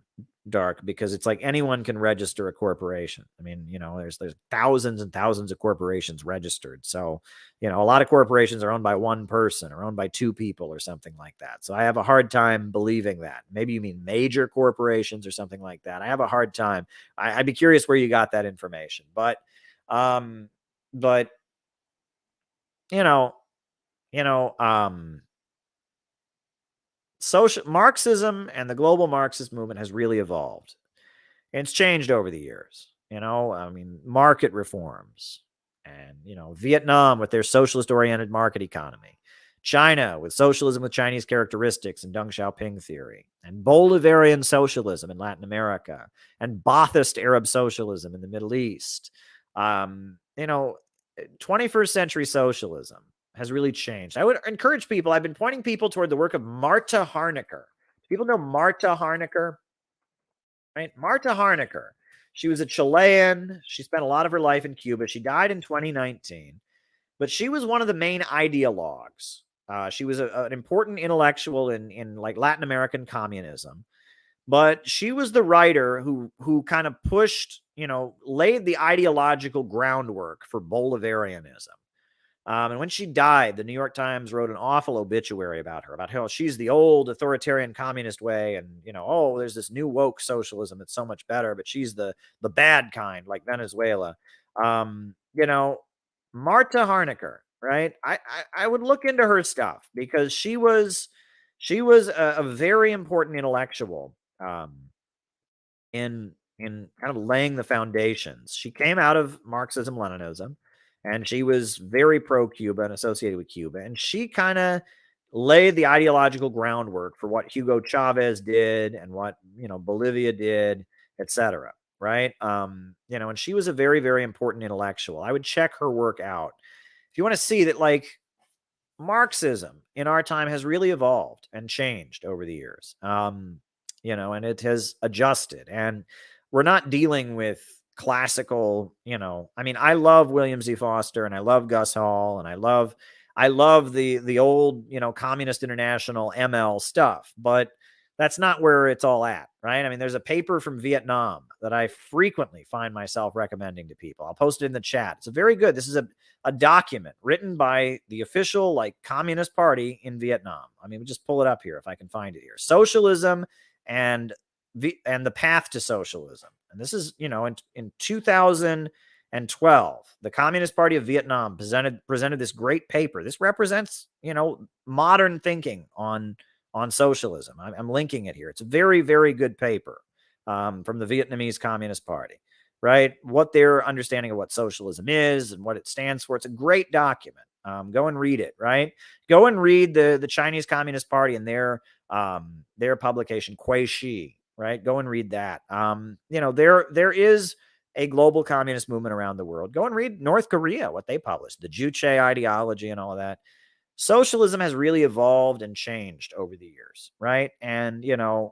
Dark, because it's like anyone can register a corporation. I mean, there's thousands and thousands of corporations registered. So, a lot of corporations are owned by one person or owned by two people or something like that. So I have a hard time believing that. Maybe you mean major corporations or something like that. I have a hard time. I'd be curious where you got that information, but you know, you know, social Marxism and the global Marxist movement has really evolved. And it's changed over the years. I mean, market reforms and, Vietnam with their socialist oriented market economy, China with socialism with Chinese characteristics and Deng Xiaoping theory, and Bolivarian socialism in Latin America, and Ba'athist Arab socialism in the Middle East. 21st century socialism has really changed. I would encourage people, I've been pointing people toward the work of Marta Harnecker. Do people know Marta Harnecker? Right? Marta Harnecker. She was a Chilean. She spent a lot of her life in Cuba. She died in 2019, but she was one of the main ideologues. She was an important intellectual in like Latin American communism, but she was the writer who kind of pushed, laid the ideological groundwork for Bolivarianism. And when she died, the New York Times wrote an awful obituary about her, about how she's the old authoritarian communist way. And, there's this new woke socialism that's so much better, but she's the bad kind, like Venezuela. Marta Harnecker, right? I would look into her stuff because she was a very important intellectual in kind of laying the foundations. She came out of Marxism, Leninism, and she was very pro-Cuba and associated with Cuba. And she kind of laid the ideological groundwork for what Hugo Chavez did and what, Bolivia did, etc. Right? And she was a very, very important intellectual. I would check her work out. If you want to see that, like, Marxism in our time has really evolved and changed over the years. And it has adjusted. And we're not dealing with classical, I mean, I love William Z. Foster and I love Gus Hall and I love the old, Communist International ML stuff, but that's not where it's all at, right? I mean, there's a paper from Vietnam that I frequently find myself recommending to people. I'll post it in the chat. It's very good. This is a document written by the official, like, Communist Party in Vietnam. I mean, we'll just pull it up here if I can find it here. Socialism and the path to socialism. And this is, in 2012, the Communist Party of Vietnam presented this great paper. This represents, modern thinking on socialism. I'm linking it here. It's a very, very good paper from the Vietnamese Communist Party, right? What their understanding of what socialism is and what it stands for. It's a great document. Go and read it, right? Go and read the Chinese Communist Party and their publication, Kui Shi, right? Go and read that. There is a global communist movement around the world. Go and read North Korea, what they published, the Juche ideology and all of that. Socialism has really evolved and changed over the years, right? And,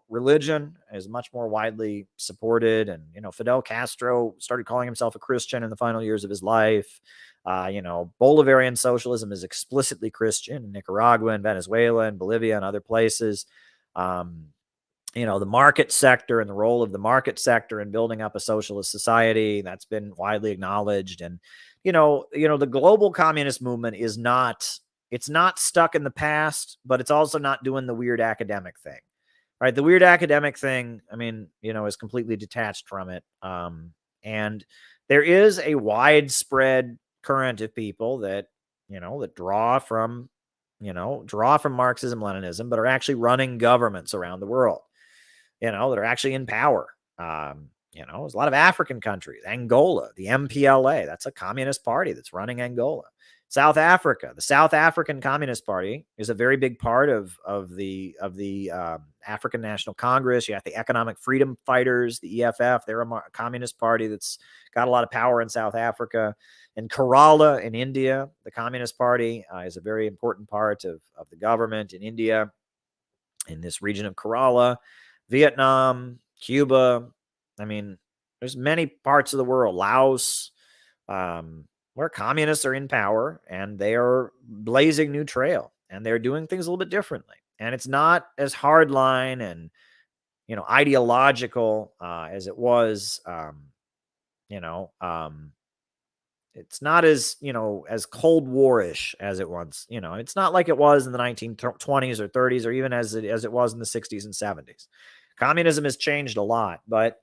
religion is much more widely supported. And, Fidel Castro started calling himself a Christian in the final years of his life. Bolivarian socialism is explicitly Christian in Nicaragua and Venezuela and Bolivia and other places. The market sector and the role of the market sector in building up a socialist society, that's been widely acknowledged. And, the global communist movement is it's not stuck in the past, but it's also not doing the weird academic thing, right? The weird academic thing, I mean, is completely detached from it. And there is a widespread current of people that, that draw from Marxism, Leninism, but are actually running governments around the world, that are actually in power. There's a lot of African countries, Angola, the MPLA, that's a communist party that's running Angola. South Africa, the South African Communist Party is a very big part of the African National Congress. You have the Economic Freedom Fighters, the EFF. They're a communist party that's got a lot of power in South Africa. And Kerala in India, the Communist Party is a very important part of the government in India, in this region of Kerala, Vietnam, Cuba. I mean, there's many parts of the world, Laos, where communists are in power and they are blazing new trail and they're doing things a little bit differently. And it's not as hardline and, ideological as it was, it's not as, as Cold War-ish as it once, it's not like it was in the 1920s or 30s, or even as it was in the 60s and 70s. Communism has changed a lot, but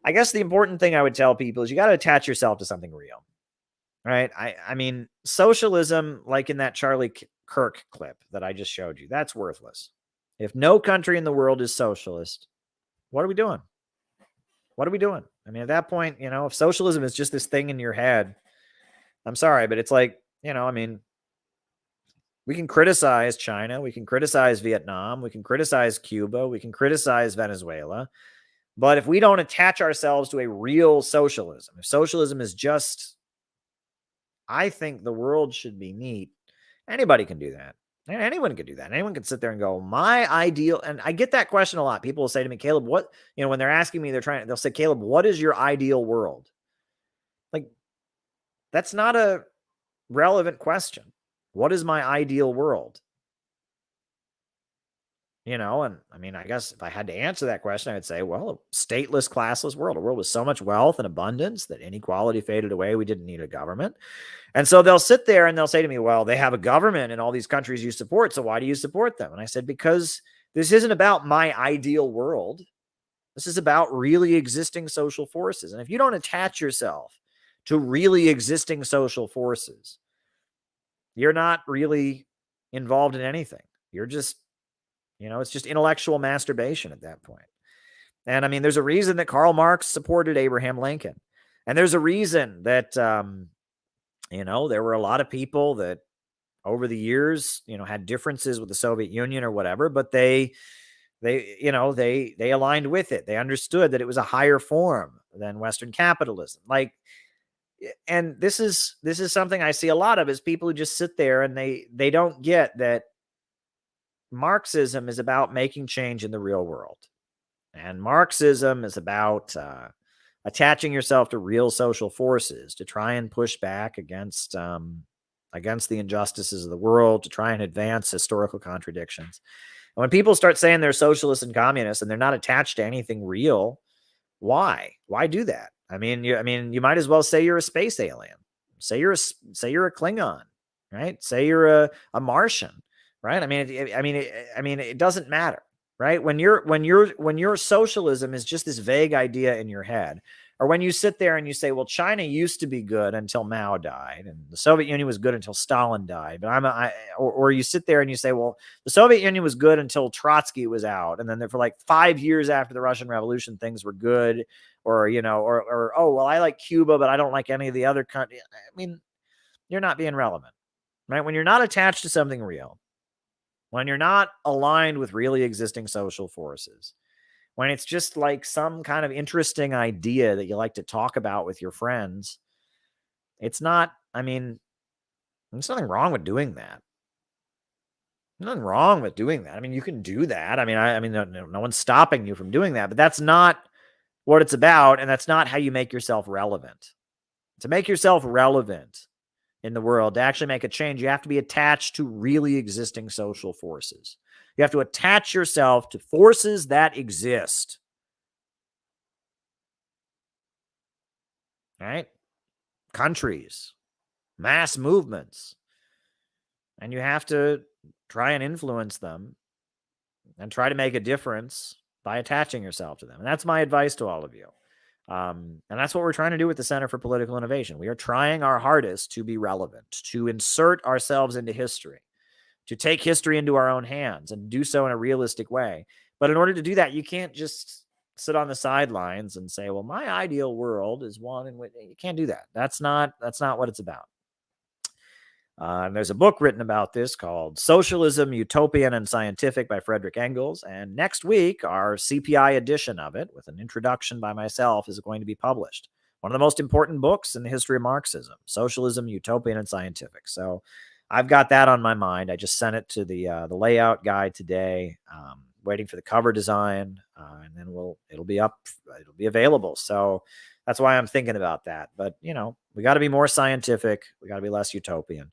I guess the important thing I would tell people is you got to attach yourself to something real, right? I mean, socialism, like in that Charlie Kirk clip that I just showed you, that's worthless. If no country in the world is socialist, what are we doing? What are we doing? I mean, at that point, if socialism is just this thing in your head, I'm sorry, but it's like, I mean, we can criticize China, we can criticize Vietnam, we can criticize Cuba, we can criticize Venezuela, but if we don't attach ourselves to a real socialism, if socialism is just, I think the world should be neat, anybody can do that. Anyone can do that. Anyone can sit there and go, my ideal, and I get that question a lot. People will say to me, Caleb, what, when they're asking me, they'll say, Caleb, what is your ideal world? Like, that's not a relevant question. What is my ideal world? And I mean, I guess if I had to answer that question, I would say, well, a stateless, classless world, a world with so much wealth and abundance that inequality faded away. We didn't need a government. And so they'll sit there and they'll say to me, well, they have a government in all these countries you support, so why do you support them? And I said, because this isn't about my ideal world. This is about really existing social forces. And if you don't attach yourself to really existing social forces, you're not really involved in anything. You're just, it's just intellectual masturbation at that point. And I mean, there's a reason that Karl Marx supported Abraham Lincoln. And there's a reason that, there were a lot of people that over the years, had differences with the Soviet Union or whatever, but they aligned with it. They understood that it was a higher form than Western capitalism. And this is something I see a lot of, is people who just sit there and they don't get that Marxism is about making change in the real world. And Marxism is about attaching yourself to real social forces to try and push back against the injustices of the world, to try and advance historical contradictions. And when people start saying they're socialists and communists and they're not attached to anything real, why? Why do that? I mean, you might as well say you're a space alien. Say you're a Klingon, right? Say you're a Martian, right? I mean, it doesn't matter, right? When your socialism is just this vague idea in your head, or when you sit there and you say, well, China used to be good until Mao died, and the Soviet Union was good until Stalin died, but or you sit there and you say, well, the Soviet Union was good until Trotsky was out, and then for like 5 years after the Russian Revolution, things were good, or oh, well, I like Cuba, but I don't like any of the other countries. I mean, you're not being relevant, right? When you're not attached to something real, when you're not aligned with really existing social forces, when it's just like some kind of interesting idea that you like to talk about with your friends, it's not, I mean, there's nothing wrong with doing that. Nothing wrong with doing that. I mean, you can do that. I mean, no one's stopping you from doing that, but that's not what it's about. And that's not how you make yourself relevant. To make yourself relevant in the world, to actually make a change, you have to be attached to really existing social forces. You have to attach yourself to forces that exist. Right? Countries, mass movements. And you have to try and influence them and try to make a difference by attaching yourself to them. And that's my advice to all of you. And that's what we're trying to do with the Center for Political Innovation. We are trying our hardest to be relevant, to insert ourselves into history, to take history into our own hands and do so in a realistic way. But in order to do that, you can't just sit on the sidelines and say, well, my ideal world is one in which you can't do that. That's not what it's about. And there's a book written about this called Socialism, Utopian and Scientific by Frederick Engels. And next week, our CPI edition of it, with an introduction by myself, is going to be published. One of the most important books in the history of Marxism, Socialism, Utopian and Scientific. So I've got that on my mind. I just sent it to the layout guy today, waiting for the cover design, and then it'll be available. So that's why I'm thinking about that. But, we got to be more scientific. We got to be less utopian.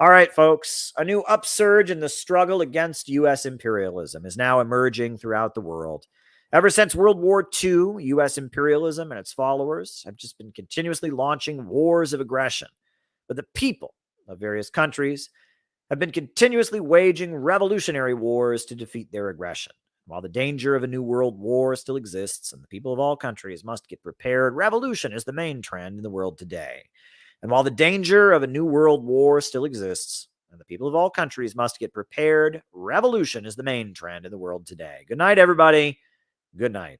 All right, folks, a new upsurge in the struggle against U.S. imperialism is now emerging throughout the world. Ever since World War II, U.S. imperialism and its followers have just been continuously launching wars of aggression. But the people of various countries have been continuously waging revolutionary wars to defeat their aggression. While the danger of a new world war still exists and the people of all countries must get prepared, revolution is the main trend in the world today. And while the danger of a new world war still exists, and the people of all countries must get prepared, revolution is the main trend in the world today. Good night, everybody. Good night.